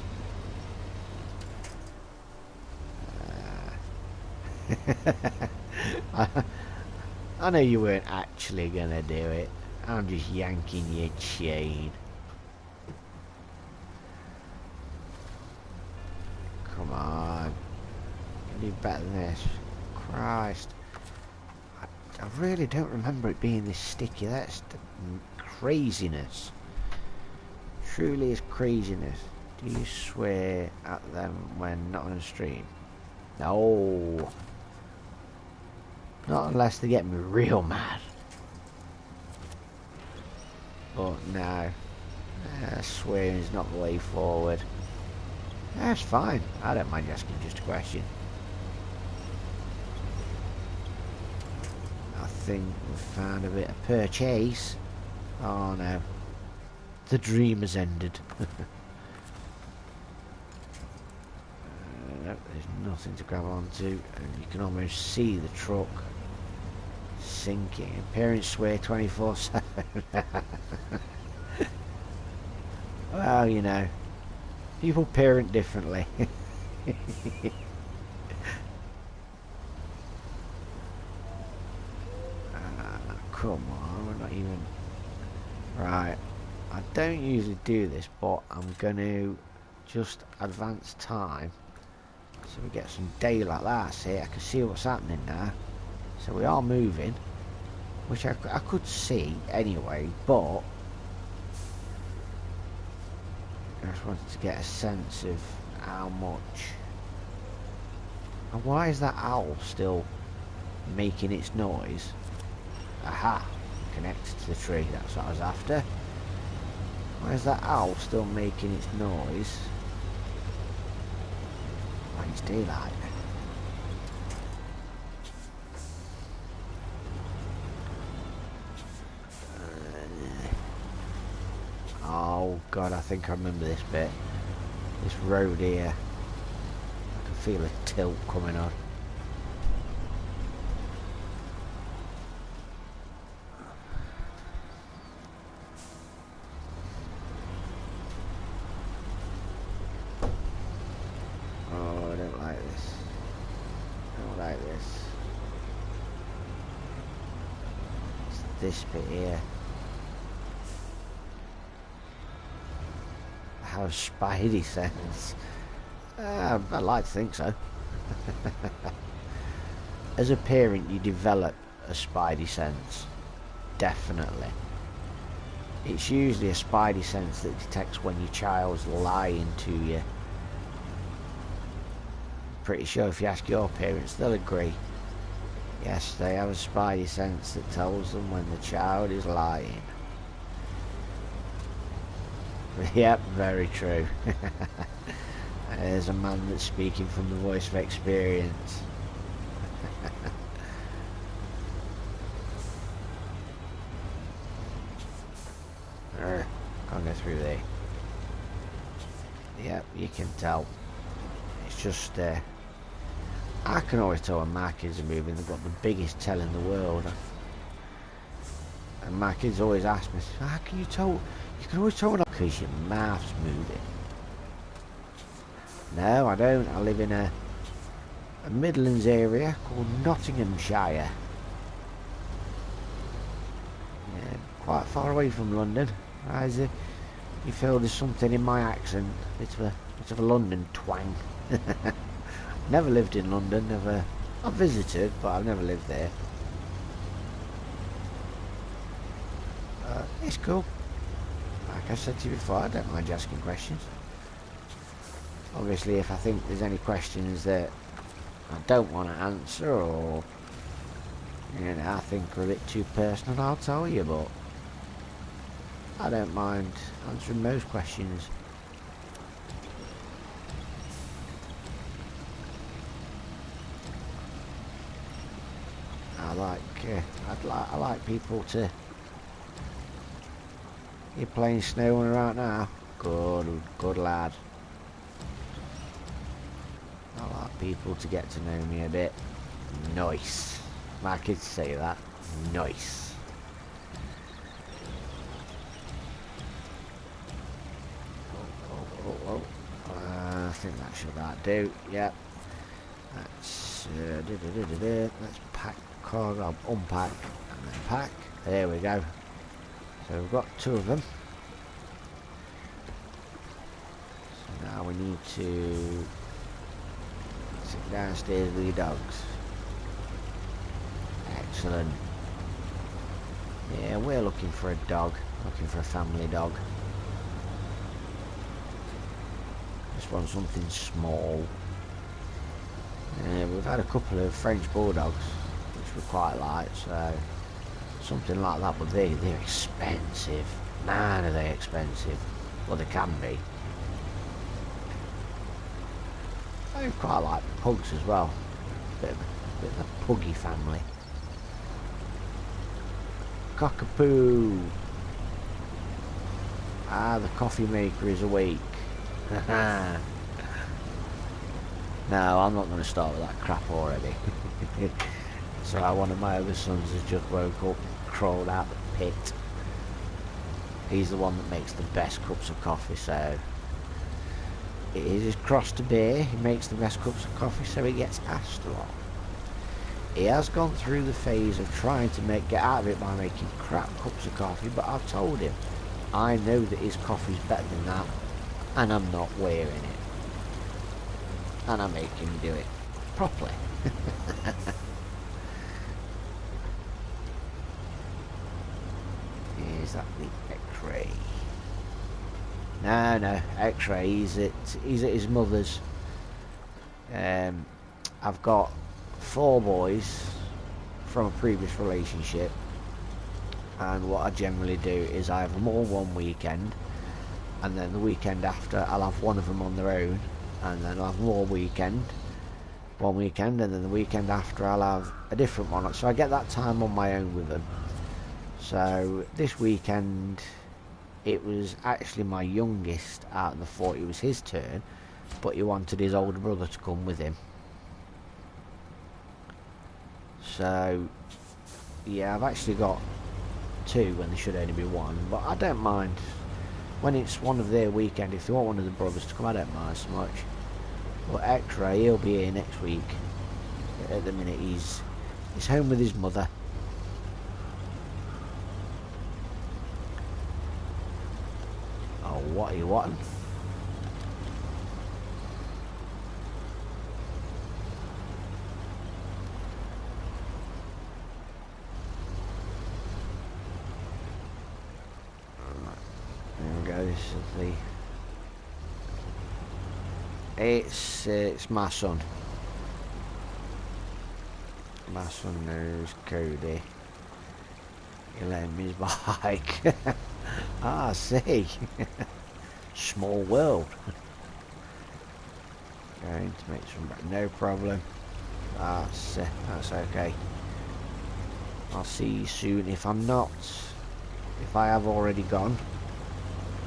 I know you weren't actually gonna do it. I'm just yanking your chain. Come on. You do better than this. Christ. I really don't remember it being this sticky. That's the craziness. Truly is craziness. Do you swear at them when not on the stream? No. Not unless they get me real mad. But no. Swearing is not the way forward. That's fine. I don't mind asking just a question. I think we've found a bit of purchase. Oh no. The dream has ended. Nope, there's nothing to grab onto, and you can almost see the truck sinking. Parents swear 24/7. Well, you know, people parent differently. Come on, we're not even... Right, I don't usually do this, but I'm going to just advance time so we get some daylight. That's it, I can see what's happening now. So we are moving, which I could see anyway, but I just wanted to get a sense of how much. And why is that owl still making its noise? Aha! Connected to the tree, that's what I was after. Why is that owl still making its noise? Why it's daylight. Oh god, I think I remember this bit. This road here. I can feel a tilt coming on. Oh, I don't like this. I don't like this. It's this bit here. How spidey sense. I'd like to think so. As a parent, you develop a spidey sense. Definitely. It's usually a spidey sense that detects when your child's lying to you. Pretty sure if you ask your parents, they'll agree. Yes, they have a spidey sense that tells them when the child is lying. Yep, very true. There's a man that's speaking from the voice of experience. Can't go through there. Yep, you can tell. It's just I can always tell when my kids are moving. They've got the biggest tail in the world. And my kids always ask me, how can you tell? You can always tell when because your mouth's moving. No, I don't. I live in a Midlands area called Nottinghamshire. Yeah, quite far away from London. You feel there's something in my accent. Bit of a London twang. Never lived in London. I've visited, but I've never lived there. It's cool. Like I said to you before, I don't mind asking questions. Obviously, if I think there's any questions that I don't want to answer, or you know, I think are a bit too personal, I'll tell you, but I don't mind answering most questions. I like people to. You're playing Snowrunner right now. Good lad. I like people to get to know me a bit. Nice. My kids say that. Nice. Oh. I think that should about do. Yep. Let's pack cargo, unpack, and then pack. There we go. So we've got 2 of them. So now we need to sit downstairs with your dogs. Excellent. Yeah, we're looking for a dog. Looking for a family dog. Just want something small. We've had a couple of French bulldogs, which we quite like, so something like that. But they're expensive. Man, are they expensive? Well, they can be. I quite like pugs as well. Bit of a puggy family. Cockapoo. Ah, the coffee maker is awake. No, I'm not going to start with that crap already. So one of my other sons has just woke up, crawled out the pit. He's the one that makes the best cups of coffee, so it is his cross to bear. He makes the best cups of coffee, so he gets asked a lot. He has gone through the phase of trying to get out of it by making crap cups of coffee, but I've told him I know that his coffee's better than that, and I'm not wearing it. And I make him do it properly. Is that the X-ray? No, X-ray. He's at his mother's. I've got 4 boys from a previous relationship, and what I generally do is I have them all one weekend, and then the weekend after I'll have one of them on their own, and then I'll have more one weekend, and then the weekend after I'll have a different one. So I get that time on my own with them. So this weekend it was actually my youngest out of the 4. It was his turn, but he wanted his older brother to come with him. So yeah, I've actually got 2 when there should only be 1, but I don't mind when it's one of their weekend. If they want one of the brothers to come, I don't mind so much. But X-ray, he'll be here next week. At the minute he's home with his mother. Oh, what are you wanting? This is it's my son. My son knows Cody. He lent me his bike. Ah, I see. Small world. Going to make some. No problem. That's okay. I'll see you soon. If I'm not, if I have already gone,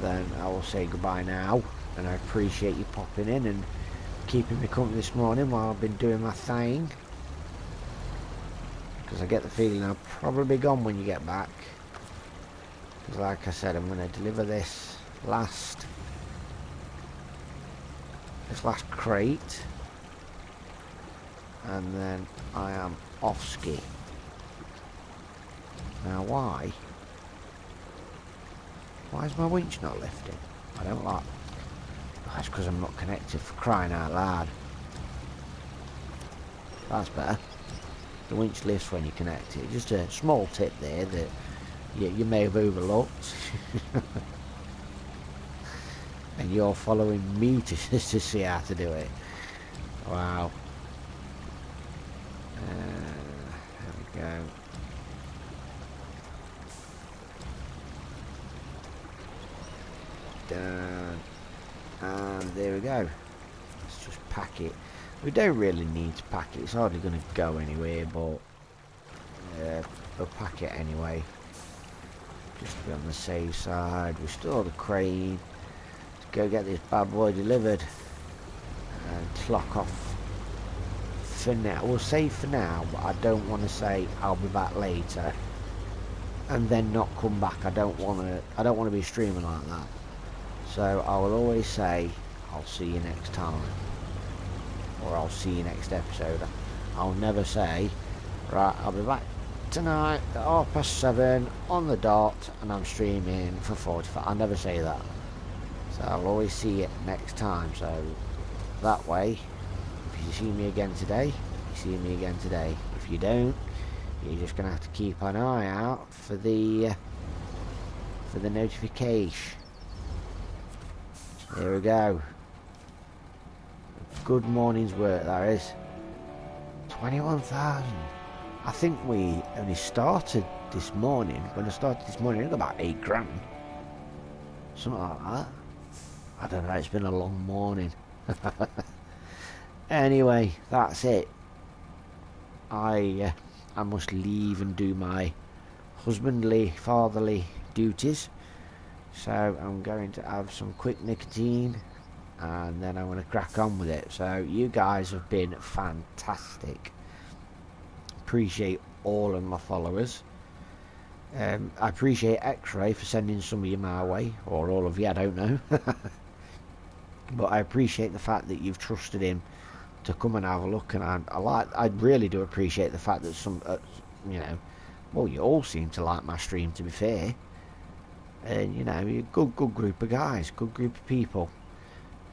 then I will say goodbye now, and I appreciate you popping in and keeping me company this morning while I've been doing my thing, because I get the feeling I'll probably be gone when you get back, because like I said, I'm going to deliver this last crate, and then I am off ski. Now why is my winch not lifting? I don't like. That's because I'm not connected, for crying out loud. That's better. The winch lifts when you connect it. Just a small tip there that you may have overlooked. And you're following me to, to see how to do it. Wow. There we go. Done. And there we go. Let's just pack it. We don't really need to pack it. It's hardly going to go anywhere, but we'll pack it anyway. Just to be on the safe side. Restore the crane. Let's go get this bad boy delivered. And clock off for now. We'll say for now, but I don't want to say I'll be back later and then not come back. I don't want to be streaming like that. So I will always say I'll see you next time, or I'll see you next episode. I'll never say, right, I'll be back tonight at 7:30 on the dot and I'm streaming for 45. I'll never say that. So I'll always see it next time. So that way, if you see me again today, you see me again today. If you don't, you're just gonna have to keep an eye out for the notification. There we go. Good morning's work, that is. 21,000. I think we only started this morning. When I started this morning, it was about 8 grand. Something like that. I don't know, it's been a long morning. Anyway, that's it. I must leave and do my husbandly, fatherly duties. So I'm going to have some quick nicotine and then I'm going to crack on with it. So you guys have been fantastic. Appreciate all of my followers. I appreciate X-Ray for sending some of you my way, or all of you, I don't know. But I appreciate the fact that you've trusted him to come and have a look, and I really do appreciate the fact that some, you know, well, you all seem to like my stream, to be fair. And you know, you're a good group of guys, good group of people.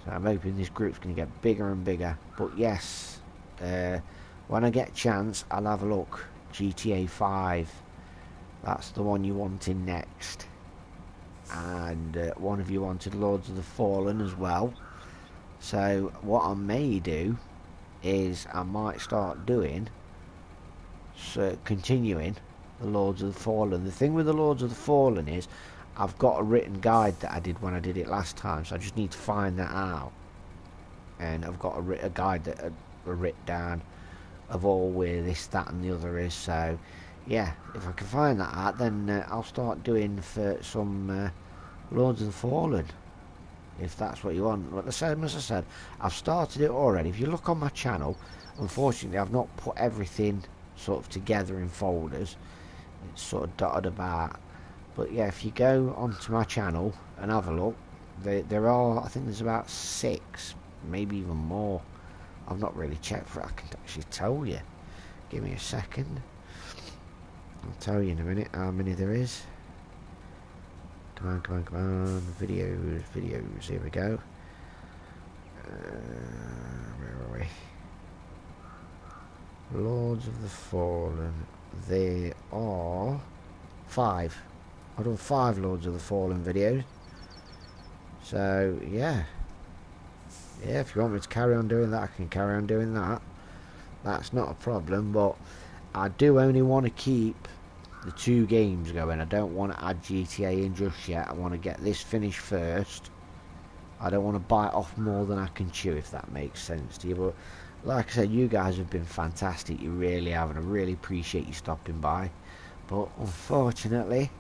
So I'm hoping this group's going to get bigger and bigger. But yes, when I get a chance, I'll have a look. GTA 5, that's the one you wanted next. And one of you wanted Lords of the Fallen as well. So what I may do is I might start doing, continuing the Lords of the Fallen. The thing with the Lords of the Fallen is I've got a written guide that I did when I did it last time, so I just need to find that out. And I've got a guide that I written down of all where this, that and the other is. So yeah, if I can find that out, then I'll start doing for some Lords of the Fallen, if that's what you want. But the same as I said, I've started it already. If you look on my channel, unfortunately I've not put everything sort of together in folders. It's sort of dotted about. But yeah, if you go onto my channel and have a look, there are, I think there's about 6, maybe even more. I've not really checked for it. I can actually tell you. Give me a second. I'll tell you in a minute how many there is. Come on, come on, come on. Videos, videos. Here we go. Where are we? Lords of the Fallen. There are 5. I've done 5 Lords of the Fallen videos. So yeah, if you want me to carry on doing that, I can carry on doing that. That's not a problem. But I do only want to keep the 2 games going. I don't want to add GTA in just yet. I want to get this finished first. I don't want to bite off more than I can chew, if that makes sense to you. But like I said, you guys have been fantastic. You really have, and I really appreciate you stopping by. But unfortunately,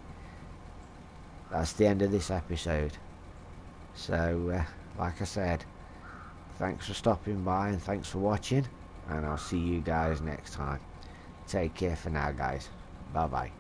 that's the end of this episode. So like I said, thanks for stopping by and thanks for watching, and I'll see you guys next time. Take care for now, guys. Bye bye.